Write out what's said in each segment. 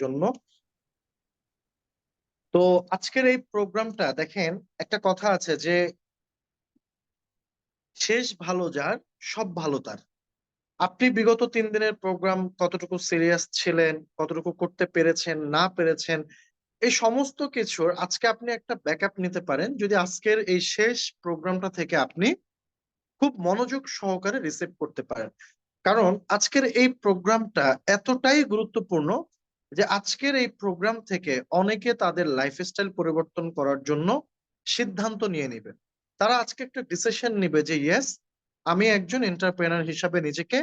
জন্য। তো আজকের এই প্রোগ্রামটা দেখেন, একটা কথা আছে যে শেষ ভালো যার সব ভালো তার। আপনি বিগত 3 দিনের প্রোগ্রাম কতটুকু সিরিয়াস ছিলেন, কতটুকু করতে পেরেছেন না পেরেছেন, এই সমস্ত কিছুর আজকে আপনি একটা ব্যাকআপ নিতে পারেন যদি আজকের এই শেষ প্রোগ্রামটা থেকে আপনি খুব মনোযোগ সহকারে রিসিভ করতে পারেন। কারণ আজকের এই প্রোগ্রামটা এতটাই গুরুত্বপূর্ণ যে আজকের এই প্রোগ্রাম থেকে অনেকে তাদের লাইফস্টাইল পরিবর্তন করার জন্য সিদ্ধান্ত নিয়ে নেবে। তারা আজকে একটা ডিসিশন নিবে যে ইয়েস, আমি একজন এন্টারপ্রেনার হিসাবে নিজেকে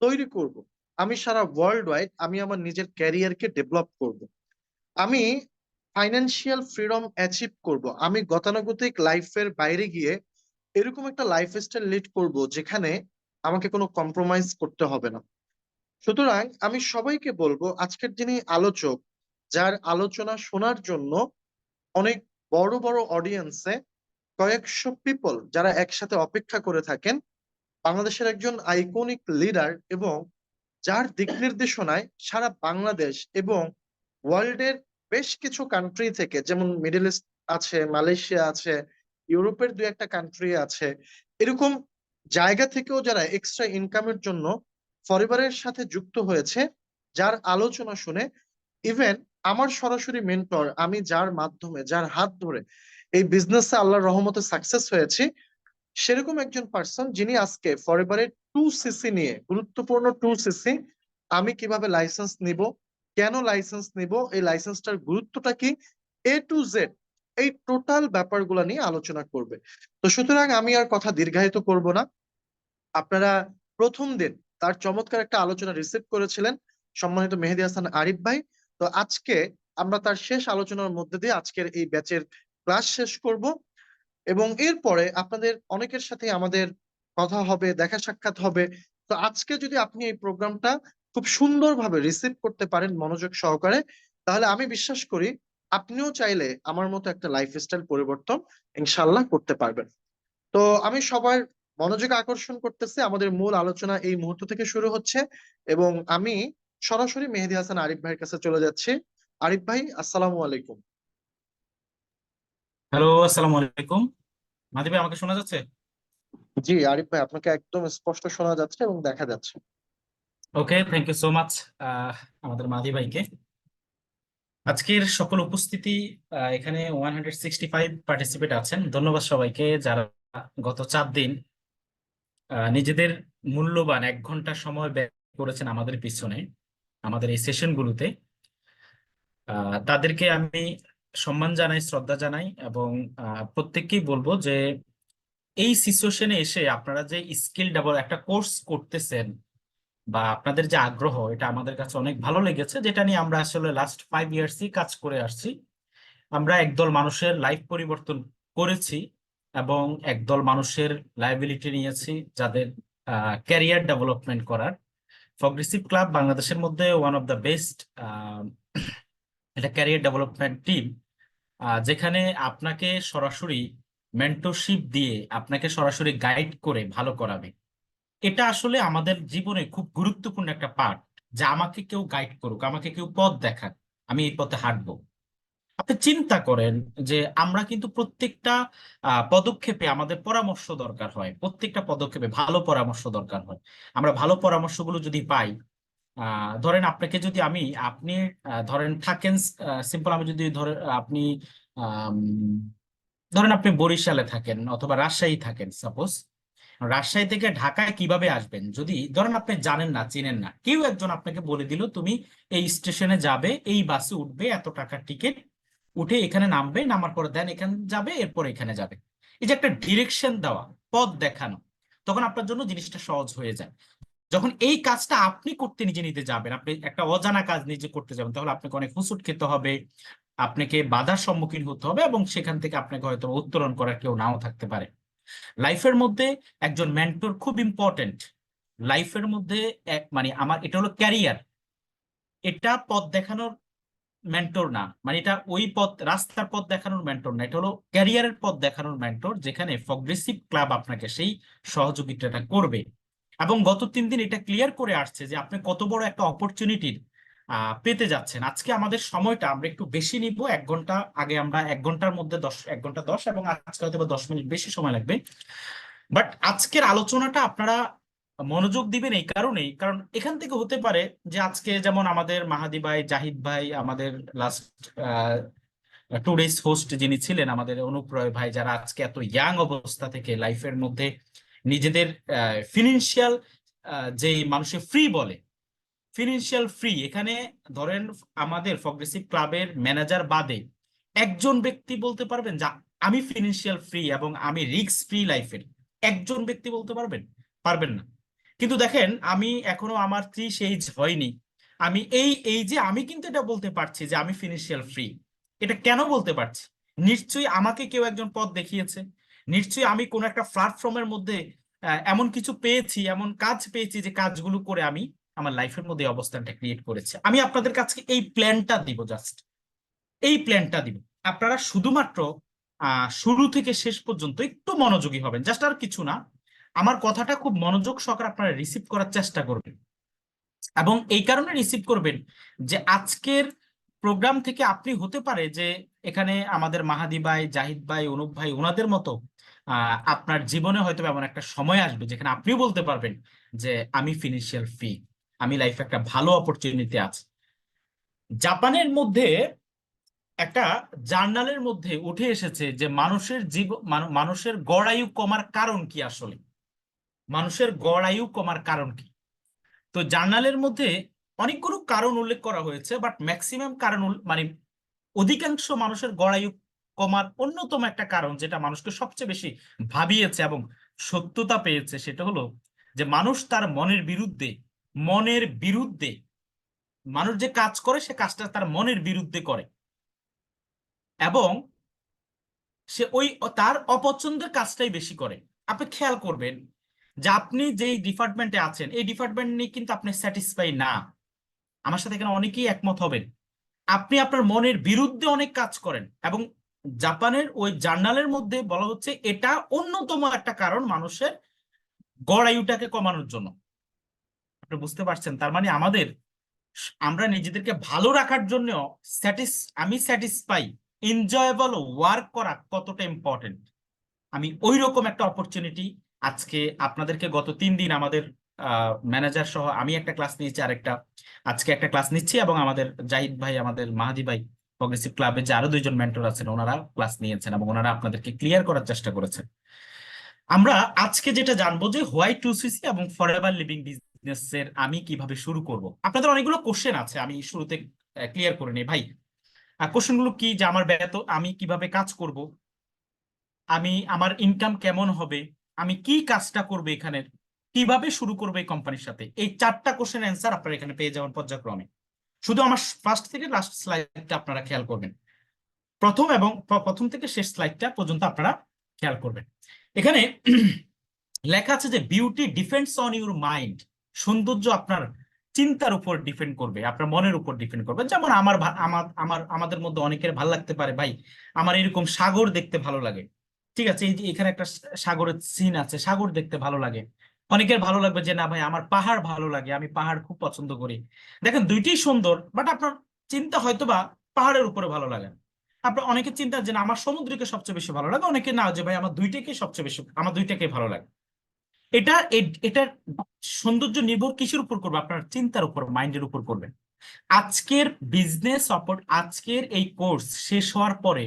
তৈরি করব। আমি সারা ওয়ার্ল্ড ওয়াইড আমি আমার নিজের ক্যারিয়ারকে ডেভেলপ করব। আমি ফাইন্যান্সিয়াল ফ্রিডম অ্যাচিভ করব। আমি গতানুগতিক লাইফের বাইরে গিয়ে এরকম একটা লাইফস্টাইল লিড করব যেখানে আমাকে কোনো কম্প্রোমাইজ করতে হবে না। সুতরাং আমি সবাইকে বলবো, আজকের যিনি আলোচক, যার আলোচনা শোনার জন্য অনেক বড় বড় অডিয়েন্সে কয়েকশো পিপল যারা একসাথে অপেক্ষা করে থাকেন, বাংলাদেশের একজন আইকনিক লিডার এবং যার দিক নির্দেশনায় সারা বাংলাদেশ এবং ওয়ার্ল্ডের বেশ কিছু কান্ট্রি থেকে, যেমন মিডল ইস্ট আছে, মালয়েশিয়া আছে, ইউরোপের দু একটা কান্ট্রি আছে, এরকম জায়গা থেকেও যারা এক্সট্রা ইনকামের জন্য পরিবারের সাথে যুক্ত হয়েছে, যার আলোচনা শুনে ইভেন আমার সরাসরি মেন্টর, আমি যার মাধ্যমে যার হাত ধরে এই বিজনেসে আল্লাহর রহমতে সাকসেস হয়েছি, সেরকম একজন পার্সন যিনি আজকে ফরএভারের 2cc নিয়ে, গুরুত্বপূর্ণ 2cc, আমি কিভাবে লাইসেন্স নিব, কেন লাইসেন্স নিব, এই লাইসেন্সটার গুরুত্বটা কি, A to Z এই টোটাল ব্যাপারগুলো নিয়ে আলোচনা করবে। তো সুতরাং আমি আর কথা দীর্ঘায়িত করব না। আপনারা প্রথম দিন তার চমৎকার একটা আলোচনা রিসিভ করেছিলেন সম্মানিত মেহেদী হাসান আরিফ ভাই। তো আজকে আমরা তার শেষ আলোচনার মধ্যে দিয়ে আজকের এই ব্যাচের ক্লাস শেষ করব এবং এরপরে আপনাদের অনেকের সাথে আমাদের কথা হবে, দেখা সাক্ষাৎ হবে। তো আজকে যদি আপনি এই প্রোগ্রামটা খুব সুন্দরভাবে রিসিভ করতে পারেন মনোযোগ সহকারে, তাহলে আমি বিশ্বাস করি আপনিও চাইলে আমার মতো একটা লাইফস্টাইল পরিবর্তন ইনশাল্লাহ করতে পারবেন। তো আমি সবার মনোযোগ আকর্ষণ করতেছি, আমাদের মূল আলোচনা এই মুহূর্ত থেকে শুরু হচ্ছে এবং আমি সরাসরি মেহেদী হাসান আরিফ ভাইয়ের কাছে চলে যাচ্ছি। আরিফ ভাই, আসসালামু আলাইকুম। হ্যালো, আসসালামু আলাইকুম। মাদি ভাই, আমাকে শোনা যাচ্ছে? জি আরিফ ভাই, আপনাকে একদম স্পষ্ট শোনা যাচ্ছে এবং দেখা যাচ্ছে। ওকে, থ্যাংক ইউ সো মাচ আমাদের মাদি ভাইকে। আজকের সকল উপস্থিতি, এখানে 165 পার্টিসিপেট আছেন। ধন্যবাদ সবাইকে যারা গত 4 দিন নিজেদের মূল্যবান 1 ঘন্টা সময় ব্যয় করেছেন আমাদের পিছনে, আমাদের এই সেশনগুলোতে। তাদেরকে আমি সম্মান জানাই, শ্রদ্ধা জানাই এবং প্রত্যেককেই বলবো যে এই সিচুয়েশনে এসে আপনারা যে স্কিল ডেভেলপ একটা কোর্স করতেছেন বা আপনাদের যে আগ্রহ, এটা আমাদের কাছে অনেক ভালো লেগেছে, যেটা নিয়ে আমরা আসলে লাস্ট 5 ইয়ার্সই কাজ করে আসছি। আমরা একদল মানুষের লাইফ পরিবর্তন করেছি এবং একদল মানুষের লায়াবিলিটি নিয়েছি যাদের ক্যারিয়ার ডেভেলপমেন্ট করার। প্রগ্রেসিভ ক্লাব বাংলাদেশের মধ্যে ওয়ান অফ দ্য বেস্ট এটা ক্যারিয়ার ডেভেলপমেন্ট টিম, যেখানে আপনাকে সরাসরি মেন্টরশিপ দিয়ে আপনাকে সরাসরি গাইড করে ভালো করাবে। এটা আসলে আমাদের জীবনে খুব গুরুত্বপূর্ণ একটা পার্ট, যে আমাকে কেউ গাইড করুক, আমাকে কেউ পথ দেখাক, আমি এই পথে হাঁটবো। আপনি চিন্তা করেন যে আমরা কিন্তু প্রত্যেকটা পদক্ষেপে আমাদের পরামর্শ দরকার হয়, প্রত্যেকটা পদক্ষেপে ভালো পরামর্শ দরকার হয়। আমরা ভালো পরামর্শগুলো যদি পাই, ধরেন আপনাকে যদি আপনি ধরেন থাকেন, সিম্পল, আমি যদি ধরে আপনি আম, ধরেন আপনি বরিশালে থাকেন অথবা রাজশাহী থাকেন সাপোজ। রাজশাহী থেকে ঢাকায় কিভাবে আসবেন যদি ধরেন আপনি জানেন না, চিনেন না, কেউ একজন আপনাকে বলে দিল তুমি এই স্টেশনে যাবে, এই বাসে উঠবে, এত টাকার টিকিট, উঠে এখানে নামবে, নামার পরে দেন এখানে যাবে, এরপর এখানে যাবে। এই যে একটা ডিরেকশন দেওয়া, পথ দেখানো, তখন আপনার জন্য জিনিসটা সহজ হয়ে যায়। যখন এই কাজটা আপনি করতে নিজে নিতে যাবেন, আপনি একটা অজানা কাজ নিজে করতে যাবেন, তাহলে আপনাকে অনেক হুঁচট খেতে হবে, আপনাকে বাধার সম্মুখীন হতে হবে এবং সেখান থেকে আপনাকে হয়তো উত্তরণ করার কেউ নাও থাকতে পারে। লাইফের মধ্যে একজন মেন্টর খুব ইম্পর্টেন্ট। লাইফের মধ্যে মানে আমার এটা হলো ক্যারিয়ার, এটা পথ দেখানোর মেন্টর না, মানে এটা ওই পথ রাস্তার পথ দেখানোর মেন্টর না, এটা হলো ক্যারিয়ারের পথ দেখানোর মেন্টর, যেখানে প্রগ্রেসিভ ক্লাব আপনাকে সেই সহযোগিতাটা করবে। এবং গত 3 দিন এটা ক্লিয়ার করে আসছে যে আপনি কত বড় একটা অপরচুনিটির পেতে যাচ্ছেন। আজকে আমাদের সময়টা আমরা একটু বেশি নিব, 1 ঘন্টা। আগে আমরা 1 ঘন্টার মধ্যে 1 ঘন্টা 10, এবং আজকে হয়তো বা 10 মিনিট বেশি সময় লাগবে। বাট আজকের আলোচনাটা আপনারা মনোযোগ দিবেন এই কারণেই, কারণ এখান থেকে হতে পারে যে আজকে যেমন আমাদের মাহাদি ভাই, জাহিদ ভাই, আমাদের লাস্ট 2 ডেজ হোস্ট যিনি ছিলেন আমাদের অনুপ রয় ভাই, যারা আজকে এত ইয়াং অবস্থা থেকে লাইফের মধ্যে নিজেদের ফিনান্সিয়াল, যে মানুষের ফ্রি বলে, ফিনান্সিয়াল ফ্রি, এখানে ধরেন আমাদের প্রগ্রেসিভ ক্লাবের ম্যানেজার বাদে একজন ব্যক্তি বলতে পারবেন যে আমি ফিনান্সিয়াল ফ্রি এবং আমি রিস্ক ফ্রি লাইফের? একজন ব্যক্তি বলতে পারবেন? পারবেন না। কিন্তু দেখেন, আমি এখনো আমার 30 এজ হয়নি, আমি এই যে আমি কিন্তু এটা বলতে পারছি যে আমি ফিনান্সিয়াল ফ্রি। এটা কেন বলতে পারছি? নিশ্চয়ই আমাকে কেউ একজন পথ দেখিয়েছে, নিশ্চয়ই আমি কোনো একটা প্ল্যাটফর্মের মধ্যে এমন কিছু পেয়েছি, এমন কাজ পেয়েছি যে কাজগুলো করে আমি আমার লাইফের মধ্যে এই অবস্থানটা ক্রিয়েট করেছে। আমি আপনাদের কাছে এই প্ল্যানটা দিব, জাস্ট এই প্ল্যানটা দিব। আপনারা শুধুমাত্র শুরু থেকে শেষ পর্যন্ত একটু মনোযোগী হবেন, জাস্ট আর কিছু না। আমার কথাটা খুব মনোযোগ সহকারে আপনারা রিসিভ করার চেষ্টা করবেন, এবং এই কারণে রিসিভ করবেন যে আজকের প্রোগ্রাম থেকে আপনি হতে পারে যে এখানে আমাদের মাহাদি ভাই, জাহিদ ভাই, অনুপ ভাই, ওনাদের মতো আপনার জীবনে হয়তো এমন একটা সময় আসবে যেখানে আপনিও বলতে পারবেন যে আমি ফিনান্সিয়াল ফ্রি, আমি লাইফে একটা ভালো অপরচুনিটি আছে। জাপানের মধ্যে একটা জার্নালের মধ্যে উঠে এসেছে যে মানুষের মানুষের গড় আয়ু কমার কারণ কি আসলে, মানুষের গড় আয়ু কমার কারণ কি? তো জার্নালের মধ্যে অনেকগুলো কারণ উল্লেখ করা হয়েছে, বাট ম্যাক্সিমাম কারণ মানে অধিকাংশ মানুষের গড় আয়ু কমার অন্যতম একটা কারণ যেটা মানুষকে সবচেয়ে বেশি ভাবিয়েছে এবং সত্যতা পেয়েছে, সেটা হলো যে মানুষ তার মনের বিরুদ্ধে মানুষ যে কাজ করে সে কাজটা তার মনের বিরুদ্ধে করে, এবং সে তার অপছন্দের কাজটাই বেশি করে। আপনি খেয়াল করবেন যে আপনি যেই ডিপার্টমেন্টে আছেন এই ডিপার্টমেন্ট নিয়ে কিন্তু আপনি স্যাটিসফাই না। আমার সাথে এখানে অনেকেই একমত হবেন। আপনি আপনার মনের বিরুদ্ধে অনেক কাজ করেন, এবং জাপানের ওই জার্নালের মধ্যে বলা হচ্ছে এটা অন্যতম একটা কারণ মানুষের গড় আয়ুটাকে কমানোর জন্য। আপনি বুঝতে পারছেন? তার মানে আমরা নিজেদেরকে ভালো রাখার জন্য আমি স্যাটিসফাই, এনজয়েবল ওয়ার্ক করা কতটা ইম্পর্টেন্ট। আমি ওই রকম একটা অপরচুনিটি আজকে আপনাদেরকে, গত 3 দিন আমাদের ম্যানেজার সহ আমি একটা ক্লাস নিয়েছি, আজকে একটা ক্লাস নিচ্ছি, এবং আমাদের জাহিদ ভাই, আমাদের মাহাদি ভাই, প্রগ্রেসিভ ক্লাবে যে আরো 2জন মেন্টর আছেন ওনারা ক্লাস নিয়েছেন, এবং ওনারা আপনাদেরকে ক্লিয়ার করার চেষ্টা করেছেন। আমরা আজকে যেটা জানবো যে হোয়াই 2CC এবং ফরএভার লিভিং বিজনেস এর আমি কিভাবে শুরু করব। আপনাদের অনেকগুলো কোশ্চেন আছে, আমি শুরুতে ক্লিয়ার করে নিই ভাই। কোশ্চেন গুলো কি? যে আমার বেতন, আমি কিভাবে কাজ করব, আমার ইনকাম কেমন হবে, আমি কি কাজটা করবো এখানে, কিভাবে শুরু করবো এই কোম্পানির সাথে। এই 4টা কোশ্চেন অ্যান্সার আপনারা এখানে পেয়ে যাবেন পর্যায়ক্রমে। শুধু আমার ফার্স্ট থেকে লাস্ট স্লাইডটা আপনারা খেয়াল করবেন, প্রথম থেকে শেষ স্লাইডটা পর্যন্ত আপনারা খেয়াল করবেন। এখানে লেখা আছে যে beauty depends on your mind. সৌন্দর্য আপনার চিন্তার উপর ডিপেন্ড করবে, আপনার মনের উপর ডিপেন্ড করবে। যেমন আমাদের মধ্যে অনেকের ভালো লাগতে পারে, ভাই আমার এরকম সাগর দেখতে ভালো লাগে, ঠিক আছে, এই যে এখানে একটা সাগরের সিন আছে, সাগর দেখতে ভালো লাগে। অনেকের ভালো লাগবে যে না ভাই আমার পাহাড় ভালো লাগে, আমি পাহাড় খুব পছন্দ করি। দেখেন দুইটাই সুন্দর, বাট আপনার চিন্তা হয়তোবা পাহাড়ের উপরে ভালো লাগে। আপনার অনেকের চিন্তা যে না আমার সমুদ্রকে সবচেয়ে বেশি ভালো লাগে, অনেকে না যে ভাই আমার দুইটাকে ভালো লাগে। এটার সৌন্দর্য নির্ভর কিসের উপর করবে? আপনার চিন্তার উপর, মাইন্ডের উপর করবে। আজকের এই কোর্স শেষ হওয়ার পরে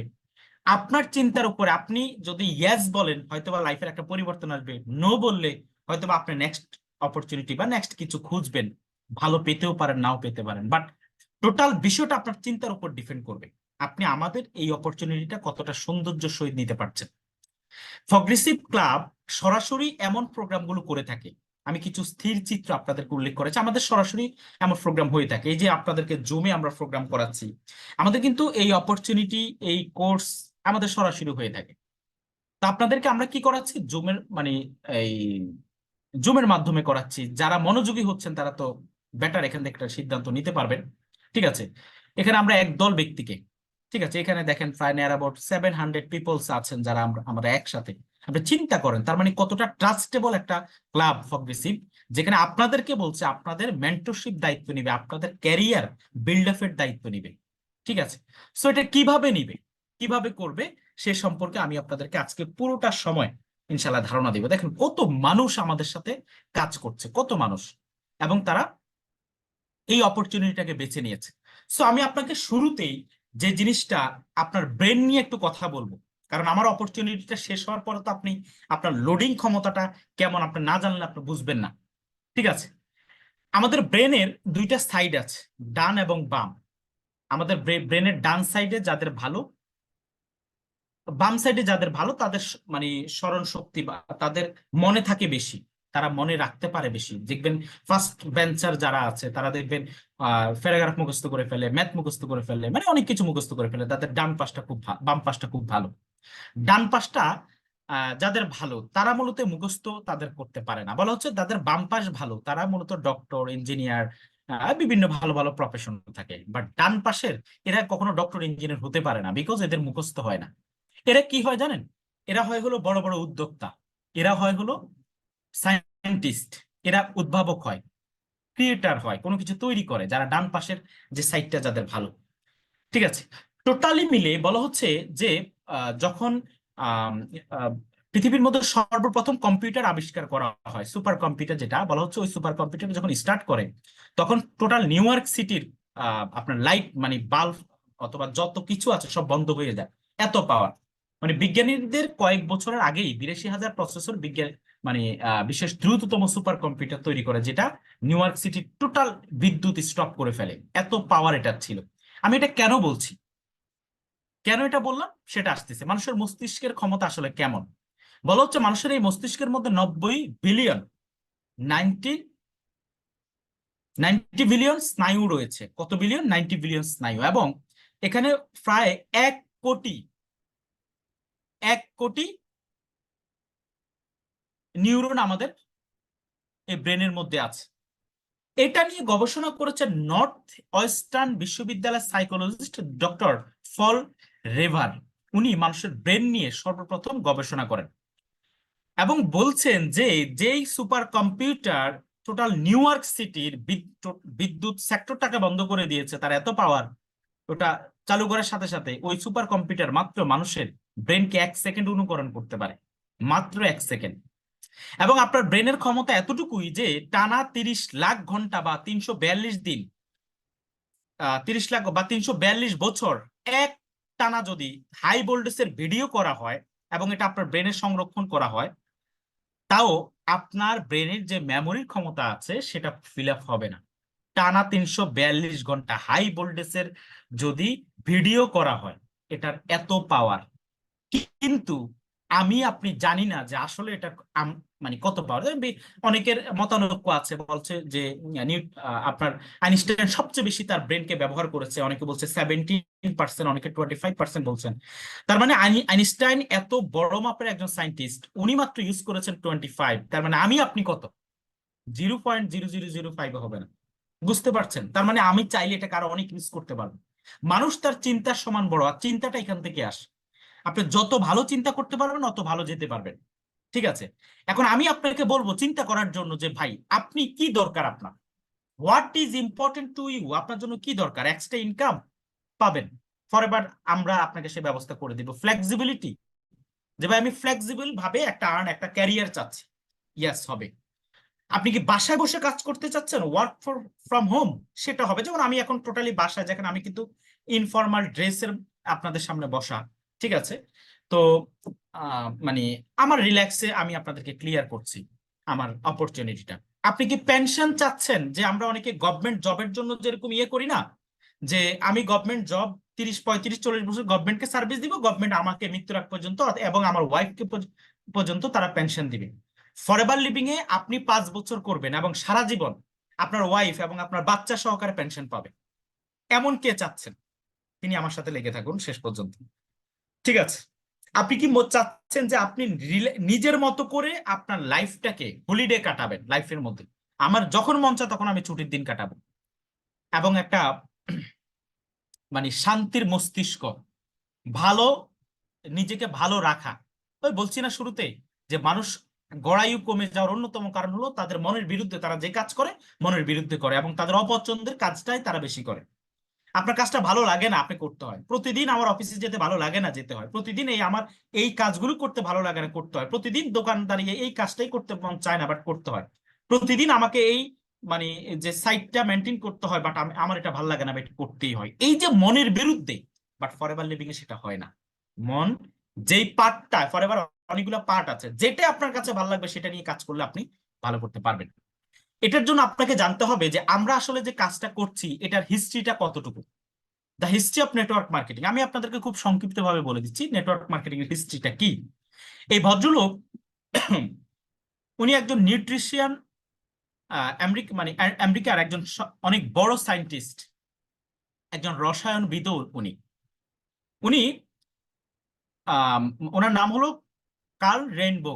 আপনার চিন্তার উপরে আপনি যদি ইয়েস বলেন হয়তোবা লাইফের একটা পরিবর্তন আসবে, নো বললে হয়তোবা আপনি নেক্সট অপরচুনিটি বা নেক্সট কিছু খুঁজবেন, ভালো পেতেও পারেন, নাও পেতে পারেন। বাট টোটাল বিষয়টা আপনার চিন্তার উপর ডিপেন্ড করবে আপনি আমাদের এই অপরচুনিটিটা কতটা সৌন্দর্য সহিত নিতে পারছেন। প্রগ্রেসিভ ক্লাব সরাসরি এমন প্রোগ্রামগুলো করে থাকে, আমি কিছু স্থির চিত্র আপনাদেরকে উল্লেখ করেছি, আমাদের সরাসরি এমন প্রোগ্রাম হয়ে থাকে। এই যে আপনাদেরকে জুমে আমরা প্রোগ্রাম করাচ্ছি, আমাদের কিন্তু এই অপরচুনিটি, এই কোর্স আমাদের সরাসরি হয়ে থাকে। তা আপনাদেরকে আমরা কি করাচ্ছি? এই জুমের মাধ্যমে করাচ্ছি। যারা মনোযোগী হচ্ছেন তারা তো বেটার এখান থেকে একটা সিদ্ধান্ত নিতে পারবেন, ঠিক আছে। এখানে আমরা একদল ব্যক্তিকে, ঠিক আছে, এখানে দেখেন প্রায় নিয়ার অ্যাবাউট 700 পিপলস আছেন যারা আমরা একসাথে আপনি চিন্তা করেন তার মানে কতটা ট্রাস্টেবল একটা ক্লাব প্রগ্রেসিভ, যেখানে আপনাদেরকে বলছে আপনাদের মেন্টরশিপ দায়িত্ব নিবে, আপনাদের ক্যারিয়ার বিল্ড আপের দায়িত্ব নিবে। ঠিক আছে, সো এটা কিভাবে নিবে, কিভাবে করবে, সে সম্পর্কে আমি আপনাদেরকে আজকে পুরোটা সময় ইনশাল্লাহ ধারণা দিব। দেখেন কত মানুষ আমাদের সাথে কাজ করছে, কত মানুষ, এবং তারা এই অপরচুনিটিটাকে বেছে নিয়েছে। সো আমি আপনাকে শুরুতেই যে জিনিসটা, আপনার ব্রেন নিয়ে একটু কথা বলবো, কারণ আমার অপরচুনিটিটা শেষ হওয়ার পরে তো আপনি আপনার লোডিং ক্ষমতাটা কেমন আপনি না জানলে আপনি বুঝবেন না। ঠিক আছে, আমাদের ব্রেনের দুইটা সাইড আছে, ডান এবং বাম। আমাদের ব্রেনের ডান সাইডে যাদের ভালো, বাম সাইডে যাদের ভালো, তাদের মানে স্মরণ শক্তি বা তাদের মনে থাকে বেশি, তারা মনে রাখতে পারে বেশি। দেখবেন ফার্স্ট বেঞ্চার যারা আছে তারা দেখবেন প্যারাগ্রাফ মুখস্থ করে ফেলে, ম্যাথ মুখস্থ করে ফেলে, মানে অনেক কিছু মুখস্থ করে ফেলে, তাদের ডান পাশটা খুব বাম পাশটা খুব ভালো। ডান পাশটা যাদের ভালো তারা মূলত মুখস্থ তাদের করতে পারে না, বলা হচ্ছে তাদের বাম পাশ ভালো, তারা মূলত ডক্টর, ইঞ্জিনিয়ার, বিভিন্ন ভালো ভালো প্রফেশন থাকে। বাট ডান পাশের এরা কখনো ডক্টর, ইঞ্জিনিয়ার হতে পারে না, বিকজ এদের মুখস্থ হয় না। এরা কি হয় জানেন? এরা হয় হলো বড় বড় উদ্যোক্তা, এরা হয় হলো সায়েন্টিস্ট, এরা উদ্ভাবক হয়, ক্রিয়েটার হয়, কোনো কিছু তৈরি করে, যারা ডান পাশের যে সাইডটা যাদের ভালো। ঠিক আছে, টোটালি মিলে বলা হচ্ছে যে যখন আম, আহ, পৃথিবীর মধ্যে সর্বপ্রথম কম্পিউটার আবিষ্কার করা হয়, সুপার কম্পিউটার যেটা বলা হচ্ছে, ওই সুপার কম্পিউটার যখন স্টার্ট করে তখন টোটাল নিউ ইয়র্ক সিটির আপনার লাইট মানে বাল্ব অথবা যত কিছু আছে সব বন্ধ হয়ে যায়, এত পাওয়ার। মানে বিজ্ঞানীদের কয়েক বছরের আগেই 82,000 প্রসেসর বিজ্ঞান মানে বিশেষ দ্রুততম সুপার কম্পিউটার তৈরি করে, যেটা নিউ ইয়র্ক সিটির টোটাল বিদ্যুৎ স্টপ করে ফেলে, এত পাওয়ার এটা ছিল। আমি এটা কেন বলছি, কেন এটা বললাম সেটা আসতেছে। মানুষের মস্তিষ্কের ক্ষমতা আসলে কেমন বলা হচ্ছে, মানুষের এই মস্তিষ্কের মধ্যে 90 বিলিয়ন, 90 90 বিলিয়ন স্নায়ু রয়েছে। কত বিলিয়ন? 90 বিলিয়ন স্নায়ু। এবং এখানে প্রায় 1 কোটি 1 কোটি নিউরন আমাদের এই ব্রেনের মধ্যে আছে। এটা নিয়ে গবেষণা করেছে নর্থ ওয়েস্টার্ন বিশ্ববিদ্যালয়ের সাইকোলজিস্ট ডক্টর ফল রেভার। উনি মানুষের ব্রেন নিয়ে সর্বপ্রথম গবেষণা করেন এবং বলছেন যে যেই super computer total new York সিটির বিদ্যুৎ সেক্টরটাকে বন্ধ করে দিয়েছে, তার এত পাওয়ার, ওটা চালু করার সাথে সাথে ওই সুপার কম্পিউটার মাত্র মানুষের ব্রেনকে 1 সেকেন্ড অনুকরণ করতে পারে, মাত্র 1 সেকেন্ড। এবং আপনার ব্রেনের ক্ষমতা এতটুকুই যে টানা 30 লাখ ঘন্টা বা 342 দিন, 30 লাখ বা 342 বছর এক টানা যদি হাই ভোল্টেজের ভিডিও করা হয় এবং এটা আপনার ব্রেনে সংরক্ষণ করা হয়, তাও আপনার ব্রেনের যে মেমোরির ক্ষমতা আছে সেটা ফিল আপ হবে না। টানা 342 ঘন্টা হাই ভোল্টেজের যদি ভিডিও করা হয়, এটার এত পাওয়ার। কিন্তু আমি আপনি জানি না যে আসলে এটা মানে কত পাওয়ার। অনেকের মতানৈক্য আছে, বলছে যে আপনার আইনস্টাইন সবচেয়ে বেশি তার ব্রেনকে ব্যবহার করেছে, অনেকে বলছে 17%, অনেকে 25% বলছেন। তার মানে আইনস্টাইন এত বড় মাপের একজন সায়েন্টিস্ট, উনি মাত্র ইউজ করেছেন 25। তার মানে আমি আপনি কত? 0.0005 হবে না। বুঝতে পারছেন? তার মানে আমি চাইলে এটাকে আরো অনেক ইউজ করতে পারবো। মানুষ তার চিন্তার সমান বড়, আর চিন্তাটা এখান থেকে আসে। আপনি যত ভালো চিন্তা করতে পারবেন অত ভালো যেতে পারবেন। ঠিক আছে, এখন আমি আপনাকে বলবো চিন্তা করার জন্য যে ভাই আপনি কি দরকার, আপনার what is important to you, আপনার জন্য কি দরকার। এক্সট্রা ইনকাম পাবেন ফরএভার, আমরা আপনাকে সে ব্যবস্থা করে দিব। ফ্লেক্সিবিলিটি, যে ভাই আমি ফ্লেক্সিবল ভাবে একটা ক্যারিয়ার চাচ্ছি, ইয়েস হবে। আপনি কি বাসায় বসে কাজ করতে চাচ্ছেন, ওয়ার্ক ফ্রম হোম, সেটা হবে। যেমন আমি এখন টোটালি বাসায়, যেখানে আমি কিন্তু ইনফর্মাল ড্রেসের আপনাদের সামনে বসা। ঠিক আছে, তো মানে আমার রিল্যাক্সে আমি আপনাদেরকে ক্লিয়ার করছি আমার অপরচুনিটিটা। আপনি কি পেনশন চাচ্ছেন, যে আমরা অনেকে গভর্নমেন্ট জবের জন্য যেরকম ইয়ে করি না, যে আমি গভর্নমেন্ট জব 30 35 40 বছর গভর্নমেন্টকে সার্ভিস দিব, গভর্নমেন্ট আমাকে মৃত্যুর আগ পর্যন্ত এবং আমার ওয়াইফকে পর্যন্ত তারা পেনশন দিবে। ফরএভার লিভিং এ আপনি 5 বছর করবেন এবং সারা জীবন আপনার ওয়াইফ এবং আপনার বাচ্চা সহকারে পেনশন পাবে, এমন কে চাচ্ছেন? তিনি আমার সাথে লেগে থাকুন শেষ পর্যন্ত। ঠিক আছে, আপনি কি চাচ্ছেন যে আপনি নিজের মতো করে আপনার লাইফটাকে হলিডে কাটাবেন লাইফের মধ্যে, আমার যখন মন চায় তখন আমি ছুটির দিন কাটাবো, এবং একটা মানে শান্তির মস্তিষ্ক, ভালো, নিজেকে ভালো রাখা, ওই বলছি না শুরুতে যে মানুষ গড়ায়ু কমে যাওয়ার অন্যতম কারণ হলো তাদের মনের বিরুদ্ধে, তারা যে কাজ করে মনের বিরুদ্ধে করে এবং তাদের অপছন্দের কাজটাই তারা বেশি করে। আপনার কাজটা ভালো লাগে না, আপনি করতে হয়। প্রতিদিন আমার অফিসে যেতে ভালো লাগে না, যেতে হয়। প্রতিদিন আমার এই কাজগুলো করতে ভালো লাগে না, করতে হয়। প্রতিদিন দোকান দাঁড়িয়ে এই কাজটাই করতে মন চায় না, বাট করতে হয়। প্রতিদিন আমাকে এই মানে যে সাইটটা মেনটেন করতে হয়, বাট আমার এটা ভালো লাগে না, বাট করতেই হয়। এই যে মনের বিরুদ্ধে, বাট ফরএভার লিভিং এ সেটা হয় না। মন যেই পার্টটা, ফরএভার অনেকগুলো পার্ট আছে, যেটা আপনার কাছে ভালো লাগবে সেটা নিয়ে কাজ করলে আপনি ভালো করতে পারবেন। এটার জন্য আপনাকে জানতে হবে যে আমরা আসলে যে কাজটা করছি এটার হিস্ট্রিটা কতটুকু। The history of network marketing, আমি আপনাদেরকে খুব সংক্ষিপ্ত ভাবে বলে দিচ্ছি নেটওয়ার্ক মার্কেটিং এর হিস্ট্রিটা কি। এই ভদ্রলোক উনি একজন নিউট্রিশিয়ান, আমেরিকার একজন অনেক বড় সায়েন্টিস্ট, একজন রসায়নবিদও উনি। উনি আহ ওনার নাম হলো কার্ল রেইনবো।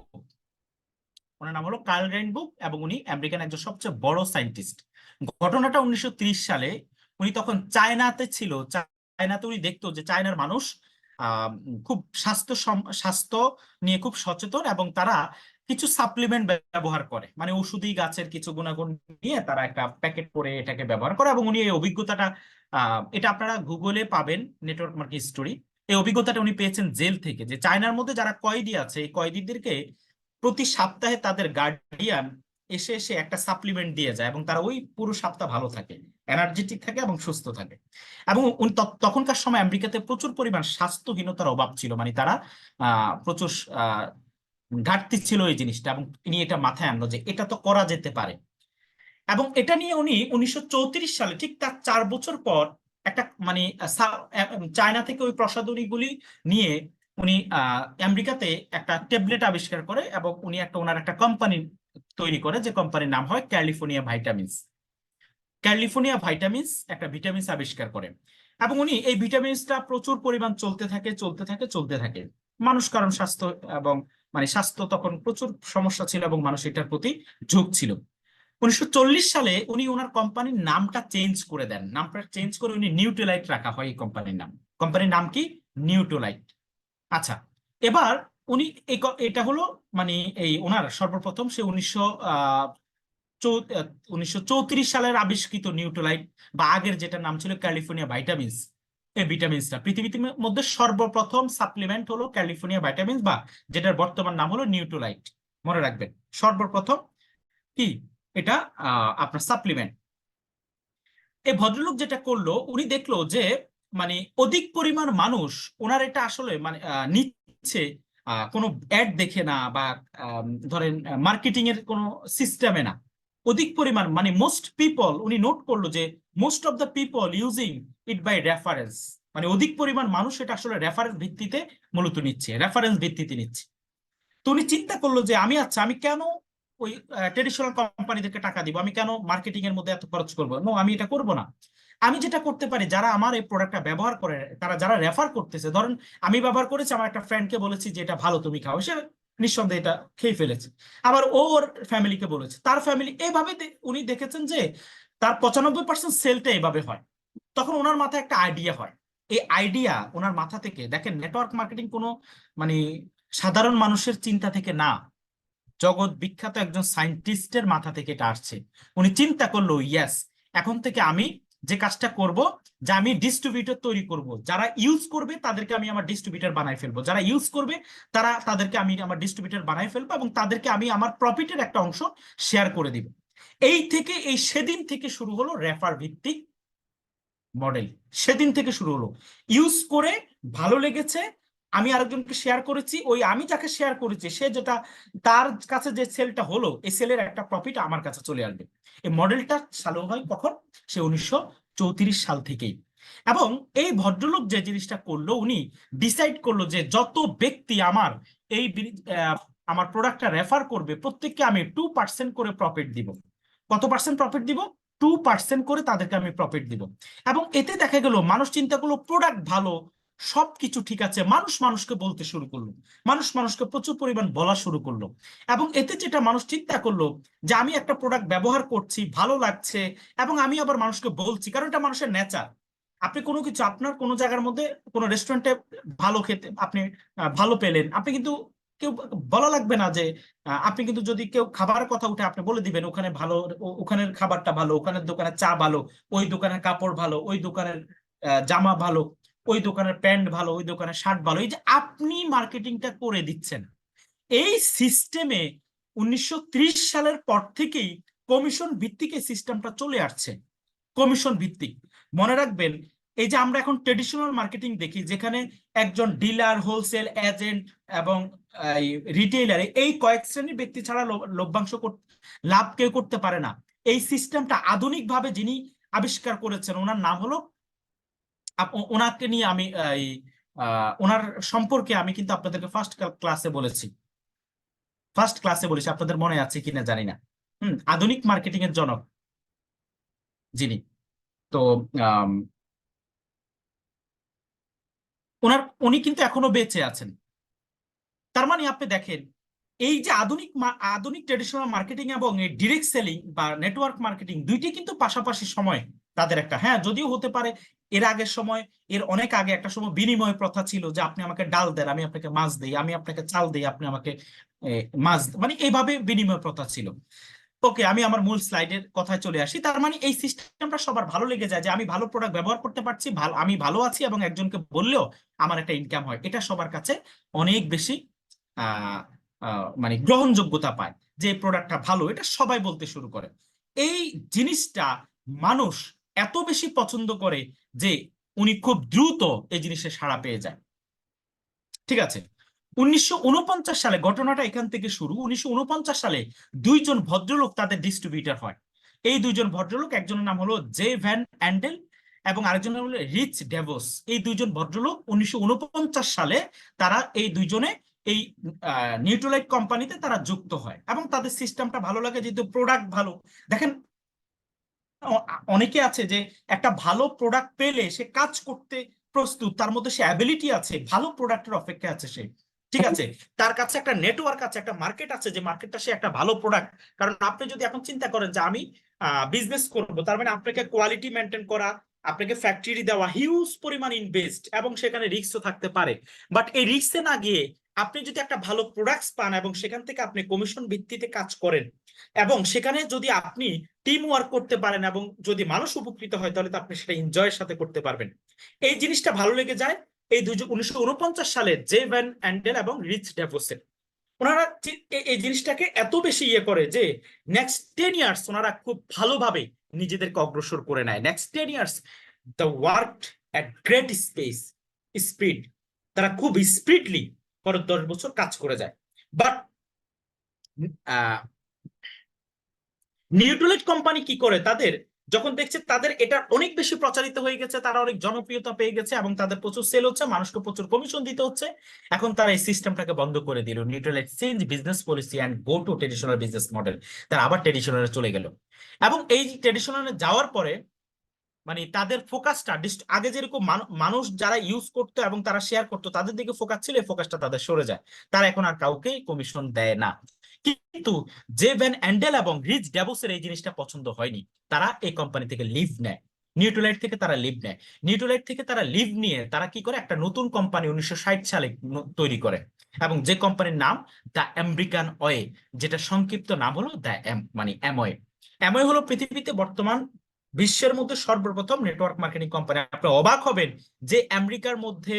ওনার নাম হলো কার্ল রেইনবো এবং উনি আমেরিকান একজন সবচেয়ে বড় সায়েন্টিস্ট। ঘটনাটা 1930 সালে। উনি তখন চায়নাতে ছিল। চায়নাতে উনি দেখতো যে চায়নার মানুষ আহ খুব স্বাস্থ্য নিয়ে খুব সচেতন এবং তারা কিছু সাপ্লিমেন্ট ব্যবহার করে, মানে ঔষধি গাছের কিছু গুণাগুণ নিয়ে তারা একটা প্যাকেট করে এটাকে ব্যবহার করে। এবং উনি এই অভিজ্ঞতাটা, এটা আপনারা গুগলে পাবেন, নেটওয়ার্ক মার্কেটিং স্টোরি। এই অভিজ্ঞতাটা উনি পেয়েছেন জেল থেকে, যে চায়নার মধ্যে যারা কয়েদি আছে এই কয়েদিদেরকে প্রতি সপ্তাহে তাদের গার্ডিয়ান এসে এসে একটা সাপ্লিমেন্ট দিয়ে যায় এবং তারা ওই পুরো সপ্তাহ ভালো থাকে, এনার্জেটিক থাকে এবং সুস্থ থাকে। এবং তখনকার সময় আমেরিকাতে প্রচুর পরিমাণ স্বাস্থ্যহীনতার অভাব ছিল, মানে তারা প্রচুর ঘাটতি ছিল এই জিনিসটা। এবং তিনি এটা মাথায় আনলো যে এটা তো করা যেতে পারে। এবং এটা নিয়ে উনি 1934 সালে, ঠিক তার 4 বছর পর, একটা মানে চায়না থেকে ওই প্রসাধনীগুলি নিয়ে উনি আমেরিকাতে একটা ট্যাবলেট আবিষ্কার করে এবং উনি ওনার একটা কোম্পানি তৈরি করে, যে কোম্পানির নাম হয় ক্যালিফোর্নিয়া ভাইটামিনস। ক্যালিফোর্নিয়া ভাইটামিনস একটা ভিটামিনস আবিষ্কার করে এবং উনি এই ভিটামিনসটা প্রচুর পরিমাণ চলতে থাকে। মানুষ, কারণ স্বাস্থ্য এবং মানে স্বাস্থ্য তখন প্রচুর সমস্যা ছিল এবং মানুষ এটার প্রতি ঝুঁকছিল। 1940 সালে উনি ওনার কোম্পানির নামটা চেঞ্জ করে দেন। নামটা চেঞ্জ করে উনি নিউট্রিলাইট রাখা হয় এই কোম্পানির নাম। কোম্পানির নাম কি? নিউট্রিলাইট। আচ্ছা, এবার উনি এটা হলো মানে এই ওনার সর্বপ্রথম সে 1934 সালের আবিষ্কৃত নিউট্রিলাইট, বা আগের যেটা নাম ছিল ক্যালিফোর্নিয়া ভাইটামিনস। এই ভিটামিনসটা পৃথিবীতে মধ্যে সর্বপ্রথম সাপ্লিমেন্ট হলো ক্যালিফোর্নিয়া ভাইটামিনস, বা যেটার বর্তমান নাম হলো নিউট্রিলাইট। মনে রাখবেন, সর্বপ্রথম কি এটা আপনার সাপ্লিমেন্ট। এই ভদ্রলোক যেটা করলো, উনি দেখলো যে মানে অধিক পরিমাণ মানুষ ওনার এটা আসলে মানে নিচ্ছে, কোনো অ্যাড দেখে না, বা ধরেন মার্কেটিং এর কোনো সিস্টেমে না। অধিক পরিমাণ মানে মোস্ট পিপল, উনি নোট করলো যে most of the people using it by reference. মানে অধিক পরিমাণ মানুষ এটা আসলে রেফারেন্স ভিত্তিতে মূলত নিচ্ছে, রেফারেন্স ভিত্তিতে নিচ্ছে। তো উনি চিন্তা করলো যে আমি কেন ওই ট্রেডিশনাল কোম্পানিদেরকে টাকা দিব, আমি কেন মার্কেটিং এর মধ্যে এত খরচ করবো? নো, আমি এটা করব না। আমি যেটা করতে পারি, যারা আমার এই প্রোডাক্টটা ব্যবহার করে, তারা যারা রেফার করতেছে, ধরেন আমি ব্যবহার করেছি, আমার একটা ফ্রেন্ডকে বলেছি যে এটা ভালো, তুমি খাও, সে নিঃসন্দেহে এটা খেয়ে ফেলেছে। আবার ওর ফ্যামিলিকে বলেছে, তার ফ্যামিলি, এইভাবে উনি দেখেছেন যে তার 95% সেলটা এইভাবে হয়। তখন ওনার মাথায় একটা আইডিয়া হয়। এই আইডিয়া ওনার মাথা থেকে, দেখেন নেটওয়ার্ক মার্কেটিং কোনো মানে সাধারণ মানুষের চিন্তা থেকে না, জগৎ বিখ্যাত একজন সায়েন্টিস্টের মাথা থেকে এটা আসছে। উনি চিন্তা করলো, ইয়েস, এখন থেকে আমি যে কাজটা করব, যে আমি ডিস্ট্রিবিউটর তৈরি করব, যারা ইউজ করবে তাদেরকে আমি আমার ডিস্ট্রিবিউটর বানাই ফেলবো, যারা ইউজ করবে তাদেরকে আমি আমার ডিস্ট্রিবিউটর বানাই ফেলবো এবং তাদেরকে আমি আমার প্রফিটের একটা অংশ শেয়ার করে দিব। সেদিন থেকে শুরু হলো রেফার ভিত্তিক মডেল। সেদিন থেকে শুরু হলো, ইউজ করে ভালো লেগেছে, আমি আরেকজনকে শেয়ার করেছি, ওই আমি যাকে শেয়ার করেছি সে যেটা তার কাছে যে সেলটা হলো, এই সেলের একটা প্রফিট আমার কাছে চলে আসবে। এই মডেলটা চালু হয় কখন? সে 1934 সাল থেকেই। এবং এই ভদ্রলোক যে জিনিসটা করলো, উনি ডিসাইড করলো যে যত ব্যক্তি এই আমার প্রোডাক্টটা রেফার করবে, প্রত্যেককে আমি 2% করে প্রফিট দিব। কত পার্সেন্ট প্রফিট দিব? 2% করে তাদেরকে আমি প্রফিট দিব। এবং এতে দেখা গেল মানুষ চিন্তা করলো প্রোডাক্ট ভালো, সবকিছু ঠিক আছে, মানুষ মানুষকে বলতে শুরু করলো, মানুষ মানুষকে প্রচুর পরিমাণ বলা শুরু করলো। এবং এতে যেটা মানুষ চিন্তা করলো, যে আমি একটা প্রোডাক্ট ব্যবহার করছি, ভালো লাগছে, এবং আমি আবার মানুষকে বলছি, কারণ এটা মানুষের নেচার। আপনি কোনো কিছু, আপনার কোনো জায়গার মধ্যে কোনো রেস্টুরেন্টে ভালো খেতে আপনি ভালো পেলেন, আপনি কিন্তু কেউ বলা লাগবে না যে আপনি কিন্তু যদি কেউ খাবারের কথা উঠে আপনি বলে দিবেন ওখানে ভালো, ওখানের খাবারটা ভালো, ওখানের দোকানের চা ভালো, ওই দোকানের কাপড় ভালো, ওই দোকানের জামা ভালো, ওই দোকানের প্যান্ট ভালো, ওই দোকানের শার্ট ভালো। এই যে আপনি মার্কেটিংটা করে দিচ্ছেন, এই সিস্টেমে 1930 সালের পর থেকেই কমিশন ভিত্তিক এই সিস্টেমটা চলে আসছে। কমিশন ভিত্তিক, মনে রাখবেন, এই যে আমরা এখন ট্রেডিশনাল মার্কেটিং দেখি যেখানে একজন ডিলার, হোলসেল এজেন্ট এবং রিটেইলার, এই কয়েক শ্রেণীর ব্যক্তি ছাড়া লভ্যাংশ লাভ কেউ করতে পারে না। এই সিস্টেমটা আধুনিকভাবে যিনি আবিষ্কার করেছেন ওনার নাম হলো, ওনাকে নিয়ে আমি ওনার সম্পর্কে আমি কিন্তু আপনাদেরকে ফার্স্ট ক্লাসে বলেছি, আপনাদের মনে আছে কিনা জানি না। আধুনিক মার্কেটিং এর জনক যিনি, তো উনি কিন্তু এখনো বেঁচে আছেন। তার মানে আপনি দেখেন এই যে আধুনিক ট্রেডিশনাল মার্কেটিং এবং এই ডিরেক্ট সেলিং বা নেটওয়ার্ক মার্কেটিং দুইটি কিন্তু পাশাপাশি সময় তাদের একটা, হ্যাঁ যদিও হতে পারে এর আগের সময়, এর অনেক আগে একটা সময় বিনিময় প্রথা ছিল যে আপনি আমাকে ডাল দেন, আমি আপনাকে মাছ দিই, আমি আপনাকে চাল দিই, আপনি আমাকে মাছ, মানে এইভাবে বিনিময় প্রথা ছিল। ওকে, আমি আমার মূল স্লাইডের কথায় চলে আসি। তার মানে এই সিস্টেমটা সবার ভালো লেগে যায় যে আমি ভালো প্রোডাক্ট ব্যবহার করতে পারছি, আমি ভালো আছি এবং একজনকে বললেও আমার একটা ইনকাম হয়, এটা সবার কাছে অনেক বেশি মানে গ্রহণযোগ্যতা পায় যে প্রোডাক্টটা ভালো, এটা সবাই বলতে শুরু করে। এই জিনিসটা মানুষ এত বেশি পছন্দ করে যে উনি খুব দ্রুত এই জিনিসে সাড়া পেয়ে যায়। ঠিক আছে, 1949 সালে ঘটনাটা এখান থেকে শুরু। 1949 সালে দুইজন ভদ্রলোক তাদের ডিস্ট্রিবিউটর হয়। এই দুইজন ভদ্রলোক, একজনের নাম হলো জে ভ্যান অ্যান্ডেল এবং আরেকজনের নাম হলো রিচ ডেভোস। এই দুইজন ভদ্রলোক 1949 সালে তারা এই দুইজনে এই নিউট্রালাইট কোম্পানিতে তারা যুক্ত হয় এবং তাদের সিস্টেমটা ভালো লাগে যেহেতু প্রোডাক্ট ভালো। দেখেন অনেকে আছে যে একটা ভালো প্রোডাক্ট পেলে সে কাজ করতে প্রস্তুত, তার মধ্যে সে অ্যাবিলিটি আছে, ভালো প্রোডাক্টের অপেক্ষা আছে সে, ঠিক আছে, তার কাছে একটা নেটওয়ার্ক আছে, একটা মার্কেট আছে, যে মার্কেটটা সে একটা ভালো প্রোডাক্ট। কারণ আপনি যদি এখন চিন্তা করেন যে আমি বিজনেস করবো, তার মানে আপনাকে কোয়ালিটি মেনটেন করা, আপনাকে ফ্যাক্টরি দেওয়া, হিউজ পরিমাণ ইনভেস্ট এবং সেখানে রিস্কও থাকতে পারে। বাট এই রিস্কে না গিয়ে আপনি যদি একটা ভালো প্রোডাক্টস পান এবং সেখান থেকে আপনি কমিশন ভিত্তিতে কাজ করেন এবং সেখানে যদি আপনি টিম ওয়ার্ক করতে পারেন এবং যদি মানুষ উপকৃত হয় তাহলে তো আপনি সেটা এনজয়ের সাথে করতে পারবেন। এই জিনিসটা ভালো লেগে যায় এই 1949 সালে জে ভ্যান অ্যান্ডেল এবং রিচ ডেভোসের। ওনারা এই জিনিসটাকে এত বেশি ইয়ে করে যে নেক্সট 10 ইয়ার্স ওনারা খুব ভালোভাবে নিজেদেরকে অগ্রসর করে নেয়। Next 10 years the work at great speed, তারা খুব স্পিডলি পরের 10 বছর কাজ করে যায়। বাট নিউট্রালাইট কোম্পানি কি করে, তাদের যখন দেখছে তাদের এটা অনেক বেশি প্রচারিত হয়ে গেছে, তারা অনেক জনপ্রিয়তা পেয়ে গেছে এবং তাদের প্রচুর সেল হচ্ছে, মানুষকে প্রচুর কমিশন দিতে হচ্ছে, এখন তারা এই সিস্টেমটাকে বন্ধ করে দিল। নিউট্রালাইট change business policy and go to traditional business model, তারা আবার ট্রেডিশনালে চলে গেল। এবং এই ট্রেডিশনালে যাওয়ার পরে মানে তাদের ফোকাসটা আগে যেরকম মানুষ যারা ইউজ করতো এবং তারা শেয়ার করতো তাদের দিকে ফোকাস ছিল, এই ফোকাসটা তাদের সরে যায়, তারা এখন আর কাউকে কমিশন দেয় না। কিন্তু জে ভ্যান অ্যান্ডেল এবং রিচ ডেভোসের এই জিনিসটা পছন্দ হয়নি, তারা এই কোম্পানি থেকে লিভ নেয়, নিউট্রালাইট থেকে তারা লিভ নেয়। নিউট্রালাইট থেকে তারা লিভ নিয়ে তারা কি করে, একটা নতুন কোম্পানি 1960 সালে তৈরি করে এবং যে কোম্পানির নাম দ্য আমেরিকান ওয়ে, যেটা সংক্ষিপ্ত নাম হলো দ্য মানে অ্যামওয়ে। অ্যামওয়ে হলো পৃথিবীতে বর্তমান বিশ্বের মধ্যে সর্বপ্রথম নেটওয়ার্ক মার্কেটিং কোম্পানি। আপনি অবাক হবেন যে আমেরিকার মধ্যে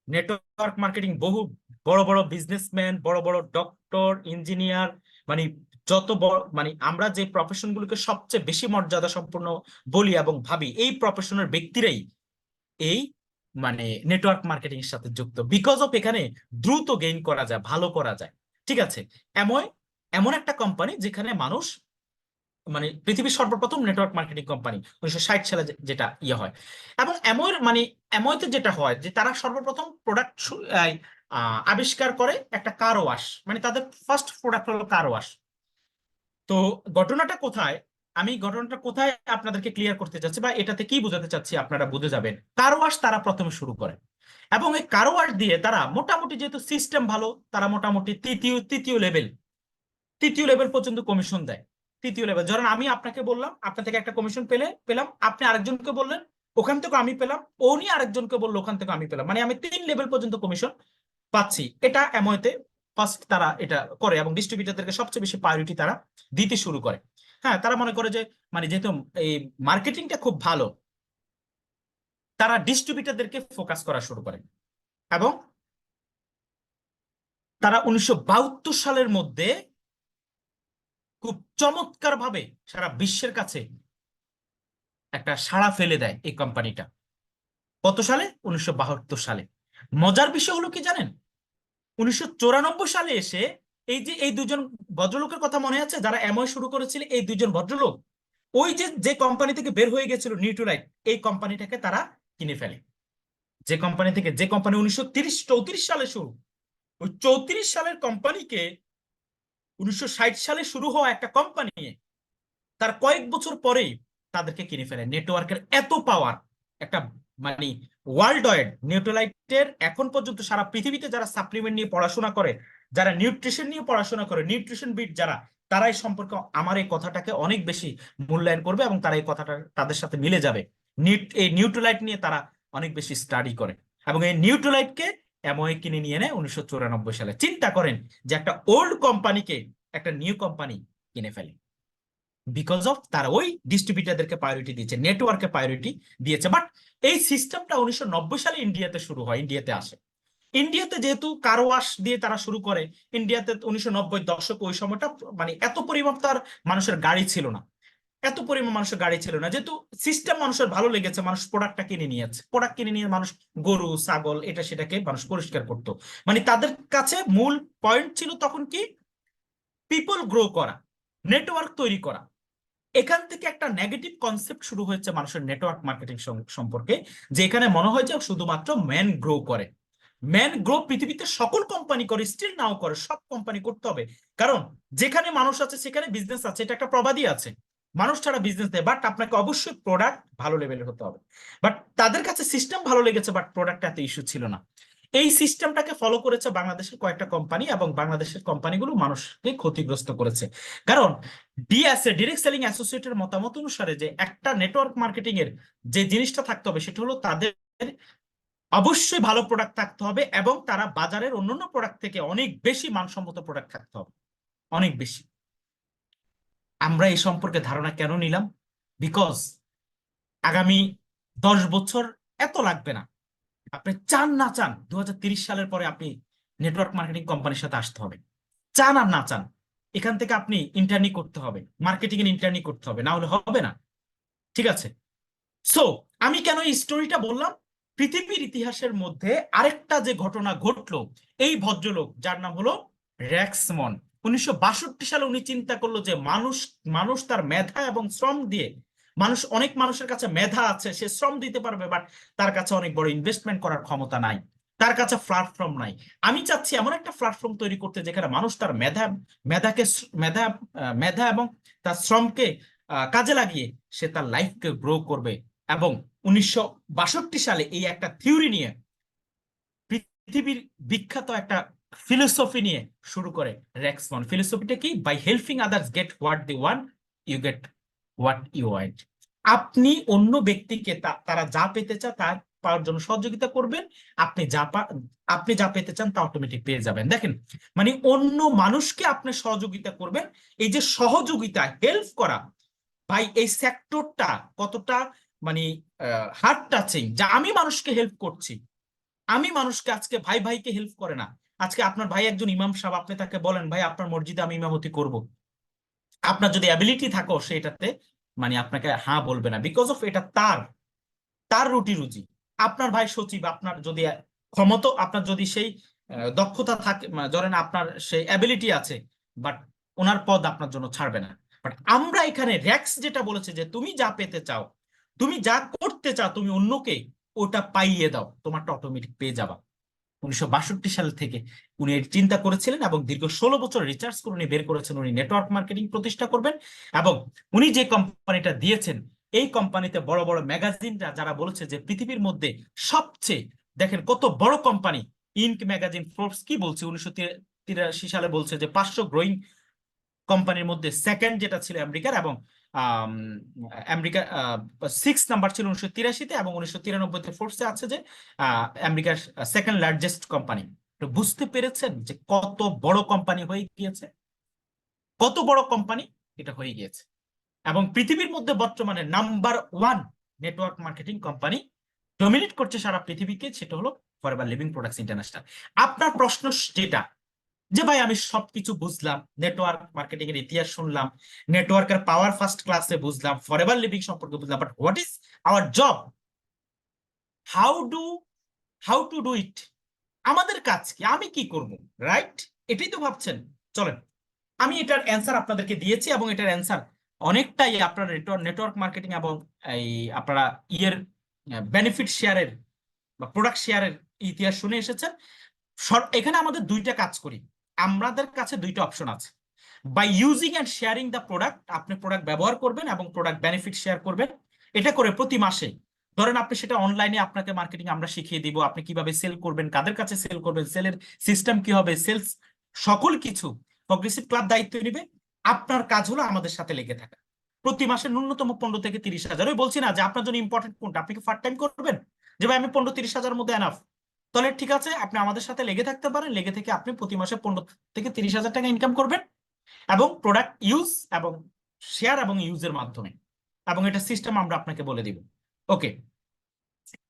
নেটওয়ার্ক মার্কেটিং বহু বড় বড় বিজনেসম্যান, বড় বড় ডক্টর, ইঞ্জিনিয়ার, মানে যত বড়, মানে আমরা যে প্রফেশন গুলোকে সবচেয়ে বেশি মর্যাদা সম্পন্ন বলি এবং ভাবি, এই প্রফেশনের ব্যক্তিরাই এই মানে নেটওয়ার্ক মার্কেটিং এর সাথে যুক্ত, বিকজ অফ এখানে দ্রুত গেইন করা যায়, ভালো করা যায়। ঠিক আছে, এমন একটা কোম্পানি যেখানে মানুষ, মানে পৃথিবীর সর্বপ্রথম নেটওয়ার্ক মার্কেটিং কোম্পানি 1960 সালে যেটা ইয়ে হয়। এবং এমওতে যেটা হয় যে তারা সর্বপ্রথম প্রোডাক্ট আবিষ্কার করে একটা কার ওয়াশ, মানে তাদের ফার্স্ট প্রোডাক্ট হলো কার ওয়াশ। তো ঘটনাটা কোথায় আপনাদেরকে ক্লিয়ার করতে চাচ্ছি বা এটাতে কি বোঝাতে চাচ্ছি আপনারা বুঝে যাবেন। কার ওয়াশ তারা প্রথমে শুরু করে এবং এই কার ওয়াশ দিয়ে তারা মোটামুটি, যেহেতু সিস্টেম ভালো, তারা মোটামুটি তৃতীয় লেভেল পর্যন্ত কমিশন দেয়। তৃতীয় লেভেল, ধরেন আমি আপনাকে বললাম, আপনার থেকে একটা কমিশন পেলাম, আপনি আরেকজনকে বললেন, ওখান থেকে আমি পেলাম, উনি আরেকজনকে বললো, ওখান থেকে আমি পেলাম, মানে আমি 3 লেভেল পর্যন্ত কমিশন পাচ্ছি। এটা এমওতে ফার্স্ট তারা এটা করে এবং ডিস্ট্রিবিউটরদেরকে সবচেয়ে বেশি প্রায়োরিটি তারা দিতে শুরু করে। হ্যাঁ, তারা মনে করে যে মানে যেহেতু এই মার্কেটিংটা খুব ভালো, তারা ডিস্ট্রিবিউটরদেরকে ফোকাস করা শুরু করে এবং তারা 1972 সালের মধ্যে খুব চমৎকার ভাবে সারা বিশ্বের কাছে একটা সাড়া ফেলে দেয় এই কোম্পানিটা। কত সালে? 1972 সালে। মজার বিষয় হলো কি জানেন, 1994 সালে এসে এই যে এই দুজন ভদ্রলোকের কথা মনে আছে যারা এমওআই শুরু করেছিল, এই দুজন ভদ্রলোক ওই যে যে কোম্পানি থেকে বের হয়ে গেছিল নিউট্রালাইট, এই কোম্পানিটাকে তারা কিনে ফেলে। যে কোম্পানি থেকে, যে কোম্পানি 1934 সালে শুরু, ওই 34 সালের কোম্পানিকে 1960 সালে শুরু হওয়া একটা কোম্পানি তার কয়েক বছর পরেই তাদেরকে কিনে ফেলে। নেটওয়ার্কের এত পাওয়ার, একটা মানে ওয়ার্ল্ড ওয়াইড নিউট্রালাইটের এখন পর্যন্ত সারা পৃথিবীতে যারা সাপ্লিমেন্ট নিয়ে পড়াশোনা করে, যারা নিউট্রিশন নিয়ে পড়াশোনা করে, নিউট্রিশন বিট যারা, তারা এই সম্পর্কে আমার এই কথাটাকে অনেক বেশি মূল্যায়ন করবে এবং তারা এই কথাটা তাদের সাথে মিলে যাবে। এই নিউট্রালাইট নিয়ে তারা অনেক বেশি স্টাডি করে এবং এই নিউট্রালাইটকে এমওআই কিনে নিয়ে নেয় 1994 সালে। চিন্তা করেন যে একটা ওল্ড কোম্পানিকে একটা নিউ কোম্পানি কিনে ফেলে, বিকজ অফ তারা ওই ডিস্ট্রিবিউটারদেরকে প্রায়োরিটি দিয়েছে, নেটওয়ার্কে প্রায়োরিটি দিয়েছে। বাট এই সিস্টেমটা 1990 সালে ইন্ডিয়াতে শুরু হয়, ইন্ডিয়াতে আসে। ইন্ডিয়াতে যেহেতু কার ওয়াশ দিয়ে তারা শুরু করে, ইন্ডিয়াতে 1990 দশক ওই সময়টা মানে এত পরিমাণ তার মানুষের গাড়ি ছিল না, এত পরিমাণ মানুষের গাড়ি ছিল না। যেহেতু সিস্টেম মানুষের ভালো লেগেছে, মানুষ প্রোডাক্টটা কিনে নিয়েছে, প্রোডাক্ট কিনে নিয়ে মানুষ গরু ছাগল এটা সেটাকে মানুষ পরিষ্কার করতো। মানে তাদের কাছে মূল পয়েন্ট ছিল তখন কি, পিপল গ্রো করা, নেটওয়ার্ক তৈরি করা। এখান থেকে একটা নেগেটিভ কনসেপ্ট শুরু হয়েছে মানুষের নেটওয়ার্ক মার্কেটিং সম্পর্কে, যে এখানে মনে হয় যে শুধুমাত্র ম্যান গ্রো করে। ম্যান গ্রো পৃথিবীতে সকল কোম্পানি করে, স্টিল নাও করে, সব কোম্পানি করতে হবে, কারণ যেখানে মানুষ আছে সেখানে বিজনেস আছে, এটা একটা প্রবাদই আছে, মানুষ ছাড়া বিজনেস নেই। বাট আপনাকে অবশ্যই প্রোডাক্ট ভালো লেভেলের হতে হবে। বাট তাদের কাছে সিস্টেম ভালো লেগেছে, বাট প্রোডাক্ট এত ইস্যু ছিল না। এই সিস্টেমটাকে ফলো করেছে বাংলাদেশের কয়েকটা কোম্পানি এবং বাংলাদেশের কোম্পানিগুলো মানুষকে ক্ষতিগ্রস্ত করেছে। কারণ ডিএসএ, ডিরেক্ট সেলিং অ্যাসোসিয়েটের মতামত অনুসারে যে একটা নেটওয়ার্ক মার্কেটিং এর যে জিনিসটা থাকতে হবে সেটা হলো তাদের অবশ্যই ভালো প্রোডাক্ট থাকতে হবে এবং তারা বাজারের অন্যান্য প্রোডাক্ট থেকে অনেক বেশি মানসম্মত প্রোডাক্ট থাকতে হবে, অনেক বেশি। আমরা এই সম্পর্কে ধারণা কেন নিলাম? বিকজ আগামী 10 বছর এত লাগবে না, আপনি চান না চান 2030 সালের পরে আপনি নেটওয়ার্ক মার্কেটিং কোম্পানির সাথে আসতে হবে, চান আর না চান। এখান থেকে আপনি ইন্টার্নি করতে হবে, মার্কেটিং এর ইন্টার্নি করতে হবে, না হলে হবে না। ঠিক আছে? সো আমি কেন এই স্টোরিটা বললাম, পৃথিবীর ইতিহাসের মধ্যে আরেকটা যে ঘটনা ঘটলো, এই ভদ্রলোক যার নাম হলো র্যাক্সমন, 1962 সালে উনি চিন্তা করলো যে মানুষ তার মেধা এবং শ্রম দিয়ে, অনেক মানুষের কাছে মেধা আছে, সে শ্রম দিতে পারবে, বাট তার কাছে অনেক বড় ইনভেস্টমেন্ট করার ক্ষমতা নাই, তার কাছে প্ল্যাটফর্ম নাই। আমি চাচ্ছি এমন একটা প্ল্যাটফর্ম তৈরি করতে যেখানে মানুষ তার মেধাকে মেধা মেধা এবং তার শ্রমকে কাজে লাগিয়ে সে তার লাইফকে গ্রো করবে। এবং 1962 সালে এই একটা থিওরি নিয়ে, পৃথিবীর বিখ্যাত একটা ফিলোসফি নিয়ে শুরু করে র্যাক্সমন। ফিলোসফিটা কি? By helping others get what they want, you get what you want. আপনি অন্য ব্যক্তিকে তারা যা পেতে চায় তা পাওয়ার জন্য সহযোগিতা করবেন, আপনি যা পেতে চান তা অটোমেটিক পেয়ে যাবেন। দেখেন, মানে অন্য মানুষকে আপনি সহযোগিতা করবেন, এই যে সহযোগিতা, হেল্প করা, ভাই এই সেক্টরটা কতটা মানে হার্ট টাচিং, যা আমি মানুষকে হেল্প করছি। আমি মানুষকে আজকে ভাই ভাইকে হেল্প করে না। আজকে আপনার ভাই একজন ইমাম সাহেব, আপনি তাকে বলেন ভাই আপনার মসজিদে আমি ইমামতি করব, আপনার যদি অ্যাবিলিটি থাকো সেটাতে, মানে আপনাকে হ্যাঁ বলবে না, বিকজ অফ এটা তার তার রুটি রুজি। আপনার ভাই সচিব, আপনার যদি ক্ষমতা, আপনার যদি সেই দক্ষতা থাকে, ধরেন আপনার সেই অ্যাবিলিটি আছে, বাট ওনার পদ আপনার জন্য ছাড়বে না। বাট আমরা এখানে র্যাক্স যেটা বলেছে যে তুমি যা পেতে চাও, তুমি যা করতে চাও, তুমি অন্যকে ওটা পাইয়ে দাও, তোমারটা অটোমেটিক পেয়ে যাবা। 1962 সাল থেকে উনি চিন্তা করেছিলেন এবং দীর্ঘ 16 বছর রিসার্চ করে উনি বের করেছেন উনি নেটওয়ার্ক মার্কেটিং প্রতিষ্ঠা করবেন। এবং উনি যে কোম্পানিটা দিয়েছেন, এই কোম্পানিতে বড় বড় ম্যাগাজিনরা যারা বলেছে যে পৃথিবীর মধ্যে সবচেয়ে, দেখেন কত বড় কোম্পানি, ইনক ম্যাগাজিন, ফোর্বস কি বলছে 1983 সালে বলছে যে 500 গ্রোয়িং কোম্পানির মধ্যে সেকেন্ড যেটা ছিল আমেরিকার, এবং আমেরিকা 6 নাম্বার ছিল 1983-তে, এবং 1993-তে ফোর্বসে আছে যে আমেরিকার সেকেন্ড লার্জেস্ট কোম্পানি বুঝতে পেরেছেন যে কত বড় কোম্পানি হয়ে গিয়েছে, কত বড় কোম্পানি এটা হয়ে গিয়েছে, এবং পৃথিবীর মধ্যে বর্তমানে number one network marketing company dominate করছে সারা পৃথিবীকে, সেটা হলো ফরএভার লিভিং প্রোডাক্টস ইন্টারন্যাশনাল। আপনার প্রশ্ন যেটা যে ভাই আমি সবকিছু বুঝলাম, নেটওয়ার্ক মার্কেটিং এর ইতিহাস শুনলাম, নেটওয়ার্কের পাওয়ার ফার্স্ট ক্লাসে বুঝলাম, ফরএভার লিভিং সম্পর্কে বুঝলাম, but what is our job, how do how to do it, আমাদের কাজ কি, আমি কি করব, রাইট? এটাই তো ভাবছেন। চলেন, আমি এটার অ্যান্সার আপনাদেরকে দিয়েছি, এবং এটার অ্যান্সার অনেকটাই আপনার নেটওয়ার্ক মার্কেটিং এবং এই আপনারা ইয়ের বেনিফিট শেয়ারের বা প্রোডাক্ট শেয়ারের ইতিহাস শুনে এসেছেন। এখানে আমাদের দুইটা কাজ করি, আমাদের কাছে দুইটা অপশন আছে। By using and sharing the product, আপনি প্রোডাক্ট ব্যবহার করবেন এবং প্রোডাক্ট বেনিফিট শেয়ার করবেন। এটা করে প্রতি মাসে ধরেন আপনি সেটা অনলাইনে, আপনাকে মার্কেটিং আমরা শিখিয়ে দিব, আপনি কিভাবে সেল করবেন, কাদের কাছে সেল করবেন, সেলের সিস্টেম কি হবে, সেলস সকল কিছু প্রগ্রেসিভ ক্লাব দায়িত্ব নেবে। আপনার কাজ হলো আমাদের সাথে লেগে থাকা, প্রতি মাসে ন্যূনতম 15 থেকে 30 হাজার। ওই বলছি না যে আপনার জন্য ইম্পর্টেন্ট কোনটা, আপনি কি পার্ট টাইম করবেন যে ভাই আমি 15-30 হাজার মধ্যে এনাফ, তাহলে ঠিক আছে, আপনি আমাদের সাথে লেগে থাকতে পারেন। লেগে থেকে আপনি প্রতি মাসে 15 থেকে 30 হাজার টাকা ইনকাম করবেন, এবং প্রোডাক্ট ইউজ এবং শেয়ার এবং ইউজের মাধ্যমে, এবং এটা সিস্টেম আমরা আপনাকে বলে দিব। ওকে,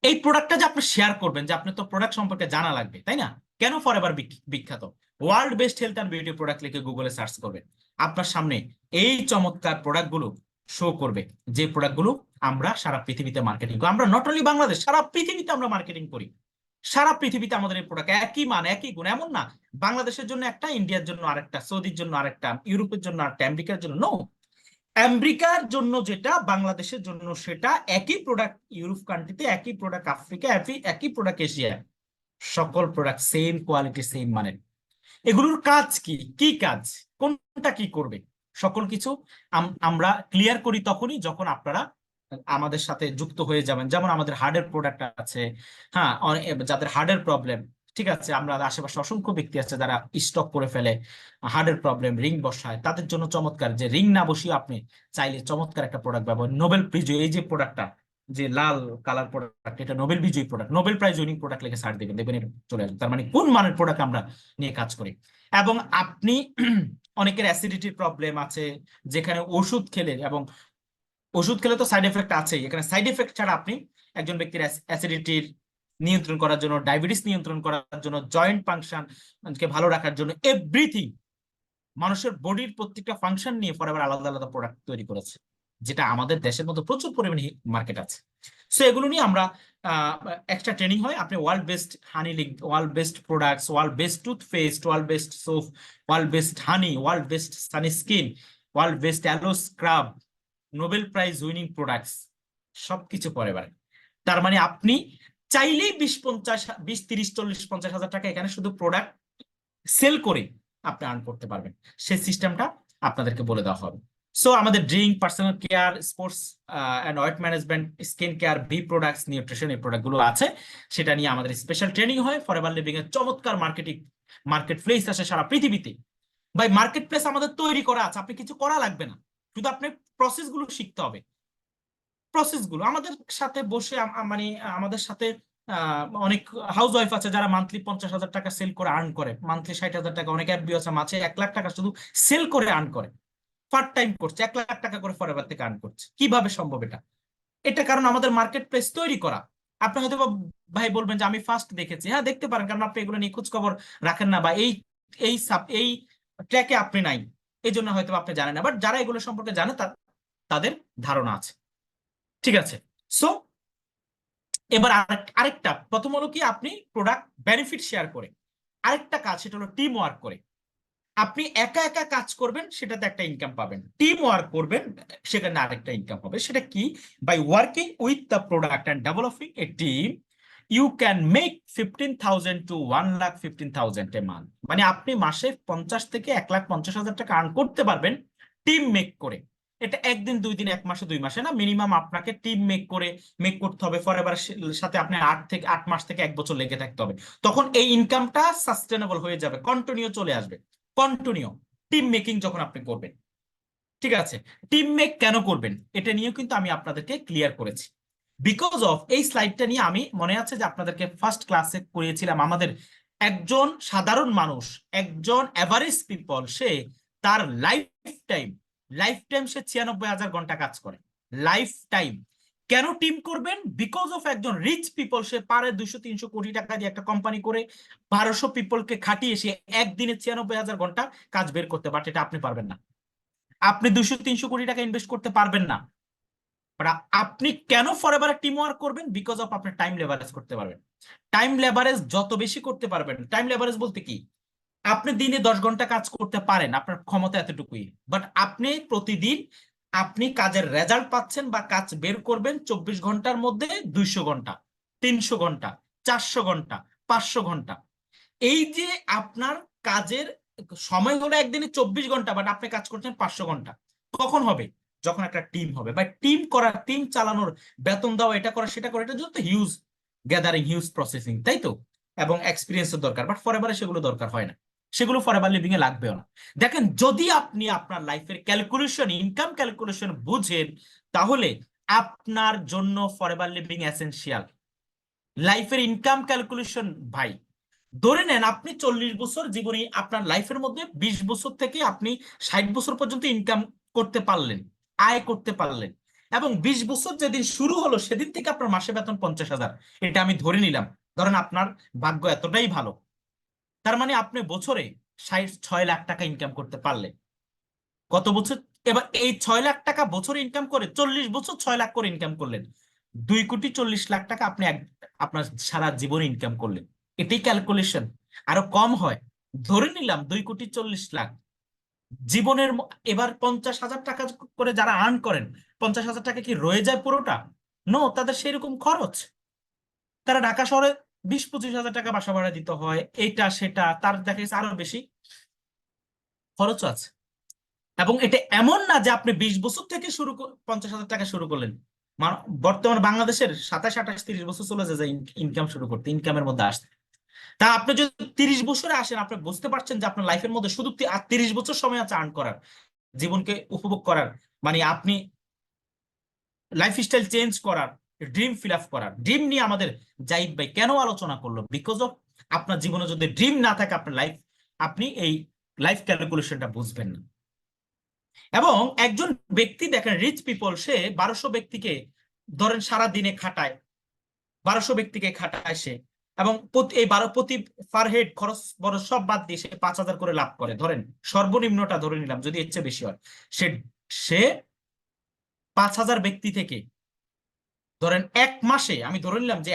এই প্রোডাক্টটা যে আপনি শেয়ার করবেন, যে আপনি তো প্রোডাক্ট সম্পর্কে জানা লাগবে, তাই না? কেন ফরএভার বিখ্যাত? World best health and beauty product লিখে গুগলে সার্চ করবেন, আপনার সামনে এই চমৎকার প্রোডাক্টগুলো শো করবে, যে প্রোডাক্টগুলো আমরা সারা পৃথিবীতে মার্কেটিং করি। আমরা নট অনলি বাংলাদেশ, সারা পৃথিবীতে আমরা মার্কেটিং করি। সারা পৃথিবীতে আমাদের এই প্রোডাক্ট একই মান একই গুণ, এমন না বাংলাদেশের জন্য একটা, ইন্ডিয়ার জন্য আরেকটা, সৌদির জন্য আরেকটা, ইউরোপের জন্য আরেকটা, আমেরিকার জন্য নো। আমেরিকার জন্য যেটা, বাংলাদেশের জন্য সেটা, একই প্রোডাক্ট ইউরোপ কান্ট্রিতে, একই প্রোডাক্ট আফ্রিকা, একই প্রোডাক্ট এশিয়া, সকল প্রোডাক্ট সেম কোয়ালিটি সেম মানের। এগুলোর কাজ কি, কি কাজ, কোনটা কি করবে, সকল কিছু আমরা ক্লিয়ার করি তখনই যখন আপনারা আমাদের সাথে যুক্ত হয়ে যাবেন। যেমন আমাদের হার্ডের প্রোডাক্ট আছে, হ্যাঁ, যাদের হার্ডের প্রবলেম, ঠিক আছে, আমরা আশেপাশে অসংখ্য ব্যক্তি আছে যারা স্টক করে ফেলে, হার্ডের প্রবলেম, রিং বসায়, তাদের জন্য চমৎকার, যে রিং না বসিয়ে আপনি চাইলে চমৎকার একটা প্রোডাক্ট ব্যবহার, নোবেল বিজয়ী এই যে প্রোডাক্টটা, যে লাল কালার প্রোডাক্ট, এটা নোবেল বিজয়ী product, Nobel prize winning product লিখে সার্চ দেবেন, দেখবেন এটা চলে আসবে। তার মানে কোন মানের প্রোডাক্ট আমরা নিয়ে কাজ করি। এবং আপনি অনেকের অ্যাসিডিটির প্রবলেম আছে, যেখানে ওষুধ খেলে, এবং ওষুধ খেলে তো সাইড এফেক্ট আছেই, এখানে সাইড এফেক্ট ছাড়া আপনি একজন ব্যক্তির অ্যাসিডিটির নিয়ন্ত্রণ করার জন্য, ডায়াবেটিস নিয়ন্ত্রণ করার জন্য, জয়েন্ট ফাংশন কে ভালো রাখার জন্য, এভরিথিং, মানুষের বডির প্রত্যেকটা ফাংশন নিয়ে ফরএভার আলাদা আলাদা প্রোডাক্ট তৈরি করেছে, যেটা আমাদের দেশের মধ্যে প্রচুর পরিমাণে মার্কেট আছে। সো এগুলো নিয়ে আমরা এক্সট্রা ট্রেনিং হয়। আপনি world best honey link, world best products, world best toothpaste, world best soap, world best honey, world best sunscreen, world best aloe scrub, Nobel prize winning products, সবকিছু Forever. তার মানে আপনি চাইলেই 20-30-40-50 হাজার টাকা এখানে শুধু প্রোডাক্ট সেল করে আপনি আর্ন করতে পারবেন। সেই সিস্টেমটা আপনাদেরকে বলে দেওয়া হবে। সো আমাদের drink, personal care, sports and weight management, skin care, bee products, nutrition, এই প্রোডাক্টগুলো আছে, সেটা নিয়ে আমাদের স্পেশাল ট্রেনিং হয়। ফরএভার লিভিং এর চমৎকার মার্কেট প্লেস আছে সারা পৃথিবীতে। ভাই মার্কেট প্লেস আমাদের তৈরি করা আছে, আপনি কিছু করা লাগবে না, শুধু আপনি প্রসেসগুলো শিখতে হবে। প্রসেসগুলো আমাদের সাথে বসে মানে আমাদের সাথে অনেক হাউস ওয়াইফ আছে যারা মান্থলি 50 হাজার টাকা সেল করে আর্ন করে, মান্থলি 60 হাজার টাকা, অনেক এফবি আছে মাসে 1 লাখ টাকা শুধু সেল করে আর্ন করে, পার্ট টাইম করছে, 1 লাখ টাকা করে ফরএভার থেকে আর্ন করছে। কিভাবে সম্ভব এটা? এটা কারণ আমাদের মার্কেট প্লেস তৈরি করা। আপনি হয়তো ভাই বলবেন যে আমি ফার্স্ট দেখেছি, হ্যাঁ দেখতে পারেন, কারণ আপনি এগুলো নিয়ে খোঁজ খবর রাখেন না, বা এই ট্র্যাকে আপনি নাই, এই জন্য হয়তো আপনি জানেন না, বাট যারা এগুলো সম্পর্কে জানে তাদের ধারণা আছে। ঠিক আছে, সো এবার আরেকটা, প্রথম হলো কি আপনি প্রোডাক্ট বেনিফিট শেয়ার করে, আরেকটা কাজ সেটা হলো টিম ওয়ার্ক করে। আপনি একা একা কাজ করবেন, সেটাতে একটা ইনকাম পাবেন, টিম ওয়ার্ক করবেন, সেখানে আরেকটা ইনকাম হবে। সেটা কি? By working with the product and developing a team, you can make 15,000 to 1,15,000 a month. মানে আপনি মাসে 50 থেকে 1,50,000 টাকা আর্ন করতে পারবেন টিম মেক করে। এটা একদিন, 2 দিন, 1 মাসে, 2 মাসে না, মিনিমাম আপনাকে টিম মেক করতে হবে। ফরএভার সাথে আপনি 8 মাস থেকে 1 বছর লেগে থাকতে হবে, তখন এই ইনকামটা সাস্টেনেবল হয়ে যাবে, কন্টিনিউ চলে আসবে। কন্টিনিউ টিম মেকিং যখন আপনি করবেন, ঠিক আছে, টিম মেক কেন করবেন এটা নিয়েও কিন্তু আমি আপনাদেরকে ক্লিয়ার করেছি। বিকজ অফ এই স্লাইডটা নিয়ে আমি মনে আছে যে আপনাদেরকে ফার্স্ট ক্লাসে করিয়েছিলাম, আমাদের একজন সাধারণ মানুষ, একজন এভারেজ পিপল, সে তার লাইফ টাইম সে 96,000 ঘন্টা কাজ করে, লাইফ টাইম। কেন টিম করবেন? বিকজ অফ একজন রিচ পিপল সে পারে 200-300 কোটি টাকা দিয়ে একটা কোম্পানি করে 1200 পিপলকে খাটিয়ে সে একদিনে 96,000 ঘন্টা কাজ বের করতে পারে। এটা আপনি পারবেন না। আপনি 200-300 কোটি টাকা ইনভেস্ট করতে পারবেন না। আপনি কেন ফরএভার টিম ওয়ার্ক করবেন? বিকজ অফ আপনি টাইম লেভারেজ করতে পারবেন। টাইম লেভারেজ যত বেশি করতে পারবেন, টাইম লেভারেজ বলতে কি, আপনি দিনে 10 ঘন্টা কাজ করতে পারেন, আপনার ক্ষমতা এতটুকুই, বাট আপনি প্রতিদিন আপনি কাজের রেজাল্ট পাচ্ছেন বা কাজ বের করবেন 24 ঘন্টার মধ্যে 200 ঘন্টা, 300 ঘন্টা, 400 ঘন্টা, 500 ঘন্টা। এই যে আপনার কাজের সময় হলো একদিনে 24 ঘন্টা, বাট আপনি কাজ করছেন 500 ঘন্টা। কখন হবে? যখন একটা টিম হবে, বা টিম করার, টিম চালানোর, বেতন দেওয়া, এটা করা সেটা করা, এটা যত হিউজ গ্যাদারিং, হিউজ প্রসেসিং, তাই তো? এবং এক্সপিরিয়েন্সের দরকার, বাট ফরএভারে সেগুলো দরকার হয় না, সেগুলো ফরএভার লিভিং এ লাগবেও না। দেখেন, যদি আপনি আপনার লাইফের ক্যালকুলেশন, ইনকাম ক্যালকুলেশন বুঝেন, তাহলে আপনার জন্য ফরএভার লিভিং এসেনশিয়াল। লাইফের ইনকাম ক্যালকুলেশন ভাই, ধরে নেন আপনি 40 বছর জীবনে, আপনার লাইফের মধ্যে 20 বছর থেকে আপনি 60 বছর পর্যন্ত ইনকাম করতে পারলেন, আয় করতে পারলেন, এবং 20 বছর যেদিন শুরু হলো সেদিন থেকে আপনার মাসে বেতন 50,000, এটা আমি ধরে নিলাম। ধরেন আপনার ভাগ্য এতটাই ভালো, তার মানে আপনি বছরে 6 লাখ টাকা ইনকাম করতে পারলেন। কত বছর? এবার এই 6 লাখ টাকা বছরে ইনকাম করে 40 বছর 6 লাখ করে ইনকাম করলেন, 2,40,00,000 টাকা আপনি আপনার সারা জীবন ইনকাম করলেন। এটাই ক্যালকুলেশন। আরো কম হয়, ধরে নিলাম 2,40,00,000 জীবনের এবার 50,000 টাকা করে যারা আর্ন করেন, 50,000 টাকা কি রয়ে যায় পুরোটা? নো, তাদের সেরকম খরচ। তারা ঢাকা শহরে 20-25 হাজার টাকা বাসা ভাড়া দিতে হয়, এইটা সেটা, তার দেখা গেছে আরো বেশি খরচ আছে। এবং এটা এমন না যে আপনি 20 বছর থেকে 50,000 টাকা শুরু করলেন। বর্তমান বাংলাদেশের 27, 28, 30 বছর চলে যায় ইনকাম শুরু করতে, ইনকামের মধ্যে আসতে। তা আপনি যদি 30 বছরে আসেন, আপনি বুঝতে পারছেন যে আপনার লাইফের মধ্যে শুধু আর 30 বছর সময় আছে আর্ন করার, জীবনকে উপভোগ করার, মানে আপনি লাইফ স্টাইল চেঞ্জ করার, ড্রিম ফিল আপ করার। ড্রিম নিয়ে আমাদের জাহিদ ভাই কেন আলোচনা করলো? বিকজ অফ আপনার জীবনে যদি ড্রিম না থাকে, আপনার লাইফ, আপনি এই লাইফ ক্যালকুলেশনটা বুঝবেন না। এবং একজন ব্যক্তি দেখেন, রিচ পিপল, সে 1200 ব্যক্তিকে ধরেন সারা দিনে খাটায়, 1200 ব্যক্তিকে খাটায় সে, এবং এই 12 প্রতি পার হেড খরচ বড় সব বাদ দিয়ে সে 5,000 করে লাভ করে। ধরেন সর্বনিম্নটা ধরে নিলাম, যদি এর চেয়ে বেশি হয়, সে সে 5,000 ব্যক্তি থেকে, ধরেন এক মাসে, আমি ধরে নিলাম যে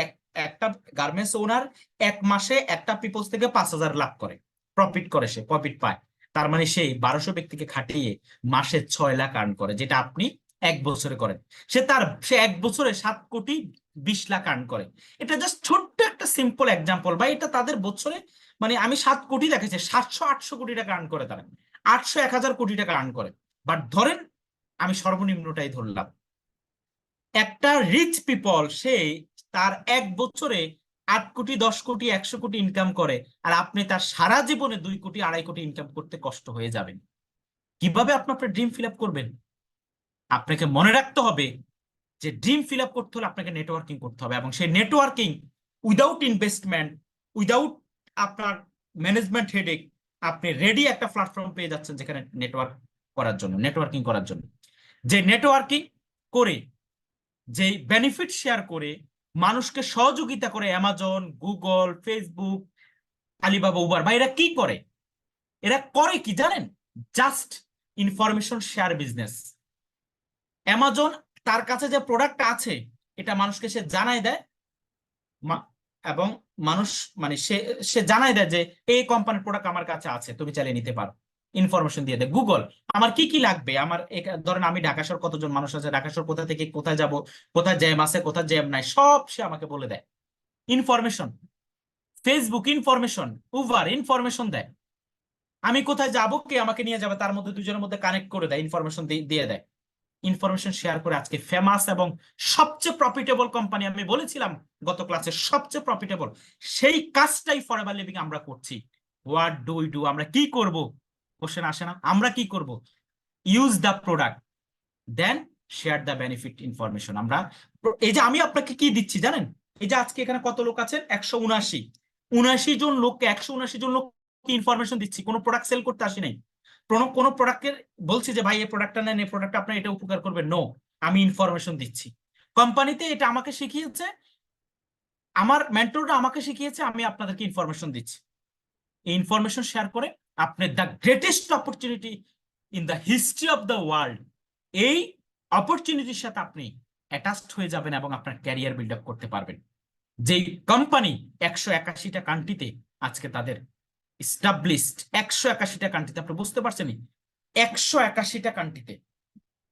একটা গার্মেন্টস ওনার 1 মাসে একটা পিপলস থেকে 5,000 লাভ করে, প্রফিট করে, সে প্রফিট পায়। তার মানে সেই 1200 ব্যক্তিকে খাটিয়ে মাসে 6 লাখ আর্ন করে, যেটা আপনি 1 বছরে করেন। সে 1 বছরে 7,20,00,000 আর্ন করে। এটা জাস্ট ছোট্ট একটা সিম্পল এক্সাম্পল, বা এটা তাদের বছরে, মানে আমি 7 কোটি দেখেছি, 700-800 কোটি টাকা আর্ন করে তারা, 800-1,000 কোটি টাকা আর্ন করে। বাট ধরেন আমি সর্বনিম্নটাই ধরলাম, একটা রিচ পিপল সে তার 1 বছরে 8 কোটি, 10 কোটি, 100 কোটি ইনকাম করে, আর আপনি তার সারা জীবনে 2 কোটি, 2.5 কোটি ইনকাম করতে কষ্ট হয়ে যাবেন। কিভাবে আপনি আপনার ড্রিম ফিল আপ করবেন? আপনাকে মনে রাখতে হবে যে ড্রিম ফিল আপ করতে হলে আপনাকে নেটওয়ার্কিং করতে হবে, এবং সেই নেটওয়ার্কিং উইদাউট ইনভেস্টমেন্ট, উইদাউট আপনার ম্যানেজমেন্ট হেডেক, আপনি রেডি একটা প্ল্যাটফর্ম পেয়ে যাচ্ছেন যেখানে নেটওয়ার্কিং করার জন্য, যে নেটওয়ার্কিং করে, যে বেনিফিট শেয়ার করে, মানুষকে সহযোগিতা করে, Amazon, Google, Facebook, Alibaba, Uber, বা এরা কি করে? এরা করে কি জানেন? Just information share business. Amazon তার কাছে যে প্রোডাক্ট আছে এটা মানুষকে সে জানাই দেয়, এবং মানুষ, মানে সে সে জানাই দেয় যে এই কোম্পানির প্রোডাক্ট আমার কাছে আছে, তুমি চালিয়ে নিতে পারো। ইনফরমেশন দিয়ে দেয়। গুগল আমার কি কি লাগবে, আমার ধরেন আমি ঢাকা শহর, কতজন মানুষ আছে ঢাকা শহর, কোথা থেকে কোথায় যাব, কোথায় জ্যাম আছে, কোথায় জ্যাম নাই, সব সে আমাকে বলে দেয়। Information. Facebook information, Uber information দেয়, আমি কোথায় যাব, কে আমাকে নিয়ে যাবে, তার মধ্যে দুজনের মধ্যে কানেক্ট করে দেয়, ইনফরমেশন দিয়ে দেয়। ইনফরমেশন শেয়ার করে আজকে ফেমাস এবং সবচেয়ে প্রফিটেবল কোম্পানি, আমি বলেছিলাম গত ক্লাসে, সবচেয়ে প্রফিটেবল। সেই কাজটাই ফরএভার লিভিং আমরা করছি। What do we do? আমরা কি করব? কোশ্চেন আসে না? আমরা কি করব? Use the product, then share the benefit information. আমরা এই যে আমি আপনাকে কি দিচ্ছি জানেন? এই যে আজকে এখানে কত লোক আছেন? 179। 79 জন লোককে, 179 জন লোককে ইনফরমেশন দিচ্ছি, কোনো প্রোডাক্ট সেল করতে আসি নাই। কোনো প্রোডাক্টের বলছি যে ভাই এই প্রোডাক্টটা নেন, এই প্রোডাক্ট আপনার এটা উপকার করবে, নো, আমি ইনফরমেশন দিচ্ছি। কোম্পানিতে এটা আমাকে শিখিয়েছে, আমার মেন্টররা আমাকে শিখিয়েছে, আমি আপনাদেরকে ইনফরমেশন দিচ্ছি। এই ইনফরমেশন শেয়ার করে আপনি the greatest opportunity in the history of the world, এই অপরচুনিটির সাথে আপনি অ্যাটাচড হয়ে যাবেন এবং আপনার ক্যারিয়ার বিল্ড আপ করতে পারবেন। যেই কোম্পানি 181টা কান্ট্রিতে আজকে তাদের এস্টাবলিশড, 181টা কান্ট্রিতে, আপনি বুঝতে পারছেন 181টা কান্ট্রিতে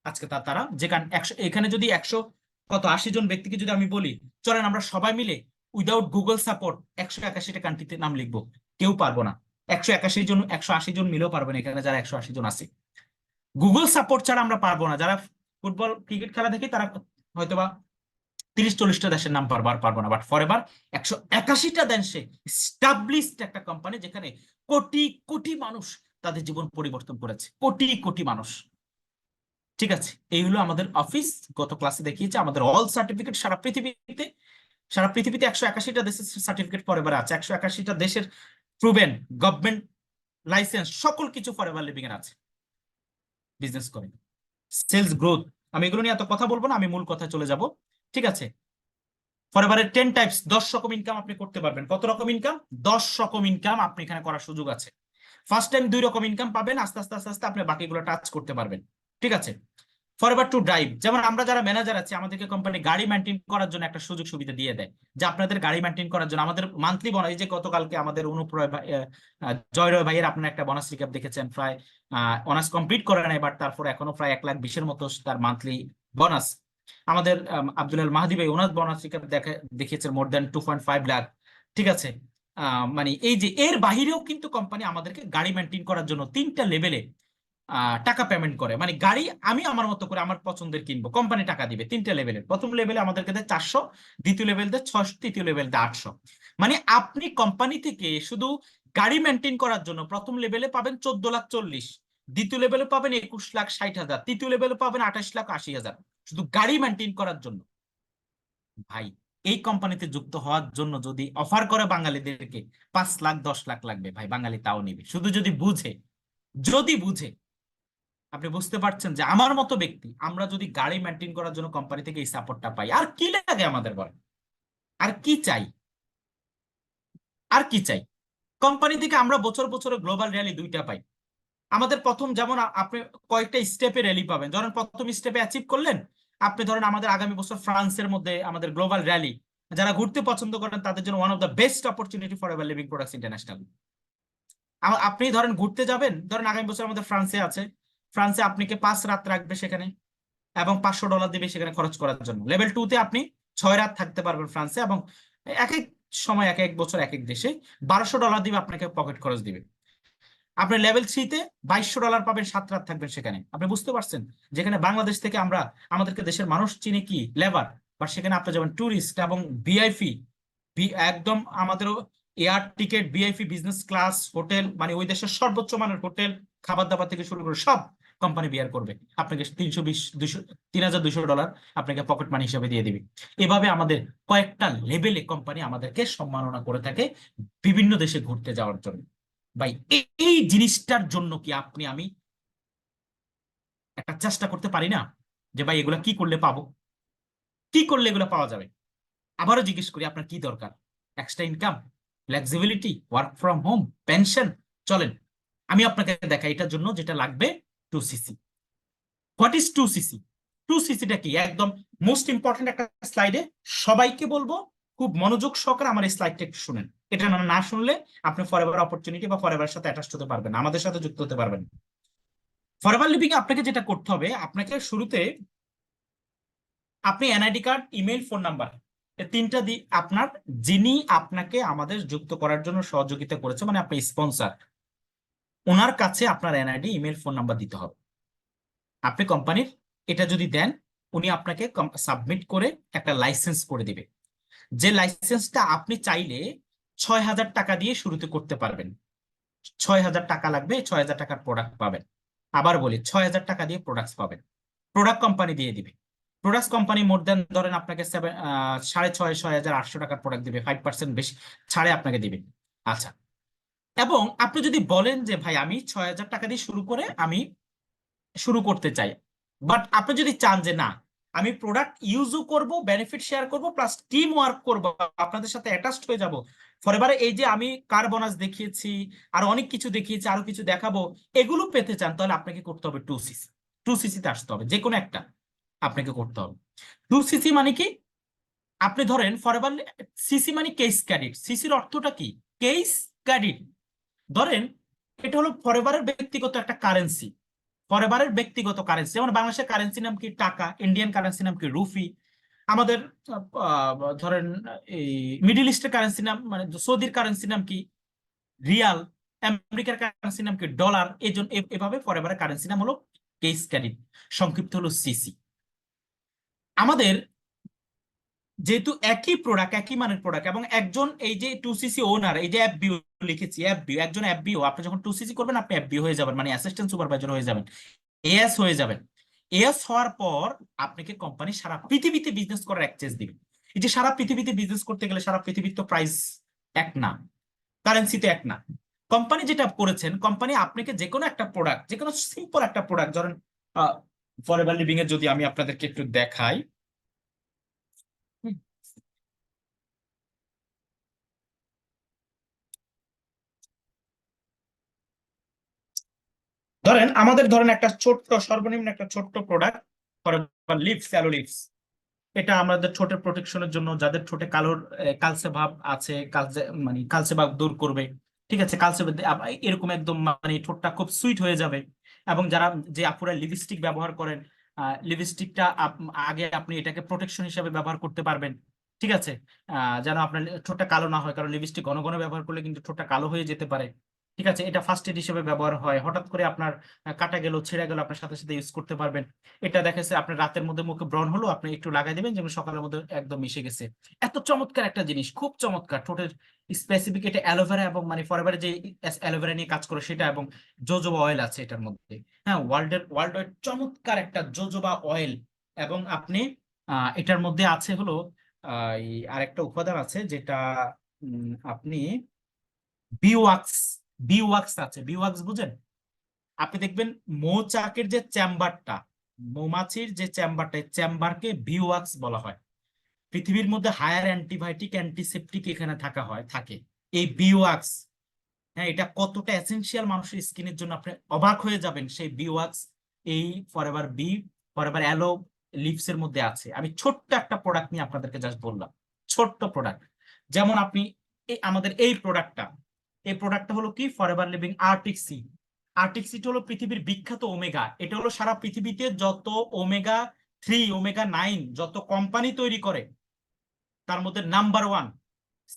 আজকে তারা যেখানে 100, এখানে যদি 80 জন ব্যক্তিকে যদি আমি বলি চলেন আমরা সবাই মিলে উইদাউট গুগল সাপোর্ট 181টা কান্ট্রিতে নাম লিখবো, কেউ পারবো না। 181 জন, 180 জন মিলেও পারবেন এখানে যারা 180 জন আছে। গুগল সাপোর্ট ছাড়া আমরা পারবো না। যারা ফুটবল ক্রিকেট খেলা দেখি তারা হয়তোবা 30-40টা দেশের নাম পারবো না, বাট ফরএভার 181টা দেশে এস্টাবলিশড একটা কোম্পানি যেখানে কোটি কোটি মানুষ তাদের জীবন পরিবর্তন করেছে, কোটি কোটি মানুষ। ঠিক আছে, এই হলো আমাদের অফিস। গত ক্লাসে দেখিয়েছে আমাদের অল সার্টিফিকেট সারা পৃথিবীতে 181টা দেশের সার্টিফিকেট ফরএভার আছে, 181টা দেশের প্রুভেন গভর্নমেন্ট লাইসেন্স সকল কিছু ফরএভার লিভিং এর আছে। বিজনেস করে সেলস গ্রোথ, আমি এগুলো নিয়ে এত কথা বলবো না, আমি মূল কথায় চলে যাব। ঠিক আছে, ফরএভারের 10 টাইপস, 10 রকম ইনকাম আপনি করতে পারবেন। কত রকম ইনকাম? 10 রকম ইনকাম আপনি এখানে করার সুযোগ আছে। ফার্স্ট টাইম 2 রকম ইনকাম পাবেন, আস্তে আস্তে আস্তে আস্তে আপনি বাকিগুলো টাচ করতে পারবেন। ঠিক আছে, ফরএভার টু ড্রাইভ, যেমন আমরা যারা ম্যানেজার আছি আমাদেরকে কোম্পানি গাড়ি মেনটেন করার জন্য একটা সুযোগ সুবিধা দিয়ে দেয়, যে আপনাদের গাড়ি মেনটেন করার জন্য আমাদের মান্থলি বোনাস, এই যে গতকালকে আমাদের অনুপ্রয় জয়রয় ভাইয়ের আপনার একটা বোনাস রিক্যাপ দেখেছেন, প্রায় অনার্স কমপ্লিট করে নাই, বাট তারপর এখনো প্রায় 1,20,000 মতো তার মান্থলি বোনাস। আমাদের আব্দুল মাহাদি ভাই ওনার বোনাস রিক্যাপ দেখিয়েছেন মোর দেন 2.5 লাখ। ঠিক আছে, মানে এই যে এর বাহিরেও কিন্তু কোম্পানি আমাদেরকে গাড়ি মেনটেন করার জন্য 3টা লেভেলে টাকা পেমেন্ট করে। মানে গাড়ি আমি আমার মতো করে আমার পছন্দের কিনবো, কোম্পানি টাকা দিবে 3টা লেভেলের। প্রথম লেভেলে আমাদেরকে দেয় 400, দ্বিতীয় লেভেল দেয় 600, তৃতীয় লেভেল দেয় 800। মানে আপনি কোম্পানি থেকে শুধু গাড়ি মেনটেন করার জন্য প্রথম লেভেলে পাবেন 14,40,000, দ্বিতীয় লেভেলে পাবেন 21,60,000, তৃতীয় লেভেলে পাবেন 28,80,000, শুধু গাড়ি মেনটেন করার জন্য। ভাই এই কোম্পানিতে যুক্ত হওয়ার জন্য যদি অফার করে বাঙালিদেরকে 5 লাখ 10 লাখ লাগবে, ভাই বাঙালি তাও নিবে, শুধু যদি বুঝে। আপনি বুঝতে পারছেন যে আমার মতো ব্যক্তি আমরা যদি গাড়ি মেনটেন করার জন্য কোম্পানি থেকে এই সাপোর্টটা পাই, আর কি লাগে আমাদের? বলেন আর কি চাই? আর কি চাই? কোম্পানি থেকে আমরা বছর বছরে গ্লোবাল র্যালি 2টা পাই। আমাদের প্রথম যেমন আপনি কয়েকটা স্টেপে র্যালি পাবেন, ধরেন প্রথম স্টেপে অ্যাচিভ করলেন আপনি, ধরেন আমাদের আগামী বছর ফ্রান্সের মধ্যে আমাদের গ্লোবাল র্যালি, যারা ঘুরতে পছন্দ করেন তাদের জন্য one of the best opportunity for ever living products international. আপনি ধরেন ঘুরতে যাবেন, ধরেন আগামী বছর আমাদের ফ্রান্সে আছে, ফ্রান্সে আপনাকে 5 রাত রাখবে সেখানে এবং $500 দিবে সেখানে খরচ করার জন্য। লেভেল 2-তে আপনি 6 রাত থাকতে পারবেন ফ্রান্সে, এবং এক এক সময় এক এক বছর এক এক দেশে $1,200 দিবে আপনাকে, পকেট খরচ দিবে। আপনি লেভেল 3-তে $2,200 পাবেন, 7 রাত থাকবেন সেখানে। আপনি বুঝতে পারছেন যেখানে বাংলাদেশ থেকে আমরা আমাদেরকে দেশের মানুষ চিনে কি লেবার, বা সেখানে আপনি যাবেন ট্যুরিস্ট এবং ভিআইপি, একদম আমাদেরও air ticket, VIP, business class, hotel, মানে ওই দেশের সর্বোচ্চ মানের হোটেল, খাবার দাবার থেকে শুরু করে সব কোম্পানি বিয়ার করবে আপনাকে। 3,200 $3,200 আপনাকে পকেট মানি হিসেবে দিয়ে দিবে। এভাবে আমাদের কয়েকটা লেভেলে কোম্পানি আমাদেরকে সম্মাননা করে থাকে বিভিন্ন দেশে ঘুরতে যাওয়ার জন্য। ভাই এই জিনিসটার জন্য কি আপনি আমি একটা চেষ্টা করতে পারি না যে ভাই এগুলা কি করলে পাবো, কি করলে এগুলো পাওয়া যাবে? আবারও জিজ্ঞেস করি, আপনার কি দরকার? Extra income, flexibility, work from home, pension? চলেন আমি আপনাকে দেখাই এটার জন্য যেটা লাগবে। 2cc। What is 2cc? 2cc-টা কি? একদম মোস্ট ইম্পর্টেন্ট একটা স্লাইডে সবাইকে বলবো, খুব মনোযোগ সহকারে আমার এই স্লাইডটা একটু শুনেন। এটা না শুনলে আপনি ফরএভার অপরচুনিটি বা ফরএভার সাথে অ্যাটাচ হতে পারবেন না, আমাদের সাথে যুক্ত হতে পারবেন। ফরএভার লিভিং আপনাকে যেটা করতে হবে, আপনাকে শুরুতে আপনি NID card, email, phone number, এই 3টা দিয়ে আপনার, যিনি আপনাকে আমাদের যুক্ত করার জন্য সহযোগিতা করেছে, মানে আপনি স্পন্সর, ওনার কাছে আপনার এনআইডি, ইমেল, ফোন নাম্বার দিতে হবে। আপনি কোম্পানির এটা যদি দেন, উনি আপনাকে সাবমিট করে একটা লাইসেন্স করে দিবে, যে লাইসেন্সটা আপনি চাইলে 6,000 টাকা দিয়ে শুরুতে করতে পারবেন। 6,000 টাকা লাগবে, 6,000 টাকার প্রোডাক্ট পাবেন। আবার বলি 6,000 টাকা দিয়ে প্রোডাক্ট পাবেন, প্রোডাক্ট কোম্পানি দিয়ে দিবে। প্রোডাক্টস কোম্পানি মোর দেন ধরেন আপনাকে 6,500 টাকার প্রোডাক্ট দিবে, 5% বেশি ছাড়ে আপনাকে দিবে। আচ্ছা, এবং আপনি যদি বলেন যে ভাই আমি 6,000 টাকা দিয়ে শুরু করে আমি শুরু করতে চাই, বাট আপনি যদি চান যে না আমি প্রোডাক্ট ইউজও করব, বেনিফিট শেয়ার করব, প্লাস টিম ওয়ার্ক করব, আপনাদের সাথে অ্যাটাচড হয়ে যাব ফরএভারে, এই যে আমি কার বোনাস দেখিয়েছি আর অনেক কিছু দেখিয়েছি, আরো কিছু দেখাবো, এগুলো পেতে চান, তাহলে আপনাকে করতে হবে 2cc। 2cc তে আসতে হবে, যে কোনো একটা আপনাকে করতে হবে। 2cc মানে কি? আপনি ধরেন ফরএভার, সিসি মানে কেস ক্রেডিট। সিসির অর্থটা কি? Case credit. ধরেন এটা হলো ফরএভারের ব্যক্তিগত একটা কারেন্সি, ফরএভারের ব্যক্তিগত কারেন্সি। যেমন বাংলাদেশের কারেন্সি নাম কি? টাকা। ইন্ডিয়ান কারেন্সি নাম কি? রুপি। আমাদের ধরেন এই মিডিল ইস্টের কারেন্সি নাম, মানে সৌদির কারেন্সি নাম কি? রিয়াল। আমেরিকার কারেন্সি নাম কি? ডলার। এই জন্য এভাবে ফরএভারের কারেন্সি নাম হলো কেস ক্রেডিট, সংক্ষিপ্ত হলো সিসি। আমাদের যেহেতু একই প্রোডাক্ট, একই মানের প্রোডাক্ট, এবং একজন এই যে 2cc ওনার, এই যে এফবিও লিখেছি, এফবিও, একজন এফবিও, আপনি যখন 2cc করবেন আপনি এফবিও হয়ে যাবেন, মানে অ্যাসিস্ট্যান্ট সুপারভাইজার হয়ে যাবেন, এএস হয়ে যাবেন। এএস হওয়ার পর আপনাকে কোম্পানি সারা পৃথিবীতে বিজনেস করার অ্যাক্সেস দিবে। এই যে সারা পৃথিবীতে বিজনেস করতে গেলে সারা পৃথিবীর তো প্রাইস এক না, কারেন্সি তো এক না। কোম্পানি যেটা করেছেন, কোম্পানি আপনাকে যে কোনো একটা প্রোডাক্ট, যে কোনো সিম্পল একটা প্রোডাক্ট, ধরেন ফরএভার লিভিং এর যদি আমি আপনাদেরকে একটু দেখাই, ধরেন আমাদের ধরেন একটা ছোট্ট, সর্বনিম্ন একটা ছোট্ট product Forever Lips, Aloe Lips. এটা আমাদের ঠোঁটের প্রোটেকশনের জন্য, যাদের ঠোঁটে কালোর কালচে ভাব আছে, কালচে মানে কালচে ভাব দূর করবে। ঠিক আছে, কালচে এরকম একদম মানে ঠোঁটটা খুব সুইট হয়ে যাবে। এবং যারা, যে আপুরা লিপস্টিক ব্যবহার করেন, লিপস্টিকটা আগে আপনি এটাকে প্রোটেকশন হিসেবে ব্যবহার করতে পারবেন। ঠিক আছে, যেন আপনার ঠোঁটটা কালো না হয়, কারণ লিপস্টিক ঘন ঘন ব্যবহার করলে কিন্তু ঠোঁটটা কালো হয়ে যেতে পারে। ঠিক আছে, এটা ফার্স্ট এড হিসেবে ব্যবহার হয়, হঠাৎ করে আপনার কাটা গেল, ছেঁড়া গেল, আপনার সাথে সাথে ইউজ করতে পারবেন। এটা দেখা যাচ্ছে আপনার রাতের মধ্যে মুখে ব্রণ হলো, আপনি একটু লাগাই দেবেন, যেমন সকালের মধ্যে একদম মিশে গেছে। এত চমৎকার একটা জিনিস, খুব চমৎকার। ঠোঁটের স্পেসিফিক এটা অ্যালোভেরা, এবং মানে ফরএভারে যে অ্যালোভেরা নিয়ে কাজ করে সেটা, এবং জোজোবা অয়েল আছে এটার মধ্যে। হ্যাঁ, ওয়ার্ল্ড ওয়াইড চমৎকার একটা জোজোবা অয়েল। এবং আপনি এটার মধ্যে আছে হলো এই আরেকটা উপাদান আছে যেটা আপনি বিওয়াক্স, বিওয়াক্স আছে, বিওয়াক্স বুঝেন? আপনি দেখবেন মৌচাকের যে চেম্বারটা, মৌমাছির যে চেম্বারটা, চেম্বারকে বিওয়াক্স বলা হয়। পৃথিবীর মধ্যে হায়ার অ্যান্টিবায়োটিক, অ্যান্টিসেপটিক এখানে থাকে এই বিওয়াক্স। হ্যাঁ, এটা কতটা এসেনশিয়াল মানুষের স্কিনের জন্য আপনি অবাক হয়ে যাবেন। সেই বিওয়াক্স এই ফরএভার অ্যালো লিভস এর মধ্যে আছে। আমি ছোট্ট একটা প্রোডাক্ট নিয়ে আপনাদেরকে জাস্ট বললাম, ছোট্ট প্রোডাক্ট। যেমন আপনি আমাদের এই প্রোডাক্টটা হলো কি? Forever Living Arctic Sea. Arctic সিটা হলো পৃথিবীর বিখ্যাত ওমেগা। এটা হলো সারা পৃথিবীতে যত ওমেগা 3, ওমেগা 9 যত কোম্পানি তৈরি করে, তার মধ্যে নাম্বার 1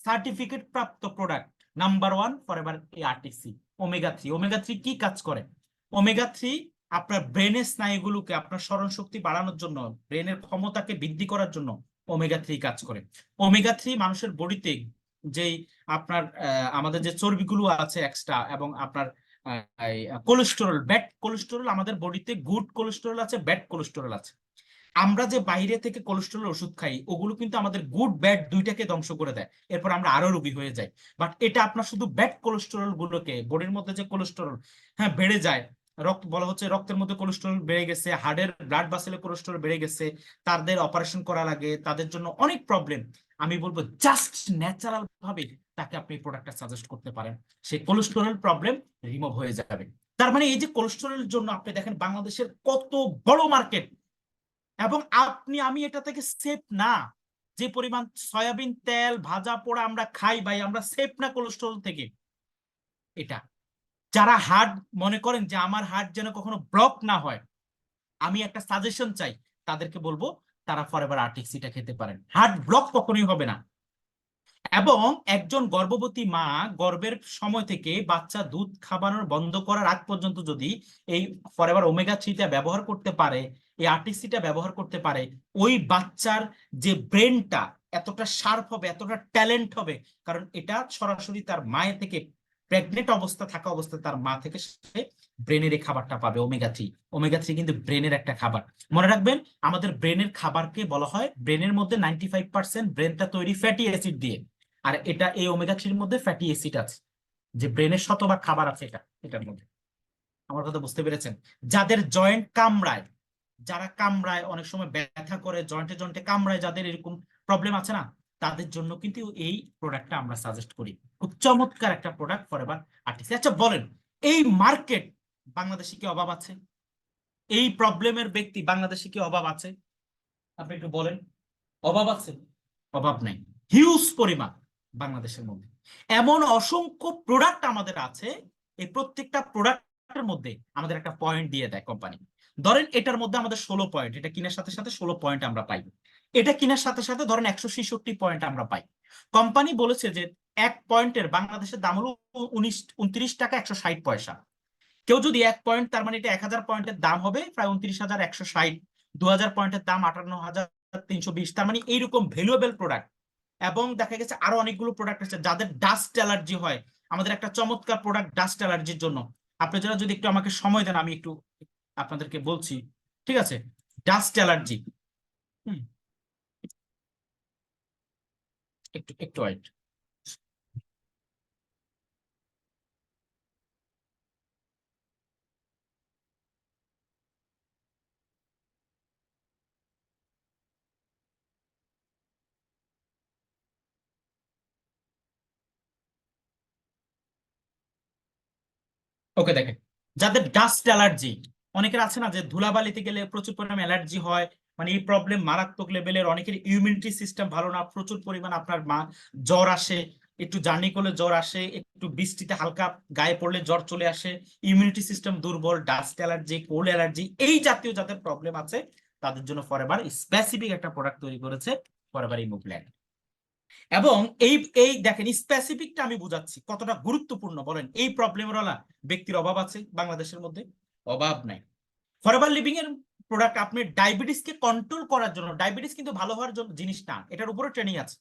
সার্টিফিকেট প্রাপ্ত প্রোডাক্ট, নাম্বার 1 ফরএভার এই আরটিসি। ওমেগা 3, ওমেগা 3 কি কাজ করে? ওমেগা 3 আপনার ব্রেনের স্নায়ুগুলোকে, আপনার স্মরণ শক্তি বাড়ানোর জন্য, ব্রেনের ক্ষমতাকে বৃদ্ধি করার জন্য ওমেগা 3 কাজ করে। ওমেগা 3 মানুষের বডিতে যেই আপনার আমাদের যে চর্বিগুলো আছে এক্সট্রা, এবং আপনার কোলেস্টেরল, ব্যাড কোলেস্টেরল, আমাদের বডিতে গুড কোলেস্টেরল আছে, ব্যাড কোলেস্টেরল আছে। আমরা যে বাইরে থেকে কোলেস্টেরল ওষুধ খাই, ওগুলো কিন্তু আমাদের গুড ব্যাড দুইটাকে ধ্বংস করে দেয়, এরপর আমরা আরো রোগী হয়ে যাই। বাট এটা আপনার শুধু ব্যাড কোলেস্টেরল গুলোকে, বডির মধ্যে যে কোলেস্টেরল হ্যাঁ বেড়ে যায়, রক্ত বলা হচ্ছে রক্তের মধ্যে কোলেস্টেরল বেড়ে গেছে, হার্টের ব্লাড ভাসেলে কোলেস্টেরল বেড়ে গেছে, তাদের অপারেশন করা লাগে, তাদের জন্য অনেক প্রবলেম। আমি বলবো জাস্ট ন্যাচারাল ভাবে তাকে আপনি প্রোডাক্টটা সাজেস্ট করতে পারেন, সেই কোলেস্টেরল প্রবলেম রিমুভ হয়ে যাবে। তার মানে এই যে কোলেস্টেরলের জন্য আপনি দেখেন বাংলাদেশের কত বড় মার্কেট, এবং আমি এটা থেকে সেফ না। যে পরিমাণ সয়াবিন তেল ভাজা পোড়া আমরা খাই ভাই, আমরা সেফ না কোলেস্ট্রল থেকে। এটা যারা হার্ট মনে করেন যে আমার হার্ট যেন কখনো ব্লক না হয়, আমি একটা সাজেশন চাই, তাদেরকে বলবো তারা ফরএভার আর্টিক্সিটা খেতে পারেন, হার্ট ব্লক কখনোই হবে না। এবং একজন গর্ভবতী মা গর্ভের সময় থেকে বাচ্চা দুধ খাওয়ানোর বন্ধ করার আগ পর্যন্ত যদি এই ফরএভার ওমেগা 3টা ব্যবহার করতে পারে, এই আরটিসিটা ব্যবহার করতে পারে, ওই বাচ্চার যে ব্রেনটা এতটা শার্প হবে, এতটা ট্যালেন্ট হবে, কারণ এটা সরাসরি তার মায়ের থেকে প্রেগনেন্ট অবস্থা থাকা অবস্থায় তার মা থেকে সে ব্রেনের এই খাবারটা পাবে ওমেগা 3। ওমেগা 3 কিন্তু ব্রেনের একটা খাবার। মনে রাখবেন আমাদের ব্রেনের খাবারকে বলা হয়, ব্রেনের মধ্যে 95% ব্রেনটা তৈরি ফ্যাটি অ্যাসিড দিয়ে, আর এটা এই ওমেগা 3 মধ্যে ফ্যাটি অ্যাসিড আছে, যে ব্রেনের শতভাগ খাবার আছে এটার মধ্যে। আমার কথা বুঝতে পেরেছেন? যাদের জয়েন্ট কামড়ায়, যারা কামড়ায় অনেক সময় ব্যথা করে, জয়েন্টে জয়েন্টে কামড়ায়, যাদের এরকম প্রবলেম আছে না, তাদের জন্য কিন্তু এই প্রোডাক্টটা আমরা সাজেস্ট করি। খুব চমৎকার একটা প্রোডাক্ট ফরএভার আরটিসি। আচ্ছা বলেন, এই মার্কেট বাংলাদেশে কি অভাব আছে? এই প্রবলেমের ব্যক্তি বাংলাদেশে কি অভাব আছে? আপনি একটু বলেন। অভাব আছে? অভাব নাই, হিউজ পরিমাণ বাংলাদেশের মধ্যে। এমন অসংখ্য প্রোডাক্ট আমাদের আছে, এই প্রত্যেকটা প্রোডাক্টের মধ্যে আমাদের একটা পয়েন্ট দিয়ে দেয় কোম্পানি। ধরেন এটার মধ্যে আমাদের 16 পয়েন্ট, এটা কেনার সাথে সাথে 16 পয়েন্ট আমরা পাই। এটা কেনার সাথে সাথে ধরেন 166 পয়েন্ট আমরা পাই। কোম্পানি বলেছে যে এক পয়েন্টের বাংলাদেশের দাম হলো 29 টাকা 160 পয়সা। কেউ যদি 1 পয়েন্ট, তার মানে এটা 1000 পয়েন্টের দাম হবে প্রায় 29,160। 2000 পয়েন্টের দাম 58,320, তার মানে এইরকম ভ্যালুয়েবল প্রোডাক্ট। এবং দেখা গেছে আরো অনেকগুলো প্রোডাক্ট আছে যাদের ডাস্ট অ্যালার্জি হয়। আমাদের একটা চমৎকার প্রোডাক্ট ডাস্ট অ্যালার্জির জন্য, আপনারা যদি একটু আমাকে সময় দেন আমি একটু আপনাদেরকে বলছি, ঠিক আছে? ডাস্ট অ্যালার্জি, একটু একটু ওয়েট। ওকে, দেখেন, যাদের ডাস্ট অ্যালার্জি, অনেকের আছে না যে ধুলাবালিতে গেলে প্রচুর পরিমাণে অ্যালার্জি হয়, মানে এই প্রবলেম মারাত্মক লেভেলের। অনেকের ইমিউনিটি সিস্টেম ভালো না, প্রচুর পরিমাণ আপনার জ্বর আসে, একটু জার্নি করলে জ্বর আসে, একটু বৃষ্টিতে হালকা গায়ে পড়লে জ্বর চলে আসে, ইমিউনিটি সিস্টেম দুর্বল, ডাস্ট অ্যালার্জি, কোল্ড অ্যালার্জি, এই জাতীয় যাদের প্রবলেম আছে তাদের জন্য ফরএভার স্পেসিফিক একটা প্রোডাক্ট তৈরি করেছে, ফরএভার ইমোপ্ল্যান। এবং এই এই দেখেন স্পেসিফিকটা আমি বুঝাচ্ছি কতটা গুরুত্বপূর্ণ। বলেন এই প্রবলেমের ব্যক্তির অভাব আছে বাংলাদেশের মধ্যে? অভাব নাই। ফরএভার লিভিং এর প্রোডাক্ট আপনি ডায়াবেটিসকে কন্ট্রোল করার জন্য, ডায়াবেটিস কিন্তু ভালো হওয়ার জন্য জিনিস না, এটার উপরে ট্রেনিং আছে।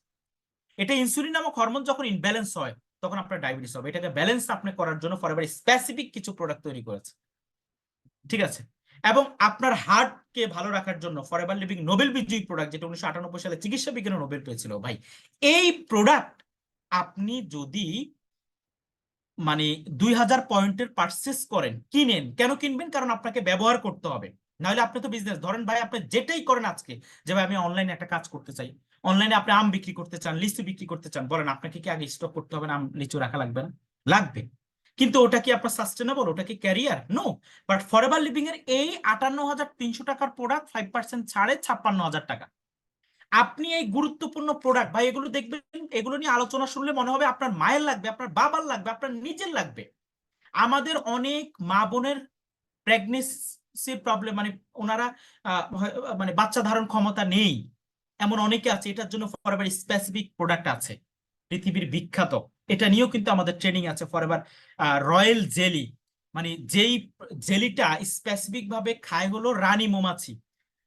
এটা ইনসুলিন নামক হরমোন যখন ইনব্যালেন্স হয় তখন আপনার ডায়াবেটিস হবে। এটাকে ব্যালেন্স আপনি করার জন্য ফরএভার স্পেসিফিক কিছু প্রোডাক্ট তৈরি করেছে, ঠিক আছে? এবং আপনার হার্টকে ভালো রাখার জন্য ফরএভার লিভিং নোবেল বিজয়ী প্রোডাক্ট, যেটা 1998 সালে চিকিৎসা বিজ্ঞানে নোবেল পেয়েছিল ভাই। এই প্রোডাক্ট আপনি যদি মানে 2000 পয়েন্টের পারচেস করেন, কিনেন, কেন কিনবেন? কারণ আপনাকে ব্যবহার করতে হবে, নাহলে আপনি তো বিজনেস, ধরেন ভাই আপনি যেটাই করেন আজকে, যে ভাই আমি অনলাইনে একটা কাজ করতে চাই, অনলাইনে আপনি আম বিক্রি করতে চান, লিচু বিক্রি করতে চান, বলেন আপনাকে কি আগে স্টক করতে হবে না? আম লিচু রাখা লাগবে না? লাগবে। কিন্তু ওটা কি আপনার সাস্টেনেবল? ওটা কি career? No. But Forever Living এর এই 58,300 টাকার প্রোডাক্ট 5% ছাড়ে 56,000 টাকা। আপনি এই গুরুত্বপূর্ণ প্রোডাক্ট ভাই, এগুলো দেখবেন, এগুলো নিয়ে আলোচনা শুনলে মনে হবে আপনার মায়ের লাগবে, আপনার বাবার লাগবে, আপনার নিজের লাগবে। আমাদের অনেক মা বোনের প্রেগনেন্সির প্রবলেম, মানে ওনারা মানে বাচ্চা ধারণ ক্ষমতা নেই, এমন অনেকে আছে। এটার জন্য ফরএভার স্পেসিফিক প্রোডাক্ট আছে, পৃথিবীর বিখ্যাত। এটা নিয়েও কিন্তু আমাদের ট্রেনিং আছে ফরএভার রয়্যাল জেলি, মানে যেই জেলিটা স্পেসিফিক ভাবে খায় হলো রানী মৌমাছি,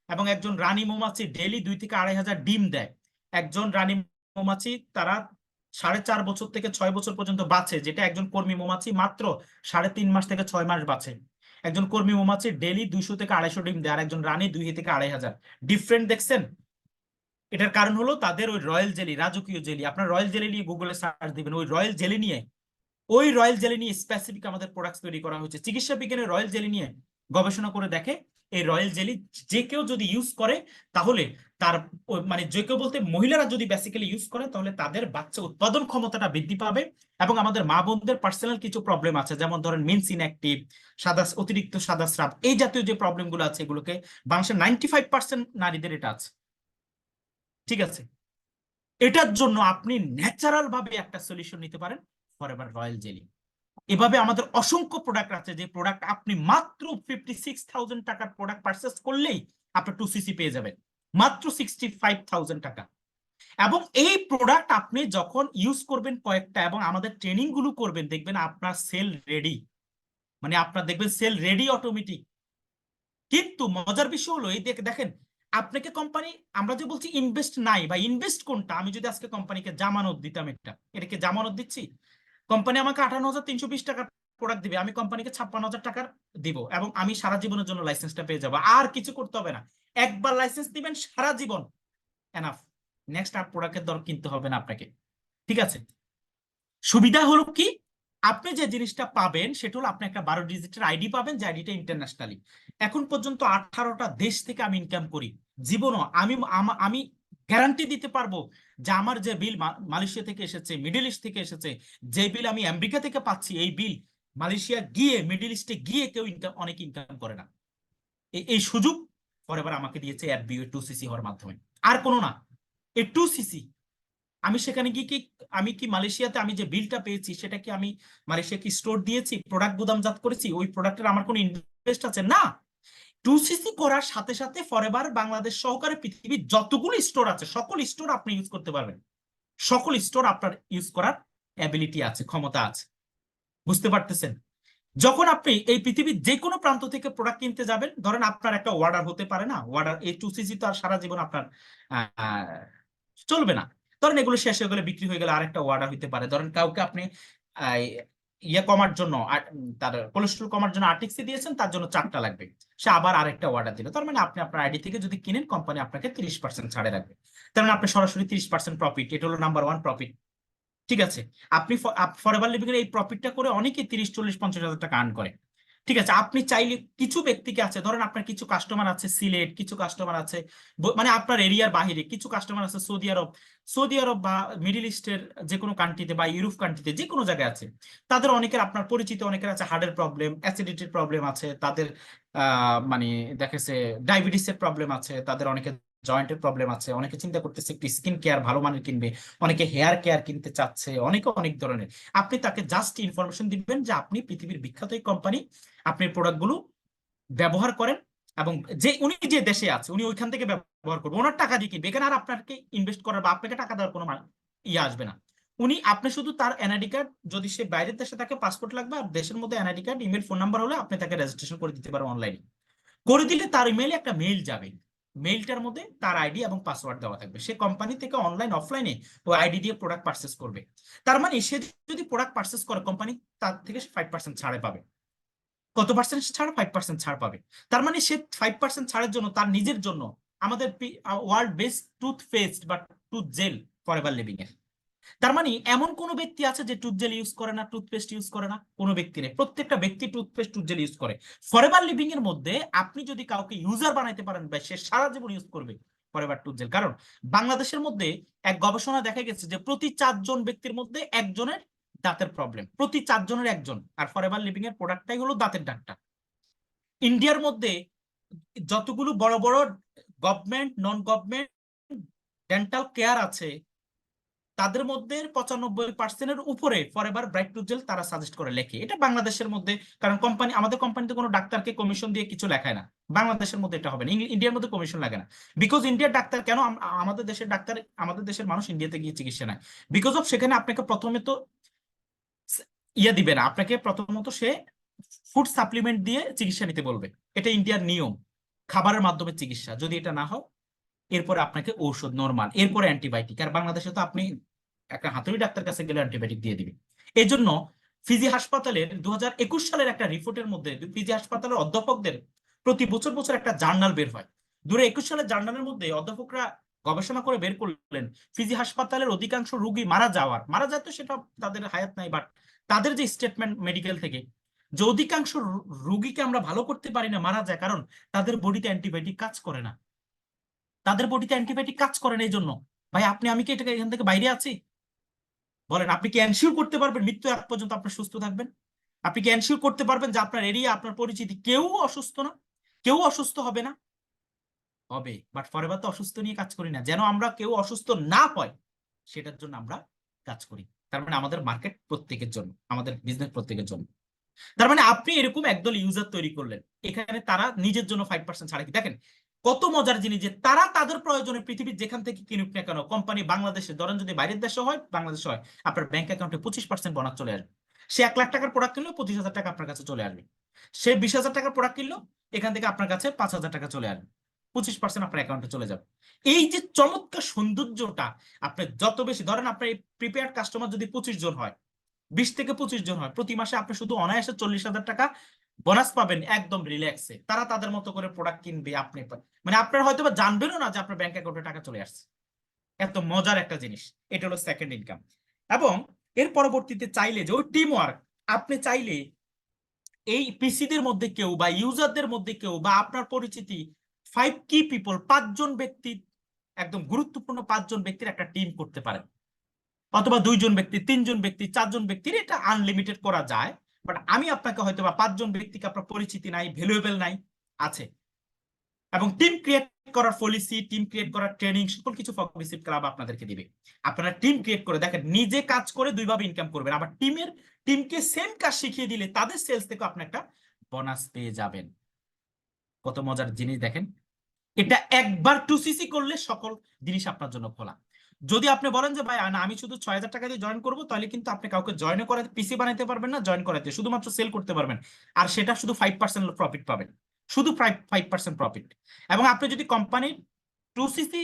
এবং একজন রানী মৌমাছি ডেইলি 2 থেকে 2,500 ডিম দেয়। একজন রানী মৌমাছি তারা 4.5 বছর থেকে 6 বছর পর্যন্ত বাঁচে, যেটা একজন কর্মী মৌমাছি মাত্র 3.5 মাস থেকে 6 মাস বাঁচে। একজন কর্মী মৌমাছি ডেইলি 200 থেকে 250 ডিম দেয়, আর একজন রানী 2 থেকে 2,500। ডিফারেন্ট দেখছেন? এটার কারণ হলো তাদের ওই রয়্যাল জেলি, রাজকীয় জেলি। আপনার রয়্যাল জেলি নিয়ে গুগলে সার্চ দিবেন, ওই রয়্যাল জেলি নিয়ে স্পেসিফিক আমাদের প্রোডাক্ট তৈরি করা হয়েছে। চিকিৎসা বিজ্ঞানের রয়্যাল জেলি নিয়ে গবেষণা করে দেখে এই রয়্যাল জেলি যে কেউ যদি ইউজ করে তাহলে তার মানে যে কেউ বলতে মহিলারা যদি বেসিক্যালি ইউজ করে তাহলে তাদের বাচ্চা উৎপাদন ক্ষমতাটা বৃদ্ধি পাবে। এবং আমাদের মা বোনদের পার্সোনাল কিছু প্রবলেম আছে, যেমন ধরেন মিনস ইনঅ্যাক্টিভ, অতিরিক্ত সাদা স্রাব, এই জাতীয় যে প্রবলেমগুলো আছে এগুলোকে বাংলাদেশের 95% নারীদের এটা আছে, ঠিক আছে? এটার জন্য আপনি ন্যাচারাল ভাবে একটা সলিউশন নিতে পারেন, ফরএভার রয়্যাল জেলি। এভাবে আমাদের অসংখ্য প্রোডাক্ট আছে, যে প্রোডাক্ট আপনি মাত্র 56,000 টাকার প্রোডাক্ট পারচেস করলেই আপনি 2cc পেয়ে যাবেন, মাত্র 65,000 টাকা। এবং এই প্রোডাক্ট আপনি যখন ইউজ করবেন কয়েকটা এবং আমাদের ট্রেনিং গুলো করবেন, দেখবেন আপনার সেল রেডি, মানে আপনার দেখবেন সেল রেডি অটোমেটিক। কিন্তু মজার বিষয় হলো এই দেখেন, আপনাকে কোম্পানি, আমরা যে বলছি ইনভেস্ট নাই, বা ইনভেস্ট কোনটা, আমি যদি আজকে কোম্পানিকে জামানত দিতাম, এটাকে জামানত দিচ্ছি, কোম্পানি আমাকে 58,320 টাকার প্রোডাক্ট দিবে, আমি কোম্পানিকে 56,000 টাকার দিব, এবং আমি সারা জীবনের জন্য লাইসেন্সটা পেয়ে যাবো, আর কিছু করতে হবে না। একবার লাইসেন্স দিবেন সারা জীবন, এনাফ। নেক্সট আর প্রোডাক্টের দর কিনতে হবে না আপনাকে। ঠিক আছে? সুবিধা হলো কি, আপনি যে জিনিসটা পাবেন সেটা হলো আপনি একটা 12 ডিজিটের আইডি পাবেন, যে আইডিটা ইন্টারন্যাশনালি। এখন পর্যন্ত 18টা দেশ থেকে আমি ইনকাম করি। জীবনও আমি গ্যারান্টি দিতে পারবো যে আমার যে বিল মালয়েশিয়া থেকে এসেছে, মিডল ইস্ট থেকে এসেছে, যে বিল আমি আমেরিকা থেকে পাচ্ছি, এই বিল মালয়েশিয়া গিয়ে মিডল ইস্টে গিয়ে কেউ অনেক ইনকাম করে না। এই সুযোগ ফরএভার আমাকে দিয়েছে FBO 2CC হওয়ার মাধ্যমে, আর কোনো না। এই 2CC আমি সেখানে গিয়ে কি, আমি কি মালয়েশিয়াতে আমি যে বিলটা পেয়েছি সেটা কি আমি মালয়েশিয়া কি স্টোর দিয়েছি, প্রোডাক্ট গুদামজাত করেছি, ওই প্রোডাক্টের আমার কোনো ইনভেস্ট আছে না। 2CC করার সাথে সাথে ফরএভার বাংলাদেশ সহকারে পৃথিবীর যতগুলো স্টোর আছে সকল স্টোর আপনি ইউজ করতে পারবেন, সকল স্টোর আপনার ইউজ করার অ্যাবিলিটি আছে, ক্ষমতা আছে। বুঝতে পারতেছেন? যখন আপনি এই পৃথিবীর যে কোনো প্রান্ত থেকে প্রোডাক্ট কিনতে যাবেন, ধরেন আপনার একটা অর্ডার হতে পারে না, অর্ডার এই 2CC তো আর সারা জীবন আপনার চলবে না। ধরেন এগুলো শেষ হয়ে গেলে, বিক্রি হয়ে গেলে আরেকটা অর্ডার হইতে পারে। ধরেন কাউকে আপনি ইয়ে কমার জন্য তার কোলেস্ট্রল কমার জন্য RTX দিয়েছেন, তার জন্য 4টা লাগবে, সে আবার আরেকটা অর্ডার দিল। তার মানে আপনি আপনার আইডি থেকে যদি কিনেন, কোম্পানি আপনাকে 30% ছাড়ে রাখবে। তার মানে আপনি সরাসরি 30% প্রফিট, এটা হলো নাম্বার 1 প্রফিট। ঠিক আছে? আপনি ফরএভার লিভিং এর এই প্রফিটটা করে অনেকে 30, 40, 50 হাজার টাকা আর্ন করে। ঠিক আছে? আপনি চাইলে কিছু ব্যক্তিকে আছে, ধরেন আপনার কিছু কাস্টমার আছে সিলেট, কিছু কাস্টমার আছে মানে আপনার এরিয়ার বাহিরে, কিছু কাস্টমার আছে সৌদি আরব বা মিডল ইস্টের যে কোনো কান্ট্রিতে বা ইউরোপ কান্ট্রিতে যে কোনো জায়গায় আছে। তাদের অনেকের, আপনার পরিচিত অনেকের আছে হার্টের প্রবলেম, অ্যাসিডিটির প্রবলেম আছে, তাদের মানে দেখেছে ডায়াবেটিসের প্রবলেম আছে, তাদের অনেকের জয়েন্টের প্রবলেম আছে, অনেকে চিন্তা করতেছে একটু স্কিন কেয়ার ভালো মানের কিনবে, অনেকে হেয়ার কেয়ার কিনতে চাচ্ছে, অনেকে অনেক ধরনের। আপনি তাকে জাস্ট ইনফরমেশন দিবেন যে আপনি পৃথিবীর বিখ্যাত এই কোম্পানি, আপনি প্রোডাক্টগুলো ব্যবহার করেন, এবং যে উনি যে দেশে আছে উনি ওইখান থেকে ব্যবহার করবে, ওনার টাকা দিয়ে কিনবে। এখানে আর আপনাকে ইনভেস্ট করার বা আপনাকে টাকা দেওয়ার কোনো ইয়ে আসবে না। আপনি শুধু তার এনআইডি কার্ড, যদি সে বাইরের দেশে থাকে পাসপোর্ট লাগবে, আর দেশের মধ্যে NID card, email, phone number হলে আপনি তাকে রেজিস্ট্রেশন করে দিতে পারেন অনলাইনে। করে দিলে তার ইমেইলে একটা মেইল যাবে, মেইলটার মধ্যে তার আইডি এবং পাসওয়ার্ড দেওয়া থাকবে। সে কোম্পানি থেকে অনলাইন অফলাইনে ওই আইডি দিয়ে প্রোডাক্ট পারচেস করবে। তার মানে সে যদি প্রোডাক্ট পারচেস করে, কোম্পানি তার থেকে 5% ছাড়ে পাবে। কত পার্সেন্ট ছাড়? 5% ছাড় পাবে। তার মানে সে 5% ছাড়ের জন্য তার নিজের জন্য আমাদের ওয়ার্ল্ড বেস্ট টুথপেস্ট বা টুথ জেল ফরএভার লিভিং এর। তার মানে এমন কোন ব্যক্তি আছে যে টুথ জেল ইউজ করে না, টুথপেস্ট ইউজ করে না? কোনো ব্যক্তি নেই, প্রত্যেকটা ব্যক্তি টুথপেস্ট টুথ জেল ইউজ করে। ফরএভার লিভিং এর মধ্যে আপনি যদি কাউকে ইউজার বানাইতে পারেন, বা সে সারা জীবন ইউজ করবে ফরএভার টুথ জেল। কারণ বাংলাদেশের মধ্যে এক গবেষণা দেখা গেছে যে প্রতি 4 জন ব্যক্তির মধ্যে একজনের দাঁতের প্রবলেম, প্রতি 4 জনের একজন। আর ফরএভার লিভিং এর প্রোডাক্টটাই হলো দাঁতের ডাক্তার। ইন্ডিয়ার মধ্যে যতগুলো বড় বড় government, non government dental care আছে, তাদের মধ্যে 95%-এর উপরে ফরএভার ব্রাইট টুথ জেল তারা সাজেস্ট করে লেখে। এটা বাংলাদেশের মধ্যে, কারণ কোম্পানি, আমাদের কোম্পানিতে কোনো ডাক্তারকে কমিশন দিয়ে কিছু লেখায় না। বাংলাদেশের মধ্যে এটা হবে না, ইন্ডিয়ার মধ্যে কমিশন লাগে না। বিকজ ইন্ডিয়ার ডাক্তার কেন, আমাদের দেশের ডাক্তার, আমাদের দেশের মানুষ ইন্ডিয়াতে গিয়ে চিকিৎসা নেয়, বিকজ অফ সেখানে আপনাকে প্রথমে তো ইয়ে দিবে না, আপনাকে প্রথমত সে ফুড সাপ্লিমেন্ট দিয়ে চিকিৎসা নিতে বলবে। এটা ইন্ডিয়ার নিয়ম, খাবারের মাধ্যমে চিকিৎসা। যদি এটা না হয় এরপরে আপনাকে ঔষধ নরমাল, এরপরে অ্যান্টিবায়োটিক। আর বাংলাদেশে তো আপনি একটা হাতুড়ি ডাক্তার কাছে গেলে অ্যান্টিবায়োটিক দিয়ে দিবে। এই জন্য ফিজি হাসপাতালের 2021 সালের একটা রিপোর্টের মধ্যে ফিজি হাসপাতালের অধ্যাপকদের প্রতি বছর বছর একটা জার্নাল বের হয়। 2021 সালের জার্নালের মধ্যে অধ্যাপকরা গবেষণা করে বের করলেন ফিজি হাসপাতালের অধিকাংশ রোগী মারা যায় তো সেটা তাদের হায়াত নাই, বাট তাদের যে স্টেটমেন্ট মেডিকেল থেকে, যে অধিকাংশ রোগীকে আমরা ভালো করতে পারি না, মারা যায়, কারণ তাদের বডিতে অ্যান্টিবায়োটিক কাজ করে না। তাদের বডিতে অ্যান্টিবায়োটিক কাজ করে না। এই জন্য ভাই আমি কি এখান থেকে বাইরে আছি? বলেন, আপনি কি এনশিওর করতে পারবেন মৃত্যু আগ পর্যন্ত আপনার সুস্থ থাকবেন? আপনি কি এনশিওর করতে পারবেন যে আপনার এরিয়া, আপনার পরিচিতি কেউ অসুস্থ না, কেউ অসুস্থ হবে না? হবে, বাট ফরএভার তো অসুস্থ নিয়ে কাজ করি না। যেন আমরা কেউ অসুস্থ না হয় সেটার জন্য আমরা কাজ করি। তার মানে আমাদের মার্কেট প্রত্যেকের জন্য, আমাদের বিজনেস প্রত্যেকের জন্য। তার মানে আপনি এরকম একদল ইউজার তৈরি করলেন, এখানে তারা নিজের জন্য 5% ছাড়ে। দেখেন কত মজার জিনিস, যে তারা তাদের প্রয়োজনে পৃথিবীর যেখান থেকে কিনুক না কেন, কোম্পানি বাংলাদেশে, ধরেন যদি বাইরের দেশে হয়, বাংলাদেশে হয়, আপনার ব্যাংক অ্যাকাউন্টে 25% বোনাস চলে আসবে। সে 1 লাখ টাকার প্রোডাক্ট কিনলো, 25,000 টাকা আপনার কাছে চলে আসবে। সে 20,000 টাকার প্রোডাক্ট কিনলো, এখান থেকে আপনার কাছে 5,000 টাকা চলে আসবে, 25% আপনার অ্যাকাউন্টে চলে যাবে। এই যে চমৎকার সৌন্দর্যটা, আপনি যত বেশি, ধরেন আপনার এই প্রিপেয়ার্ড কাস্টমার যদি 25 জন হয়, 20 থেকে 25 জন হয়, প্রতি মাসে আপনি শুধু অনায়াসে 40,000 টাকা বোনাস পাবেন একদম রিল্যাক্সে। তারা তাদের মতো করে প্রোডাক্ট কিনবে, আপনি মানে আপনার হয়তো বা জানবেনও না যে আপনার ব্যাংক অ্যাকাউন্টে টাকা চলে আসছে। এত মজার একটা জিনিস। এটা হলো সেকেন্ড ইনকাম। এবং এর পরবর্তীতে চাইলে যে ওই টিম ওয়ার্ক, আপনি চাইলে এই পিসিদের মধ্যে কেউ বা ইউজারদের মধ্যে কেউ বা আপনার পরিচিতি 5 কি পিপল, 5 জন ব্যক্তি, একদম গুরুত্বপূর্ণ 5 জন ব্যক্তির একটা টিম করতে পারেন, অথবা 2 জন ব্যক্তি, 3 জন ব্যক্তি, 4 জন ব্যক্তির, এটা আনলিমিটেড করা যায়। বাট আমি আপনাকে হয়তো বা 5 জন ব্যক্তিকে আপনার পরিচিতি নাই, ভ্যালুয়েবল নাই, আছে। এবং টিম ক্রিয়েট করার পলিসি, টিম ক্রিয়েট করার ট্রেনিং, সকল কিছু ফগরিসিভ ক্লাব আপনাদেরকে দিবে। আপনারা টিম ক্রিয়েট করে দেখেন, নিজে কাজ করে 2 ভাবে ইনকাম করবেন, আবার টিমকে সেম কাজ শিখিয়ে দিলে তাদের সেলস থেকে আপনি একটা বোনাস পেয়ে যাবেন। কত মজার জিনিস দেখেন। এটা একবার 2সিসি করলে সকল জিনিস আপনার জন্য খোলা। যদি আপনি বলেন যে ভাই না, আমি শুধু 6,000 টাকা দিয়ে জয়েন করবো, তাহলে কিন্তু আপনি কাউকে জয়েন করে পিসি বানাইতে পারবেন না, জয়েন করাতে শুধুমাত্র সেল করতে পারবেন। আর সেটা শুধু 5% প্রফিট পাবেন, শুধু 5% প্রফিট। এবং আপনি যদি কোম্পানির 2সিসি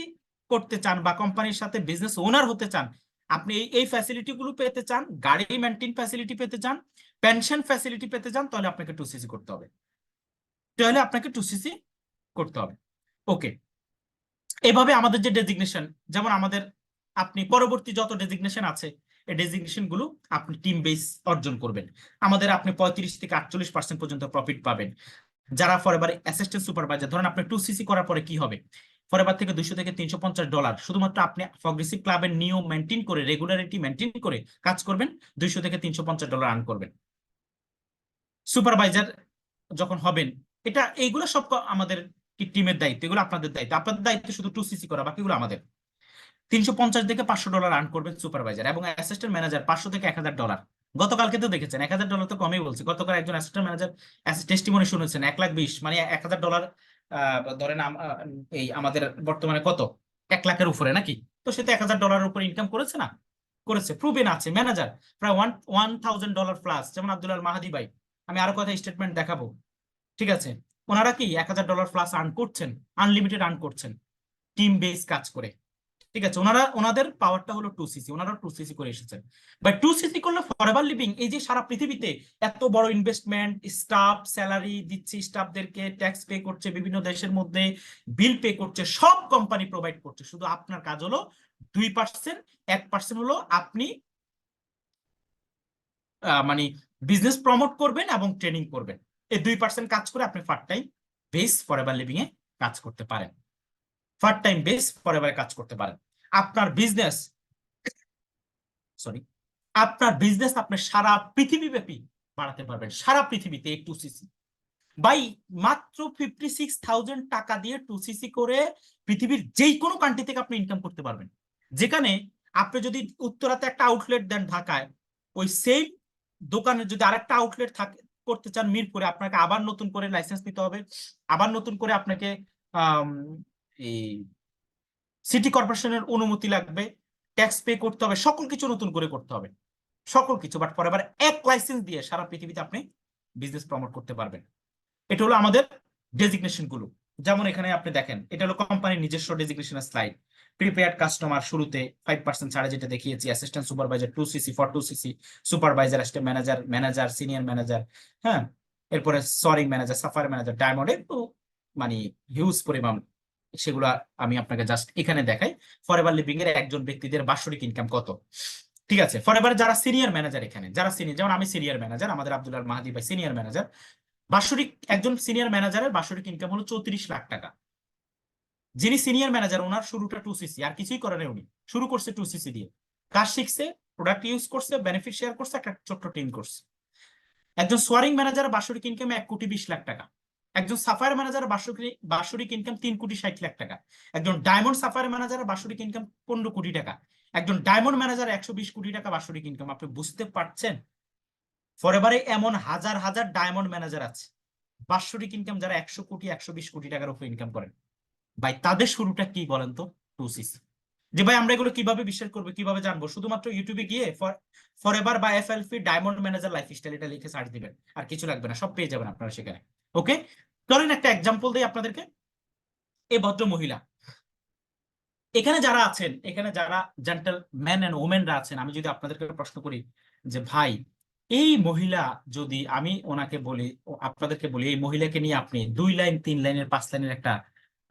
করতে চান বা কোম্পানির সাথে বিজনেস ওনার হতে চান, আপনি এই ফ্যাসিলিটি গুলো পেতে চান, গাড়ি মেনটেন ফ্যাসিলিটি পেতে চান, পেনশন ফ্যাসিলিটি পেতে চান, তাহলে আপনাকে 2সিসি করতে হবে। তাহলে আপনাকে 2সিসি করতে হবে। ওকে, এভাবে আমাদের যে ডেজিগনেশন, যেমন আমাদের আপনি পরবর্তী যত ডেজিগনেশন আছে, এই ডেজিগনেশন গুলো আপনি টিম বেস অর্জন করবেন। আমাদের আপনি 35 থেকে 48% পর্যন্ত প্রফিট পাবেন। যারা ফরএভার অ্যাসিস্ট্যান্ট সুপারভাইজার, ধরেন আপনি 2সিসি করার পরে কি হবে, ফরএভার থেকে $200 থেকে $350 শুধুমাত্র আপনি ফগরিসিভ ক্লাবের নিয়ম মেনটেন করে, রেগুলারিটি মেনটেন করে কাজ করবেন, $200 থেকে $350 আর্ন করবেন। সুপারভাইজার যখন হবেন, এটা এইগুলো সব আমাদের টিমের দায়িত্ব, এগুলো আপনাদের দায়িত্ব। আপনাদের দায়িত্ব শুধু 2সিসি করা, বাকিগুলো আমাদের। $350 থেকে $500 আর্ন করবেন সুপারভাইজার, এবং অ্যাসিস্ট্যান্ট ম্যানেজার $500 থেকে $1,000। গতকালকে তো দেখেছেন $1,000 তো কমই বলছি। গতকাল একজন অ্যাসিস্ট্যান্ট ম্যানেজার টেস্টিমনি শুনেছেন 1,20,000, মানে $1,000 ধরেন এই আমাদের বর্তমানে কত, 1 লাখের উপরে নাকি? তো সে তো $1,000 উপরে ইনকাম করেছে না? করেছে, প্রুভেন আছে। ম্যানেজার প্রায় $1,000 প্লাস, যেমন আব্দুল মাহাদি ভাই, আমি আরো কথা স্টেটমেন্ট দেখাবো, ঠিক আছে? ওনারা কি $1,000 প্লাস আর্ন করছেন, আনলিমিটেড আর্ন করছেন টিম বেস কাজ করে। ঠিক আছে, ওনাদের পাওয়ারটা হলো 2সিসি, ওনারা 2সিসি করে এসেছেন। বাট 2সিসি করলে ফরএভার লিভিং, এই যে সারা পৃথিবীতে এত বড় ইনভেস্টমেন্ট, স্টাফ স্যালারি দিচ্ছে, স্টাফদেরকে ট্যাক্স পে করছে, বিভিন্ন দেশের মধ্যে বিল পে করছে, সব কোম্পানি প্রোভাইড করছে, শুধু আপনার কাজ হলো 2%, 1% হলো আপনি মানে বিজনেস প্রমোট করবেন এবং ট্রেনিং করবেন। এই 2% কাজ করে আপনি part time base Forever Living এ কাজ করতে পারেন, পার্ট টাইম বেস ফরএভার কাজ করতে পারেন। আপনার বিজনেস, সরি, আপনার বিজনেস আপনি সারা পৃথিবী ব্যাপী বাড়াতে পারবেন, সারা পৃথিবীতে এই 2সিসি বাই মাত্র 56,000 টাকা দিয়ে 2সিসি করে পৃথিবীর যেই কোনো কান্ট্রি থেকে আপনি ইনকাম করতে পারবেন। যেখানে আপনি যদি উত্তরাতে একটা আউটলেট দেন ঢাকায়, ওই সেম দোকানে যদি আরেকটা আউটলেট থাকে করতে চান মিরপুরে, আপনাকে আবার নতুন করে লাইসেন্স নিতে হবে, আবার নতুন করে আপনাকে এই সিটি কর্পোরেশনের অনুমতি লাগবে, ট্যাক্স পে করতে হবে, সকল কিছু নতুন করে করতে হবে, সকল কিছু। বাট ফরএভার এক লাইসেন্স দিয়ে সারা পৃথিবীতে আপনি বিজনেস প্রমোট করতে পারবেন। এটা হলো আমাদের ডেজিগনেশন গুলো। যেমন এখানে আপনি দেখেন, এটা হলো কোম্পানির নিজস্ব ডেজিগনেশনের স্লাইড। প্রিপেয়ার্ড কাস্টমার শুরুতে 5% ছাড়ে যেটা দেখিয়েছি, অ্যাসিস্ট্যান্ট সুপারভাইজার 2সিসি, ফর 2সিসি, supervisor, assistant manager, manager, senior manager, হ্যাঁ, এরপরে সরিং ম্যানেজার, সাফার ম্যানেজার, ডায়মন্ডে তো মানে হিউজ পরিমাণ, সেগুলা আমি আপনাকে জাস্ট এখানে দেখাই। ফরএভার লিভিং এর একজন ব্যক্তিদের বাৎসরিক ইনকাম কত, ঠিক আছে? ফরএভার যারা সিনিয়র ম্যানেজার, এখানে যারা সিনিয়র, যেমন আমি সিনিয়র ম্যানেজার, আমাদের আব্দুল মাহাদি ভাই সিনিয়র ম্যানেজার, বাৎসরিক একজন সিনিয়র ম্যানেজারের বাৎসরিক ইনকাম হলো 34 লাখ টাকা। যিনি সিনিয়র ম্যানেজার, ওনার শুরুটা 2সিসি, আর কিছুই করেন উনি, শুরু করছে 2সিসি দিয়ে, কাজ শিখছে, প্রোডাক্ট ইউজ করছে, বেনিফিট শেয়ার করছে, একটা ছোট্ট টিম করছে। একজন সোয়ারিং ম্যানেজার বাৎসরিক ইনকাম 1,20,00,000 টাকা। একজন সাফায়ার ম্যানেজার বাৎসরিক ইনকাম 3,60,00,000 টাকা। একজন ডায়মন্ড সাফায়ার ম্যানেজার বাৎসরিক ইনকাম 15 কোটি টাকা। একজন ডায়মন্ড ম্যানেজার 120 কোটি টাকা বাৎসরিক ইনকাম। আপনি বুঝতে পারছেন? ফরএভারে এমন হাজার হাজার ডায়মন্ড ম্যানেজার আছে বাৎসরিক ইনকাম যারা 100 কোটি 120 কোটি টাকার উপর ইনকাম করেন। ভাই তাদের শুরুটা কি বলেন তো? 2সিসি। যে ভাই আমরা এগুলো কিভাবে বিশ্বাস করবো, কিভাবে জানবো? শুধুমাত্র ইউটিউবে গিয়ে ফরএভার বা এফএলপি ডায়মন্ড ম্যানেজার লাইফস্টাইল এটা লিখে সার্চ দিবেন, আর কিছু লাগবে না, সব পেয়ে যাবেন আপনারা সেখানে। ওকে, ধরেন একটা এক্সাম্পল দিই আপনাদেরকে। এই ভদ্র মহিলা, এখানে যারা আছেন, এখানে যারা জেন্টল ম্যান এন্ড ওমেনরা আছেন, আমি যদি আপনাদেরকে প্রশ্ন করি যে ভাই এই মহিলা যদি আমি ওনাকে বলি, আপনাদেরকে বলি, এই মহিলাকে নিয়ে আপনি 2 লাইন 3 লাইনের 5 লাইনের একটা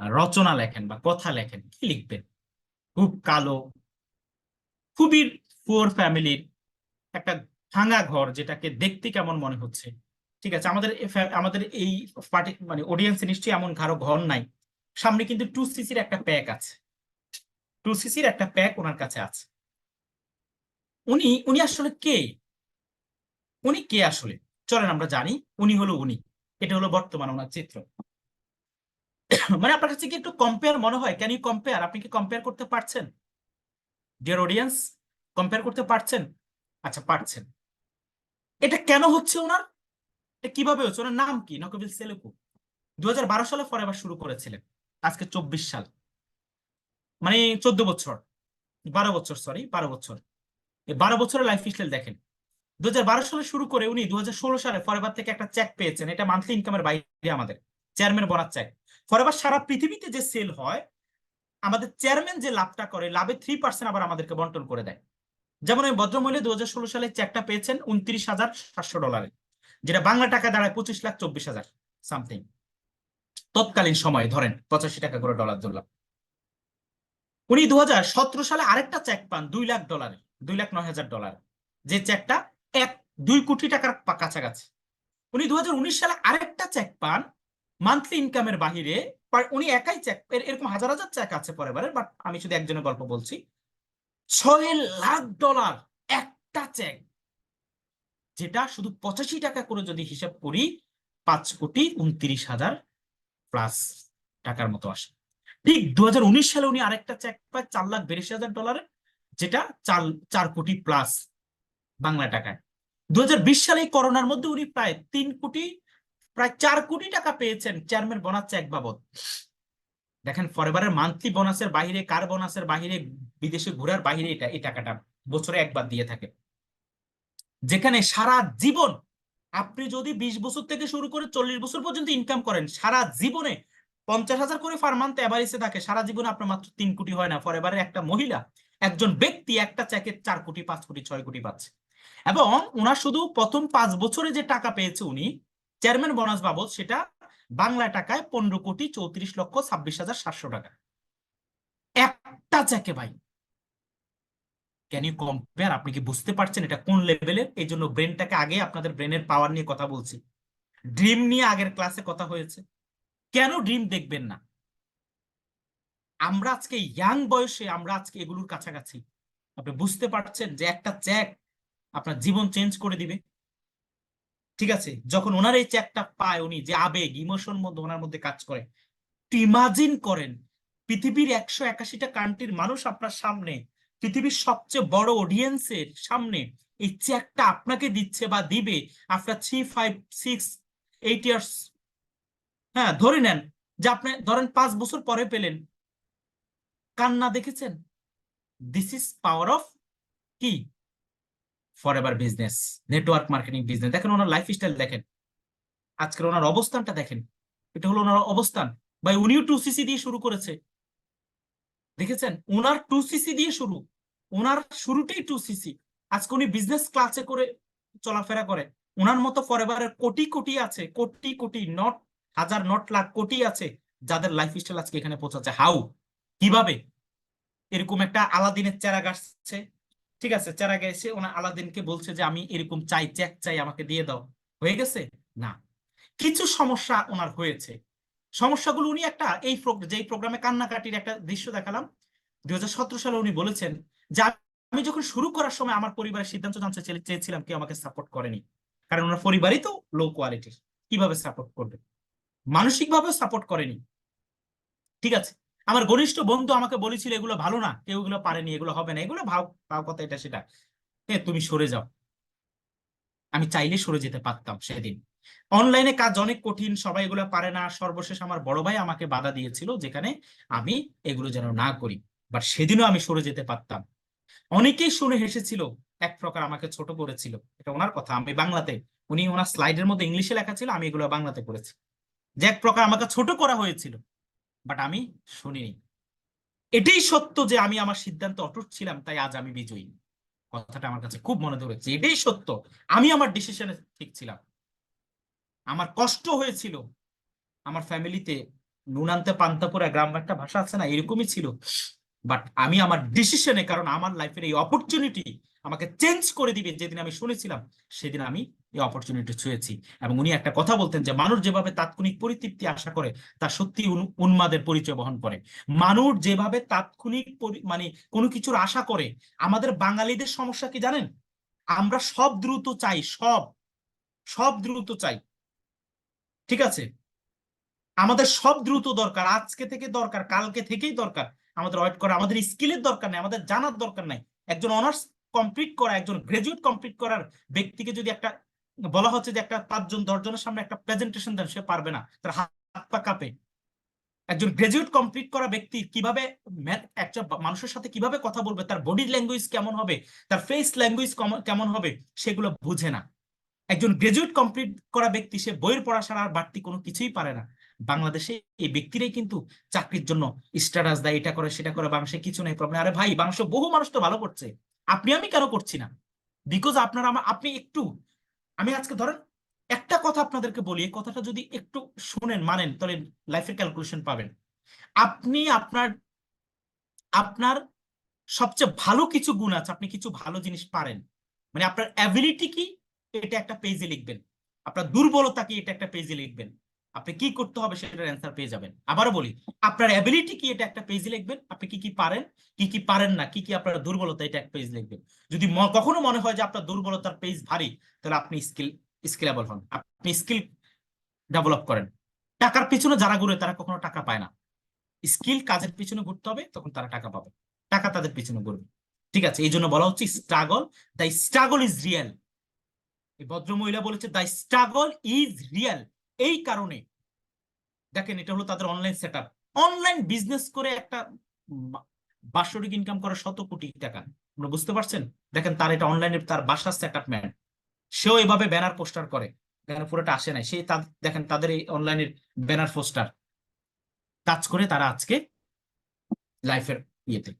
রচনা লেখেন বা কথা লেখেন, কি লিখবেন? খুব কালো, খুবই পুয়ার ফ্যামিলির, একটা ভাঙা ঘর, যেটাকে দেখতে কেমন মনে হচ্ছে। ঠিক আছে, আমাদের এই পার্টি মানে অডিয়েন্সে নিশ্চয়ই এমন কারো ঘর নাই। সামনে কিন্তু 2cc একটা প্যাক আছে, 2cc একটা প্যাক ওনার কাছে আছে। উনি উনি আসলে কে? উনি কে আসলে? চলেন আমরা জানি উনি হলো উনি। এটা হলো বর্তমান ওনার চিত্র। মানে আপনার কাছে কি একটু কম্পেয়ার মনে হয়? Can you compare? আপনি কি কম্পেয়ার করতে পারছেন ডিয়ার অডিয়েন্স? কম্পেয়ার করতে পারছেন? আচ্ছা পারছেন। এটা কেন হচ্ছে ওনার? এটা কিভাবে হচ্ছে? ওনার নাম কি? নকবিল সেলেকু 2012 সালে ফরএভার শুরু করেছিলেন। আজকে 24 সাল, মানে 14 বছর, 12 বছর, সরি 12 বছর। এই 12 বছরের লাইফ স্টাইল দেখেন। 2012 সালে শুরু করে উনি 2016 সালে ফরএভার থেকে একটা চেক পেয়েছেন। এটা মান্থলি ইনকামের বাইরে আমাদের চেয়ারম্যান বোনাস চেক। ফরএভার সারা পৃথিবীতে যে সেল হয়, আমাদের চেয়ারম্যান যে লাভটা করে, লাভে 3% আবার আমাদেরকে বন্টন করে দেয়। যেমন ওই ভদ্রমহিলা 2016 সালে চেকটা পেয়েছেন $29,700, যেটা বাংলা টাকা দাঁড়ায় 25,24,000 সামথিং। তৎকালীন সময়ে ধরেন 85 টাকা করে ডলার ধরলাম। উনি 2017 সালে আরেকটা চেক পান $2 লাখ, $2,09,000, যে চেকটা 2 কোটি টাকার কাছাকাছি। উনি 2019 সালে আরেকটা চেক পান মান্থলি ইনকামের বাহিরে। উনি একাই চেক, এরকম হাজার হাজার চেক আছে পরেবারের, বাট আমি শুধু একজনের গল্প বলছি। $6 লাখ একটা চেক, যেটা শুধু 85 টাকা করে যদি হিসাব করি 5,29,000 প্লাস টাকার মতো আসে। ঠিক 2019 সালে উনি আরেকটা চেক পায় $4,82,000, যেটা 4 কোটি প্লাস বাংলা টাকায়। 2020 সালে করোনার মধ্যে উনি প্রায় 4 কোটি টাকা পেয়েছেন চেয়ারম্যান বোনাস চেক বাবদ। দেখেন ফরএভারের মান্থলি বোনাসের বাহিরে, কার বোনাসের বাহিরে, বিদেশে ঘোরার বাহিরে এই টাকাটা বছরে একবার দিয়ে থাকে। যেখানে সারা জীবন আপনি যদি 20 বছর থেকে শুরু করে 40 বছর পর্যন্ত ইনকাম করেন, সারা জীবনে 50,000 করে পার মান্থ এভারেজে থাকে, সারা জীবনে আপনার মাত্র 3 কোটি হয় না। ফরএভারের একটা মহিলা, একজন ব্যক্তি একটা চেকে 4 কোটি, 5 কোটি, 6 কোটি পাচ্ছে। এবং ওনার শুধু প্রথম 5 বছরে যে টাকা পেয়েছে উনি চেয়ারম্যান বোনাস বাবদ, সেটা বাংলা টাকায় 15,34,26,700 টাকা একটা চেকে ভাই। Can you compare? আপনি কি বুঝতে পারছেন এটা কোন লেভেলের? এই জন্য ব্রেনটাকে আগে, আপনাদের ব্রেনের পাওয়ার নিয়ে কথা বলছি, ড্রিম নিয়ে আগের ক্লাসে কথা হয়েছে। কেন ড্রিম দেখবেন না? আমরা আজকে ইয়াং বয়সে আমরা আজকে এগুলোর কাছাকাছি। আপনি বুঝতে পারছেন যে একটা চেক আপনার জীবন চেঞ্জ করে দিবে? ঠিক আছে, যখন ওনার এই চেকটা পায়, উনি যে আবেগ, ইমোশন মধ্যে ওনার মধ্যে কাজ করে, ইমাজিন করেন পৃথিবীর 181টা কান্ট্রির মানুষ আপনার সামনে, পৃথিবীর সবচেয়ে বড় অডিয়েন্সের সামনে এই চেকটা আপনাকে দিচ্ছে বা দিবে আফটার 3, 5, 6, 8 ইয়ার্স। হ্যাঁ ধরে নেন যে আপনি ধরেন 5 বছর পরে পেলেন, কান্না দেখেছেন? দিস ইজ পাওয়ার অফ কি? Forever business, network marketing business. দেখেন ওনার লাইফ স্টাইল, দেখেন আজকের ওনার অবস্থানটা দেখেন। এটা হলো ওনার অবস্থান। ভাই উনিও 2cc দিয়ে শুরু করেছে, দেখেছেন? ওনার 2cc দিয়ে শুরু, ওনার শুরুটাই 2cc। আজকে উনি বিজনেস ক্লাসে করে চলাফেরা করে। ওনার মতো ফরএভারের কোটি কোটি আছে, কোটি কোটি, নট হাজার, নট লাখ, কোটি আছে যাদের লাইফ স্টাইল আজকে এখানে পৌঁছাচ্ছে। হাউ? কিভাবে? এরকম একটা আলাদিনের চেরাগ আসছে, ঠিক আছে, চেরাগে এসে ওনার আলাদিনকে বলছে যে আমি এরকম চাই, চেক চাই, আমাকে দিয়ে দাও, হয়ে গেছে? না, কিছু সমস্যা ওনার হয়েছে। সমস্যাগুলো উনি একটা যেই প্রোগ্রামে কান্নাকাটির একটা দৃশ্য দেখালাম, 2017 সালে উনি বলেছেন যে আমি যখন শুরু করার সময় আমার পরিবারের সিদ্ধান্ত জানতে চেয়েছিলাম, কেউ আমাকে সাপোর্ট করেনি, কারণ ওনার পরিবারই তো লো কোয়ালিটির, কিভাবে সাপোর্ট করবে? মানসিকভাবেও সাপোর্ট করেনি। ঠিক আছে, আমার ঘনিষ্ঠ বন্ধু আমাকে বলেছিল এগুলো ভালো না, কেউ এগুলো পারেনি, এগুলো হবে না, এগুলো ভাও ভাও কথা, এটা সেটা, তুমি সরে যাও। আমি চাইলে সরে যেতে পারতাম সেদিন। অনলাইনে কাজ অনেক কঠিন, সবাই এগুলো পারে না। সর্বশেষ আমার বড় ভাই আমাকে বাধা দিয়েছিল, যেখানে আমি এগুলো যেন না করি, বাট সেদিনও আমি সরে যেতে পারতাম। অনেকেই শুনে হেসেছিল, এক প্রকার আমাকে ছোট করেছিল। এটা ওনার কথা, আমি বাংলাতে, উনি ওনার স্লাইডের মধ্যে ইংলিশে লেখা ছিল, আমি এগুলো বাংলাতে করেছি, যে এক প্রকার আমাকে ছোট করা হয়েছিল, বাট আমি শুনিনি। এটাই সত্য যে আমি আমার সিদ্ধান্তে অটুট ছিলাম, তাই আজ আমি বিজয়ী। কথাটা আমার কাছে খুব মনে ধরেছে, এটাই সত্য। আমি আমার ডিসিশনে ঠিক ছিলাম। আমার কষ্ট হয়েছিল, আমার ফ্যামিলিতে নুন আনতে পান্তা পোড়া, গ্রাম একটা ভাষা আছে না, এরকমই ছিল। বাট আমি আমার ডিসিশনে, কারণ আমার লাইফের এই অপরচুনিটি আমাকে চেঞ্জ করে দিবে, যেদিন আমি শুনেছিলাম সেদিন আমি এই অপরচুনিটি ছুঁয়েছি। এবং উনি একটা কথা বলতেন যে মানুষ যেভাবে তাৎক্ষণিক পরিতৃপ্তি আশা করে তা সত্যি উন্মাদের পরিচয় বহন করে। মানুষ যেভাবে তাৎক্ষণিক মানে কোনো কিছুর আশা করে, আমাদের বাঙালিদের সমস্যা কি জানেন? আমরা সব দ্রুত চাই, সব সব দ্রুত চাই। ঠিক আছে, আমাদের সব দ্রুত দরকার, আজকে থেকে দরকার, কালকে থেকেই দরকার। আমাদের ওয়েট করা, আমাদের স্কিলের দরকার নেই, আমাদের জানার দরকার নাই। একজন অনার্স কমপ্লিট করা, একজন গ্রাজুয়েট কমপ্লিট করার ব্যক্তিকে যদি একটা বলা হচ্ছে যে একটা 5 জন 10 জনের সামনে একটা প্রেজেন্টেশন দেন, সে পারবে না, তার হাত পা কাঁপে। একজন গ্রাজুয়েট কমপ্লিট করা ব্যক্তি কিভাবে একটা মানুষের সাথে কিভাবে কথা বলবে, তার বডি ল্যাঙ্গুয়েজ কেমন হবে, তার ফেস ল্যাঙ্গুয়েজ কেমন হবে, সেগুলো বুঝে না। একজন গ্রাজুয়েট কমপ্লিট করা ব্যক্তি সে বইয়ের পড়া ছাড়া আর বাড়তি কোনো কিছুই পারে না। বাংলাদেশে এই ব্যক্তিরাই কিন্তু চাকরির জন্য স্ট্যাটাস দেয়, এটা করে সেটা করে, বাংলাদেশে কিছু নেই প্রবলেম। আরে ভাই, বাংলাদেশে বহু মানুষ তো ভালো করছে, আপনি আমি কেন করছি না? বিকজ আপনারা আপনি একটু, আমি আজকে ধরেন একটা কথা আপনাদেরকে বলি, এই কথাটা যদি একটু শুনেন মানেন, তাহলে লাইফের ক্যালকুলেশন পাবেন। আপনি আপনার আপনার সবচেয়ে ভালো কিছু গুণ আছে, আপনি কিছু ভালো জিনিস পারেন, মানে আপনার অ্যাবিলিটি কি এটা একটা পেজে লিখবেন, আপনার দুর্বলতা কি এটা একটা পেজে লিখবেন, আপনি কি করতে হবে সেটার অ্যান্সার পেয়ে যাবেন। আবারও বলি, আপনার অ্যাবিলিটি কি এটা একটা পেজে লিখবেন, আপনি কি কি পারেন, কি কি পারেন না, কি কি আপনার দুর্বলতা, এটা একটা পেজ লিখবেন। যদি কখনো মনে হয় যে আপনার দুর্বলতার পেজ ভারী, তাহলে আপনি স্কিলেবল হন, আপনি স্কিল ডেভেলপ করেন। টাকার পিছনে যারা ঘুরে তারা কখনো টাকা পায় না, স্কিল কাজের পিছনে ঘুরতে হবে, তখন তারা টাকা পাবে, টাকা তাদের পিছনে ঘুরবে। ঠিক আছে, এই জন্য বলা হচ্ছে struggle, the struggle is real. এই ভদ্র মহিলা বলেছে দ্য স্ট্রাগল ইজ রিয়েল। এই কারণে দেখেন, এটা হলো তাদের online set up. Online business করে একটা বাৎসরিক ইনকাম করে 100 কোটি টাকা, আপনারা বুঝতে পারছেন? দেখেন, তার এটা অনলাইনে তার বাসার সেট আপ ম্যান, সেও এভাবে ব্যানার পোস্টার করে, দেখেন পুরোটা আসে নাই, সেই দেখেন তাদের এই অনলাইনের ব্যানার পোস্টার কাজ করে তারা আজকে লাইফের ইয়েতে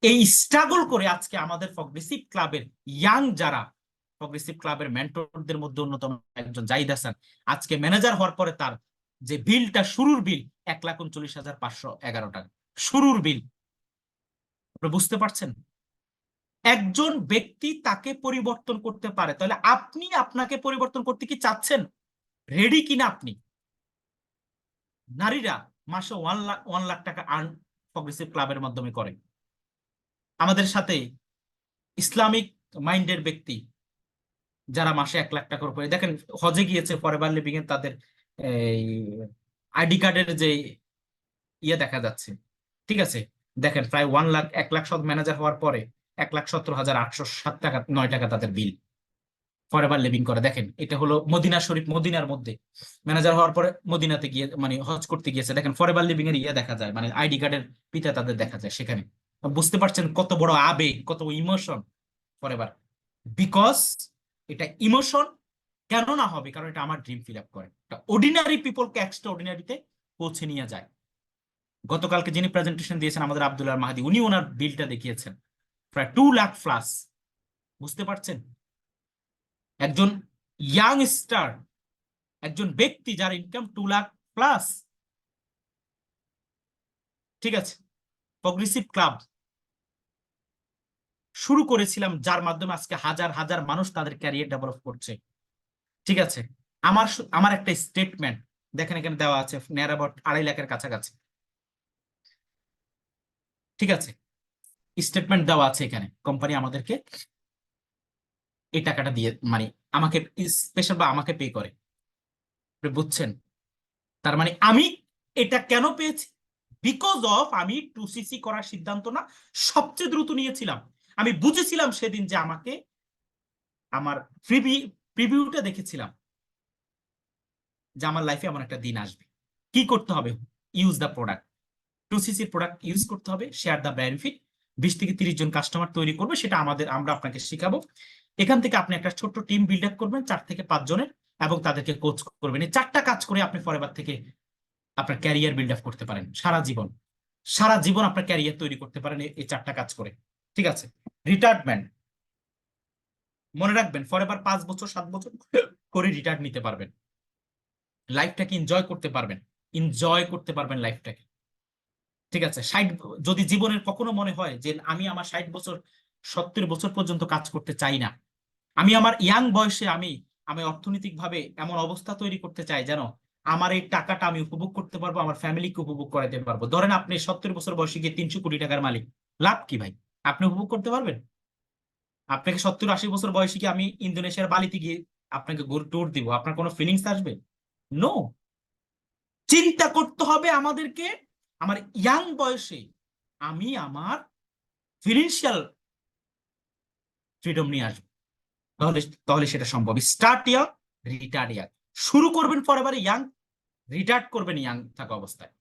এই স্ট্রাগল করে আজকে আমাদের প্রগ্রেসিভ ক্লাবের ইয়াং যারা, প্রগ্রেসিভ ক্লাবের মেন্টরদের মধ্যে অন্যতম একজন জাহিদ হাসান, আজকে ম্যানেজার হওয়ার পরে তার যে বিলটা, শুরুর বিল 1,39,511 টাকা, শুরুর বিল। আপনি বুঝতে পারছেন? একজন ব্যক্তি তাকে পরিবর্তন করতে পারে, তাহলে আপনি আপনাকে পরিবর্তন করতে কি চাচ্ছেন? রেডি কিনা আপনি? নারীরা মাসে 1 লাখ টাকা আর্ন প্রগ্রেসিভ ক্লাবের মাধ্যমে করে। আমাদের সাথে ইসলামিক মাইন্ডের ব্যক্তি যারা মাসে 1 লাখ টাকা করে, দেখেন হজে গিয়েছে, ফরএভার লিভিং এর তাদের এই আইডি কার্ডের যে ইয়ে দেখা যাচ্ছে। ঠিক আছে, দেখেন প্রায় 1 লাখ, 1 লাখ সব ম্যানেজার হওয়ার পরে 1,17,807 টাকা 9 টাকা তাদের বিল, ফরএভার লিভিং করে। দেখেন, এটা হলো মদিনা শরীফ, মদিনার মধ্যে ম্যানেজার হওয়ার পরে মদিনাতে গিয়ে মানে হজ করতে গিয়েছে, দেখেন ফরএভার লিভিং এর ইয়ে দেখা যায়, মানে আইডি কার্ডের পিতা তাদের দেখা যায় সেখানে। বুঝতে পারছেন কত বড় আবেগ, কত ইমোশন ফরএভার? বিকজ এটা ইমোশন কেন না হবে, কারণ এটা আমার ড্রিম ফিল আপ করে, অর্ডিনারি পিপলকে এক্সট্রা অর্ডিনারিতে পৌঁছে নিয়ে যায়। গতকালকে যিনি প্রেজেন্টেশন দিয়েছেন আমাদের আব্দুল্লাহ মাহাদি, উনি ওনার বিলটা দেখিয়েছেন প্রায় 2 লাখ প্লাস। বুঝতে পারছেন? একজন ইয়াং স্টার, একজন ব্যক্তি যার ইনকাম 2 লাখ প্লাস। ঠিক আছে, প্রগ্রেসিভ ক্লাব শুরু করেছিলাম, যার মাধ্যমে আজকে হাজার হাজার মানুষ তাদের ক্যারিয়ার ডেভেলপ করছে। ঠিক আছে, আমার আমার একটা স্টেটমেন্ট দেখেন এখানে দেওয়া আছে, নিয়ার অ্যাবাউট 2.5 লাখের কাছাকাছি। ঠিক আছে, স্টেটমেন্ট দেওয়া আছে এখানে, কোম্পানি আমাদেরকে এই টাকাটা দিয়ে মানে আমাকে স্পেশাল বা আমাকে পে করে। আপনি বুঝছেন? তার মানে আমি এটা কেন পেয়েছি? বিকজ অফ আমি 2cc করার সিদ্ধান্ত না সবচেয়ে দ্রুত নিয়েছিলাম। আমি বুঝেছিলাম সেদিন যে আমাকে আমার প্রিভিউটা দেখেছিলাম যে আমার লাইফে এমন একটা দিন আসবে। কি করতে হবে? Use the product, 2cc product use করতে হবে, শেয়ার দ্য বেনিফিট, 20 থেকে 30 জন কাস্টমার তৈরি করবে, সেটা আমরা আপনাকে শেখাবো। এখান থেকে আপনি একটা ছোট্ট টিম বিল্ড আপ করবেন 4 থেকে 5 জনের, এবং তাদেরকে কোচ করবেন। এই 4টা কাজ করে আপনি ফরএভার থেকে আপনার ক্যারিয়ার বিল্ড আপ করতে পারেন, সারা জীবন, সারা জীবন আপনার ক্যারিয়ার তৈরি করতে পারেন এই 4টা কাজ করে। ঠিক আছে, রিটায়ারমেন্ট, মনে রাখবেন ফরএভার 5 বছর 7 বছর করে রিটায়ার নিতে পারবেন, লাইফটাকে এনজয় করতে পারবেন, এনজয় করতে পারবেন লাইফটাকে। ঠিক আছে, 60, যদি জীবনের কখনো মনে হয় যে আমি আমার 60 বছর 70 বছর পর্যন্ত কাজ করতে চাই না, আমি আমার ইয়াং বয়সে আমি আমি অর্থনৈতিক ভাবে এমন অবস্থা তৈরি করতে চাই যেন আমার এই টাকাটা আমি উপভোগ করতে পারবো, আমার ফ্যামিলিকে উপভোগ করাতে পারবো। ধরেন আপনি 70 বছর বয়সে গিয়ে 300 কোটি টাকার মালিক, লাভ কি ভাই? আপনি উপভোগ করতে পারবেন? আপনাকে 70 80 বছর বয়সে কি আমি ইন্দোনেশিয়ার বালিতে গিয়ে আপনাকে ট্যুর দিব, আপনার কোনো ফিলিংস আসবে? নো। চিন্তা করতে হবে আমাদেরকে আমার ইয়াং বয়সে আমি আমার ফিনান্সিয়াল ফ্রিডম নিয়ে আসবো। তাহলে তাহলে সেটা সম্ভব। Start young, retire young. শুরু করবেন ফরএভার ইয়াং, রিটায়ার করবেন ইয়াং থাকা অবস্থায়।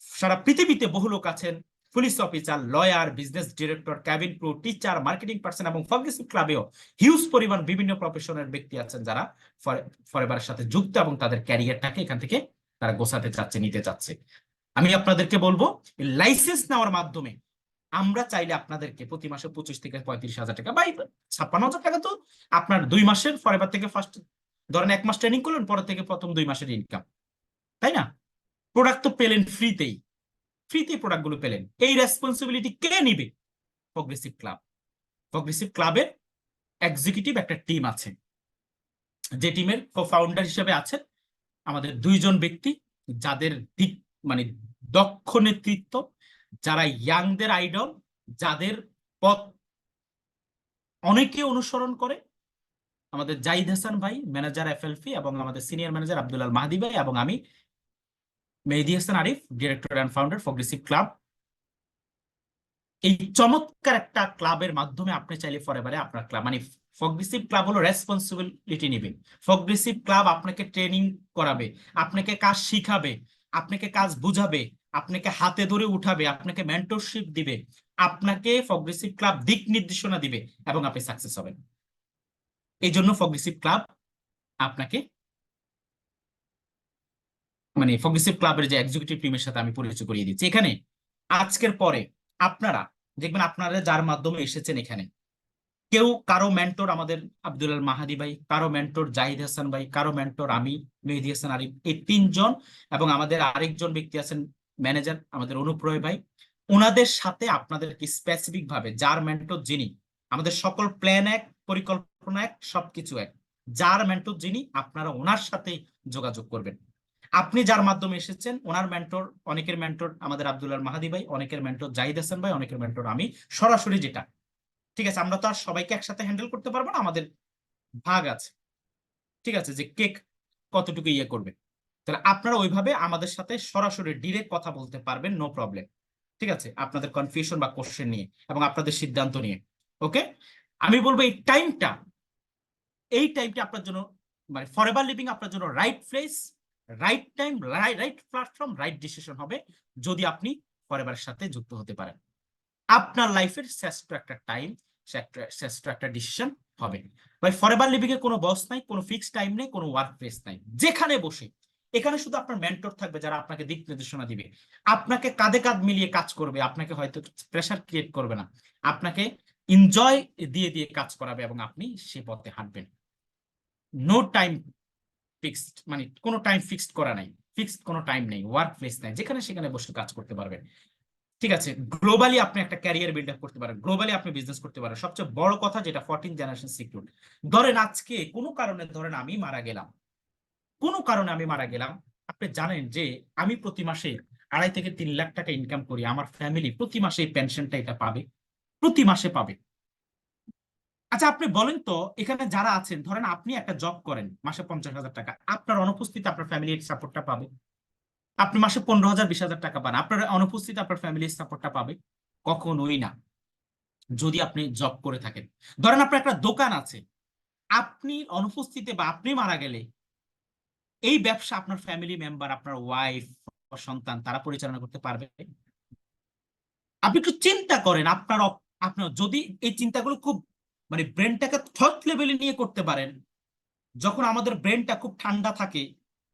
সারা পৃথিবীতে বহু লোক আছেন, police officer, lawyer, business director, cabin crew, teacher, marketing person এবং ফগনেসিভ ক্লাবেও হিউজ পরিমাণ বিভিন্ন প্রফেশনের ব্যক্তি আছেন যারা ফরএভারের সাথে যুক্ত এবং তাদের ক্যারিয়ারটাকে এখান থেকে তারা গোছাতে চাচ্ছে, নিতে চাচ্ছে। আমি আপনাদেরকে বলবো লাইসেন্স নেওয়ার মাধ্যমে আমরা চাইলে আপনাদেরকে প্রতি মাসে 25 থেকে 35 হাজার টাকা বা 56,000 টাকা তো আপনার 2 মাসের ফরএভার থেকে ফার্স্ট ধরেন 1 মাস ট্রেনিং করলেন, পরে থেকে প্রথম 2 মাসের ইনকাম, তাই না? প্রোডাক্ট তো পেলেন ফ্রিতেই, ফ্রিতেই প্রোডাক্ট গুলো পেলেন। এই রেসপন্সিবিলিটি কে নিবে? Progressive club. প্রগ্রেসিভ ক্লাবের এক্সিকিউটিভ একটা টিম আছে, যে টিমের ফাউন্ডার হিসেবে আছেন আমাদের 2জন ব্যক্তি, যাদের দিক মানে দক্ষ নেতৃত্ব, যারা ইয়াংদের আইডল, যাদের পথ অনেকে অনুসরণ করে। আমাদের জাহিদ হাসান ভাই, ম্যানেজার এফএলপি, এবং আমাদের সিনিয়র ম্যানেজার আব্দুল আল মাহদি ভাই, এবং আমি Mehedi Hasan Arif, director and founder progressive club. এই চমৎকার একটা ক্লাবের মাধ্যমে আপনি চাইলে ফরএভারে আপনার ক্লাব মানে প্রগ্রেসিভ ক্লাব হলো রেসপন্সিবিলিটি নিবে। প্রগ্রেসিভ ক্লাব আপনাকে ট্রেনিং করাবে, আপনাকে কাজ শিখাবে, আপনাকে কাজ বুঝাবে, আপনাকে হাতে ধরে উঠাবে, আপনাকে মেন্টরশিপ দিবে, আপনাকে প্রগ্রেসিভ ক্লাব দিক নির্দেশনা দিবে এবং আপনি সাকসেস হবেন। এই জন্য প্রগ্রেসিভ ক্লাব আপনাকে মানে প্রগ্রেসিভ ক্লাবের যে এক্সিকিউটিভ টিমের সাথে আমি পরিচয় করিয়ে দিচ্ছি। এখানে আজকের পরে আপনারা দেখবেন আপনারা যার মাধ্যমে এসেছেন এখানে, কেউ কারো মেন্টর আমাদের আব্দুল আল মাহাদি ভাই, কারো মেন্টর জাহিদ হাসান ভাই, কারো মেন্টর আমি মেহেদী হাসান আরিফ, এই 3জন, এবং আমাদের আরেকজন ব্যক্তি আছেন ম্যানেজার আমাদের অনুপ রয় ভাই। ওনাদের সাথে আপনাদেরকে স্পেসিফিক ভাবে যার মেন্টর যিনি, আমাদের সকল প্ল্যান এক, পরিকল্পনা এক, সবকিছু এক, যার মেন্টর যিনি আপনারা ওনার সাথে যোগাযোগ করবেন। আপনি যার মাধ্যমে এসেছেন ওনার মেন্টর, অনেকের মেন্টর আমাদের আব্দুল আল মাহাদি ভাই, অনেকের মেন্টর জাহিদ হাসান ভাই, অনেকের মেন্টর আমি সরাসরি, যেটা ঠিক আছে। আমরা তো আর সবাইকে একসাথে হ্যান্ডেল করতে পারবো না, আমাদের ভাগ আছে, ঠিক আছে, যে কেক কতটুকু ইয়ে করবে। তাহলে আপনারা ওইভাবে আমাদের সাথে সরাসরি ডিরেক্ট কথা বলতে পারবেন, নো প্রবলেম। ঠিক আছে, আপনাদের কনফিউশন বা কোশ্চেন নিয়ে এবং আপনাদের সিদ্ধান্ত নিয়ে। ওকে, আমি বলবো এই টাইমটা আপনার জন্য মানে ফরএভার লিভিং আপনার জন্য right place, right time, right platform, right decision হবে যদি আপনি ফরএভারের সাথে যুক্ত হতে পারেন। আপনার লাইফের শ্রেষ্ঠ একটা টাইম, শ্রেষ্ঠ একটা ডিসিশন হবে। ভাই ফরএভার লিভিং এ কোনো বস নাই, কোনো ফিক্সড টাইম নেই, কোনো ওয়ার্ক প্লেস নাই। যেখানে বসে এখানে শুধু আপনার মেন্টর থাকবে যারা আপনাকে দিক নির্দেশনা দিবে, আপনাকে কাঁধে কাঁধ মিলিয়ে কাজ করবে, আপনাকে হয়তো প্রেশার ক্রিয়েট করবে না, আপনাকে এনজয় দিয়ে দিয়ে কাজ করাবে এবং আপনি সে পথে হাঁটবেন। নো টাইম ফিক্সড, মানে কোনো টাইম ফিক্সড করা নাই, ফিক্সড কোনো টাইম নেই, ওয়ার্ক প্লেস নাই, যেখানে সেখানে বসে কাজ করতে পারবেন। ঠিক আছে, গ্লোবালি আপনি একটা ক্যারিয়ার বিল্ড আপ করতে পারেন, গ্লোবালি আপনি বিজনেস করতে পারেন। সবচেয়ে বড় কথা যেটা 14th জেনারেশন সিকিউর। ধরেন আজকে কোনো কারণে ধরেন আমি মারা গেলাম, কোনো কারণে আমি মারা গেলাম, আপনি জানেন যে আমি প্রতি মাসে 2.5 থেকে 3 লাখ টাকা ইনকাম করি, আমার ফ্যামিলি প্রতি মাসে এই পেনশনটা এটা পাবে, প্রতি মাসে পাবে। আচ্ছা আপনি বলেন তো, এখানে যারা আছেন ধরেন আপনি একটা জব করেন, মাসে 50,000 টাকা, আপনার অনুপস্থিতি আপনার ফ্যামিলির সাপোর্টটা পাবে। আপনি মাসে 15,000 20,000 টাকা পান, আপনার অনুপস্থিতি আপনার ফ্যামিলির সাপোর্টটা পাবে? কখনোই না, যদি আপনি জব করে থাকেন। ধরেন আপনার একটা দোকান আছে, আপনি অনুপস্থিতিতে বা আপনি মারা গেলে এই ব্যবসা আপনার ফ্যামিলি মেম্বার, আপনার ওয়াইফ, সন্তান, তারা পরিচালনা করতে পারবে? আপনি একটু চিন্তা করেন, আপনার যদি এই চিন্তাগুলো খুব মানে ব্রেনটাকে থট লেভেলে নিয়ে করতে পারেন, যখন আমাদের ব্রেনটা খুব ঠান্ডা থাকে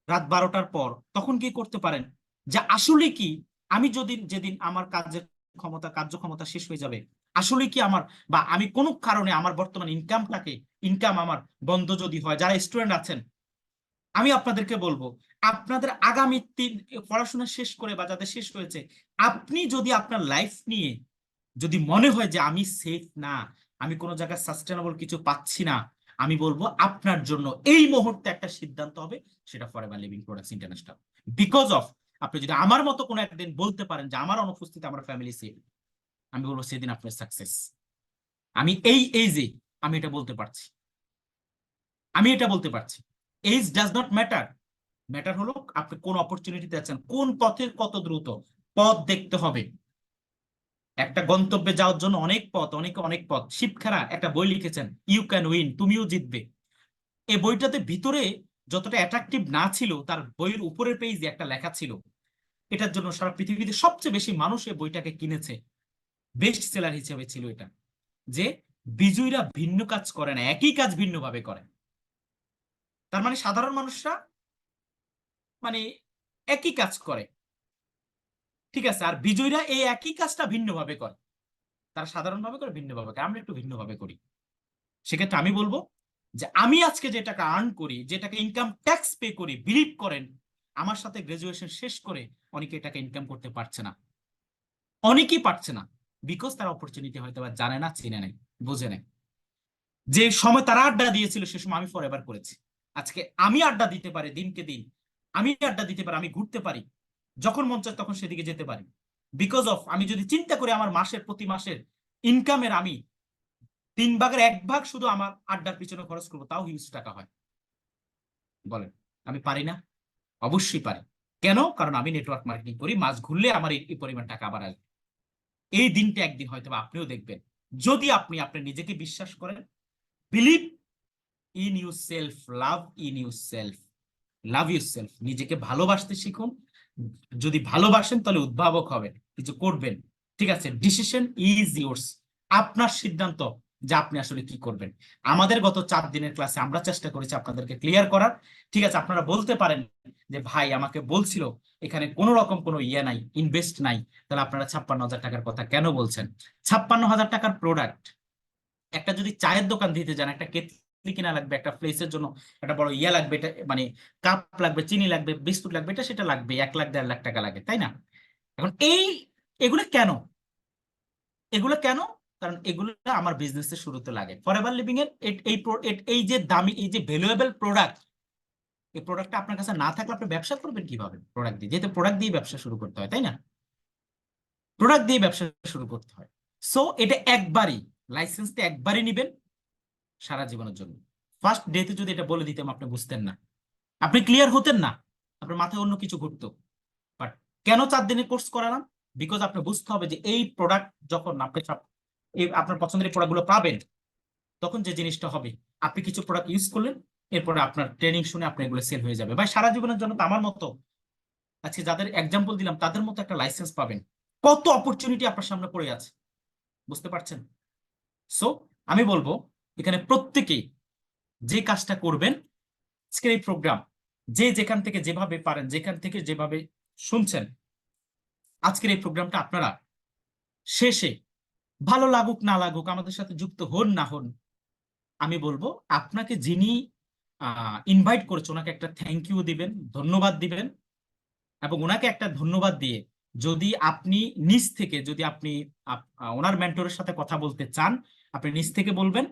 রাত 12টার পর, তখন কি করতে পারেন যে আসলে কি আমি যদি যেদিন আমার কার্যক্ষমতা শেষ হয়ে যাবে, আসলে কি আমার, বা আমি কোনো কারণে আমার বর্তমান ইনকাম আমার বন্ধ যদি হয়, যারা স্টুডেন্ট আছেন আমি আপনাদেরকে বলবো, আপনাদের আগামী পড়াশোনা শেষ করে বা যাদের শেষ হয়েছে, আপনি যদি আপনার লাইফ নিয়ে যদি মনে হয় যে আমি সেফ না, আমি কোনো জায়গায় সাস্টেনেবল কিছু পাচ্ছি না, আমি বলবো আপনার জন্য এই মুহূর্তে একটা সিদ্ধান্ত হবে, সেটা forever living products international. Because of, আপনি যদি আমার মতো কোনো একদিন বলতে পারেন যে আমার অনুপস্থিতি আমার ফ্যামিলি সেফ, আমি বলবো সেদিন আপনার সাকসেস। আমি এই এইজে আমি এটা বলতে পারছি, আমি এটা বলতে পারছি। Age does not matter, matter হলো আপনি কোন অপরচুনিটিতে আছেন, কোন পথে কত দ্রুত পথ দেখতে হবে। একটা গন্তব্যে যাওয়ার জন্য অনেক পথ, অনেক পথ। শিব খেরা একটা বই লিখেছেন, ইউ ক্যান উইন, তুমিও জিতবে। এই বইটাতে ভিতরে যতটা অ্যাট্রাকটিভ না ছিল, তার বইয়ের উপরের পেজে একটা লেখা ছিল, এটার জন্য সারা পৃথিবীতে সবচেয়ে বেশি মানুষ এই বইটাকে কিনেছে, বেস্ট সেলার হিসেবে ছিল এটা, যে বিজয়ীরা ভিন্ন কাজ করে না, একই কাজ ভিন্নভাবে করে। তার মানে সাধারণ মানুষরা মানে একই কাজ করে, ঠিক আছে, আর বিজয়ীরা এই একই কাজটা ভিন্নভাবে করে। তারা সাধারণভাবে করে, ভিন্নভাবে করে, আমরা একটু ভিন্নভাবে করি। সেক্ষেত্রে আমি বলবো যে আমি আজকে যে টাকা আর্ন করি, যে টাকা ইনকাম ট্যাক্স পে করি, বিলিভ করেন আমার সাথে গ্রাজুয়েশন শেষ করে অনেকে টাকা ইনকাম করতে পারছে না, অনেকেই পারছে না, বিকজ তারা অপরচুনিটি হয়তো বা জানে না, চিনে নেই, বুঝে নেই। যে সময় তারা আড্ডা দিয়েছিল সে সময় আমি ফরএভার করেছি। আজকে আমি আড্ডা দিতে পারি দিনকে দিন, আমি আড্ডা দিতে পারি, আমি ঘুরতে পারি, যখন মন চায় তখন সেদিকে যেতে পারি। বিকজ অফ, আমি যদি চিন্তা করি আমার প্রতি মাসের ইনকামের আমি 3 ভাগের 1 ভাগ শুধু আমার আড্ডার পিছনে খরচ করবো, তাও হিউজ টাকা হয়। বলেন আমি পারি না? অবশ্যই পারি। কেন? কারণ আমি নেটওয়ার্ক মার্কেটিং করি, মাস ঘুরলে আমার এই পরিমাণ টাকা আবার আসবে। এই দিনটা একদিন হয়তো আপনিও দেখবেন, যদি আপনি আপনার নিজেকে বিশ্বাস করেন। Believe in yourself, love in yourself, love yourself, নিজেকে ভালোবাসতে শিখুন। যদি ভালোবাসেন তাহলে উদ্ভাবক হবেন, কিছু করবেন, ঠিক আছে। ডিসিশন ইজ ইয়োর্স, আপনার সিদ্ধান্ত যে আপনি আসলে কি করবেন। আমাদের গত 4 দিনের ক্লাসে আমরা চেষ্টা করেছি আপনাদেরকে ক্লিয়ার করার, ঠিক আছে। আপনারা বলতে পারেন যে ভাই আমাকে বলছিল এখানে কোনো রকম কোনো ইয়ে নাই, ইনভেস্ট নাই, তাহলে আপনারা 56,000 টাকার কথা কেন বলছেন? 56,000 টাকার প্রোডাক্ট, একটা যদি চায়ের দোকান দিতে যান, একটা কেটলি কিনা লাগবে, একটা প্লেসের জন্য একটা বড় ইয়া লাগবে, এটা মানে কাপ লাগবে, চিনি লাগবে, বিস্কুট লাগবে, এটা সেটা লাগবে, 1 লাখ 1.5 লাখ টাকা লাগে, তাই না? এখন এগুলো কেন, এগুলো কেন? কারণ এগুলো আমার বিজনেসের শুরুতে লাগে। ফরএভার লিভিং এর এই যে দামি, এই যে ভ্যালুয়েবল প্রোডাক্ট, এই প্রোডাক্টটা আপনার কাছে না থাকলে আপনি ব্যবসা করবেন কিভাবে? প্রোডাক্ট দিয়ে, যেহেতু প্রোডাক্ট দিয়ে ব্যবসা শুরু করতে হয়, তাই না? প্রোডাক্ট দিয়ে ব্যবসা শুরু করতে হয়। সো এটা একবারই, লাইসেন্সটা একবারই নিবেন সারা জীবনের জন্য। ফার্স্ট ডেতে যদি এটা বলে দিতাম আপনি বুঝতেন না, আপনি ক্লিয়ার হতেন না, আপনার মাথায় অন্য কিছু ঘুরতো। বাট কেন 4 দিনের কোর্স করালাম? বিকজ আপনি বুঝতে হবে যে এই প্রোডাক্ট যখন আপনি সব এই আপনার পছন্দের প্রোডাক্টগুলো পাবেন, তখন যে জিনিসটা হবে, আপনি কিছু প্রোডাক্ট ইউজ করলেন, এরপরে আপনার ট্রেনিং শুনে আপনি এগুলো সেল হয়ে যাবে। ভাই সারা জীবনের জন্য তো আমার মতো, আচ্ছা যাদের এক্সাম্পল দিলাম তাদের মতো একটা লাইসেন্স পাবেন, কত অপরচুনিটি আপনার সামনে পড়ে আছে, বুঝতে পারছেন? সো আমি বলবো এখানে প্রত্যেকেই যে কাজটা করবেন, আজকের এই প্রোগ্রাম যে যেখান থেকে যেভাবে পারেন, যেখান থেকে যেভাবে শুনছেন, আজকের এই প্রোগ্রামটা আপনারা শেষে ভালো লাগুক না লাগুক, আমাদের সাথে যুক্ত হন না হন, আমি বলবো আপনাকে যিনি ইনভাইট করেছে ওনাকে একটা থ্যাংক ইউ দিবেন, ধন্যবাদ দিবেন। এবং ওনাকে একটা ধন্যবাদ দিয়ে যদি আপনি নিজ থেকে, যদি আপনি ওনার মেন্টরের সাথে কথা বলতে চান, আপনি নিজ থেকে বলবেন।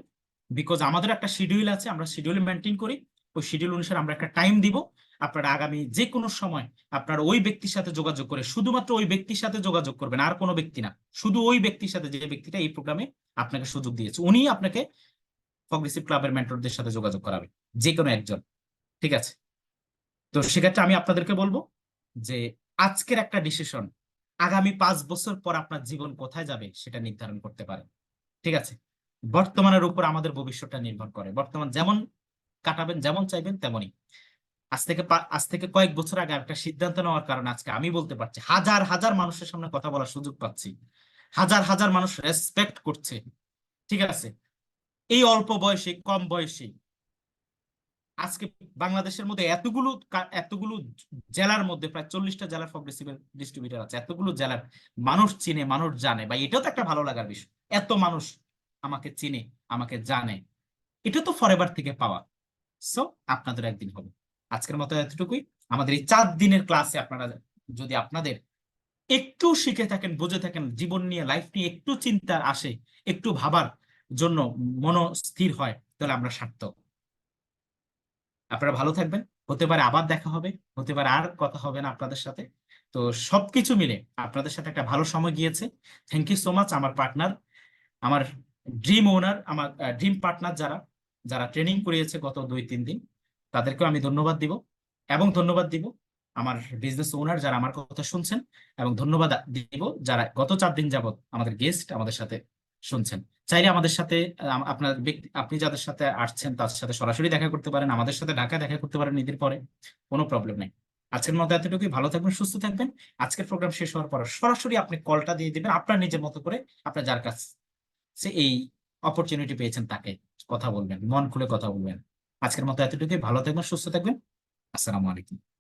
বিকজ আমাদের একটা শিডিউল আছে, আমরা শিডিউল মেনটেন করি, ওই শিডিউল অনুসারে আমরা একটা টাইম দিব। আপনারা আগামী যে কোনো সময় আপনার ওই ব্যক্তির সাথে যোগাযোগ করে, শুধুমাত্র ওই ব্যক্তির সাথে যোগাযোগ করবেন, আর কোনো ব্যক্তি না, শুধু ওই ব্যক্তির সাথে, যে ব্যক্তিটা এই প্রোগ্রামে আপনাকে সুযোগ দিয়েছে, উনি আপনাকে প্রগ্রেসিভ ক্লাবের মেন্টরদের সাথে যোগাযোগ করাবে, যে কোনো একজন, ঠিক আছে। তো সেক্ষেত্রে আমি আপনাদেরকে বলবো যে আজকের একটা ডিসিশন আগামী 5 বছর পর আপনার জীবন কোথায় যাবে সেটা নির্ধারণ করতে পারে, ঠিক আছে। বর্তমানের উপর আমাদের ভবিষ্যৎটা নির্ভর করে, বর্তমান যেমন কাটাবেন, যেমন চাইবেন তেমনই। আজ থেকে কয়েক বছর আগে একটা সিদ্ধান্ত নেওয়ার কারণে আজকে আমি বলতে পারছি, হাজার হাজার মানুষের সামনে কথা বলার সুযোগ পাচ্ছি, হাজার হাজার মানুষ রেসপেক্ট করছে, ঠিক আছে। এই অল্প বয়সে, কম বয়সে আজকে বাংলাদেশের মধ্যে এতগুলো জেলার মধ্যে প্রায় 40টা জেলার ফগ ডিস্ট্রিবিউটর আছে, এতগুলো জেলার মানুষ চিনে, মানুষ জানে, বা এটাও তো একটা ভালো লাগার বিষয়। এত মানুষ আমাকে চিনে, আমাকে জানে, এটা তো ফরএভার থেকে পাওয়া। সো আপনাদের একদিন হবে। আজকের মতো এতটুকুই। আমাদের এই 4 দিনের ক্লাসে আপনারা যদি আপনাদের একটু শিখে থাকেন, বুঝে থাকেন, জীবন নিয়ে, লাইফ নিয়ে একটু চিন্তা আসে, একটু ভাবার জন্য মনস্থির হয়, তাহলে আমরা সার্থক। আপনারা ভালো থাকবেন। হতে পারে আবার দেখা হবে, হতে পারে আর কথা হবে না আপনাদের সাথে। তো সবকিছু মিলে আপনাদের সাথে একটা ভালো সময় গিয়েছে। থ্যাংক ইউ সো মাচ আমার পার্টনার, আমার ড্রিম ওনার, আমার ড্রিম পার্টনার যারা যারা ট্রেনিং করিয়েছে গত 2-3 দিন, তাদেরকেও আমি ধন্যবাদ দিব। এবং ধন্যবাদ দিব আমার বিজনেস ওনার যারা আমার কথা শুনছেন, এবং ধন্যবাদ দিব যারা গত 4 দিন যাবত আমাদের গেস্ট আমাদের সাথে শুনছেন। চাইলে আমাদের সাথে আপনি যাদের সাথে আসছেন তার সাথে সরাসরি দেখা করতে পারেন, আমাদের সাথে ঢাকা দেখা করতে পারেন ঈদের পরে, কোনো প্রবলেম নেই। আজকের মতো এতটুকুই। ভালো থাকবেন, সুস্থ থাকবেন। আজকের প্রোগ্রাম শেষ হওয়ার পর সরাসরি আপনি কলটা দিয়ে দিবেন আপনার নিজের মতো করে, আপনার যার কাছে এই অপরচুনিটি পেয়েছেন তাকে কথা বলবেন, মন খুলে কথা বলবেন। আজকের মতো এতটুকুই। ভালো থাকবেন, সুস্থ থাকবেন। আসসালামু আলাইকুম।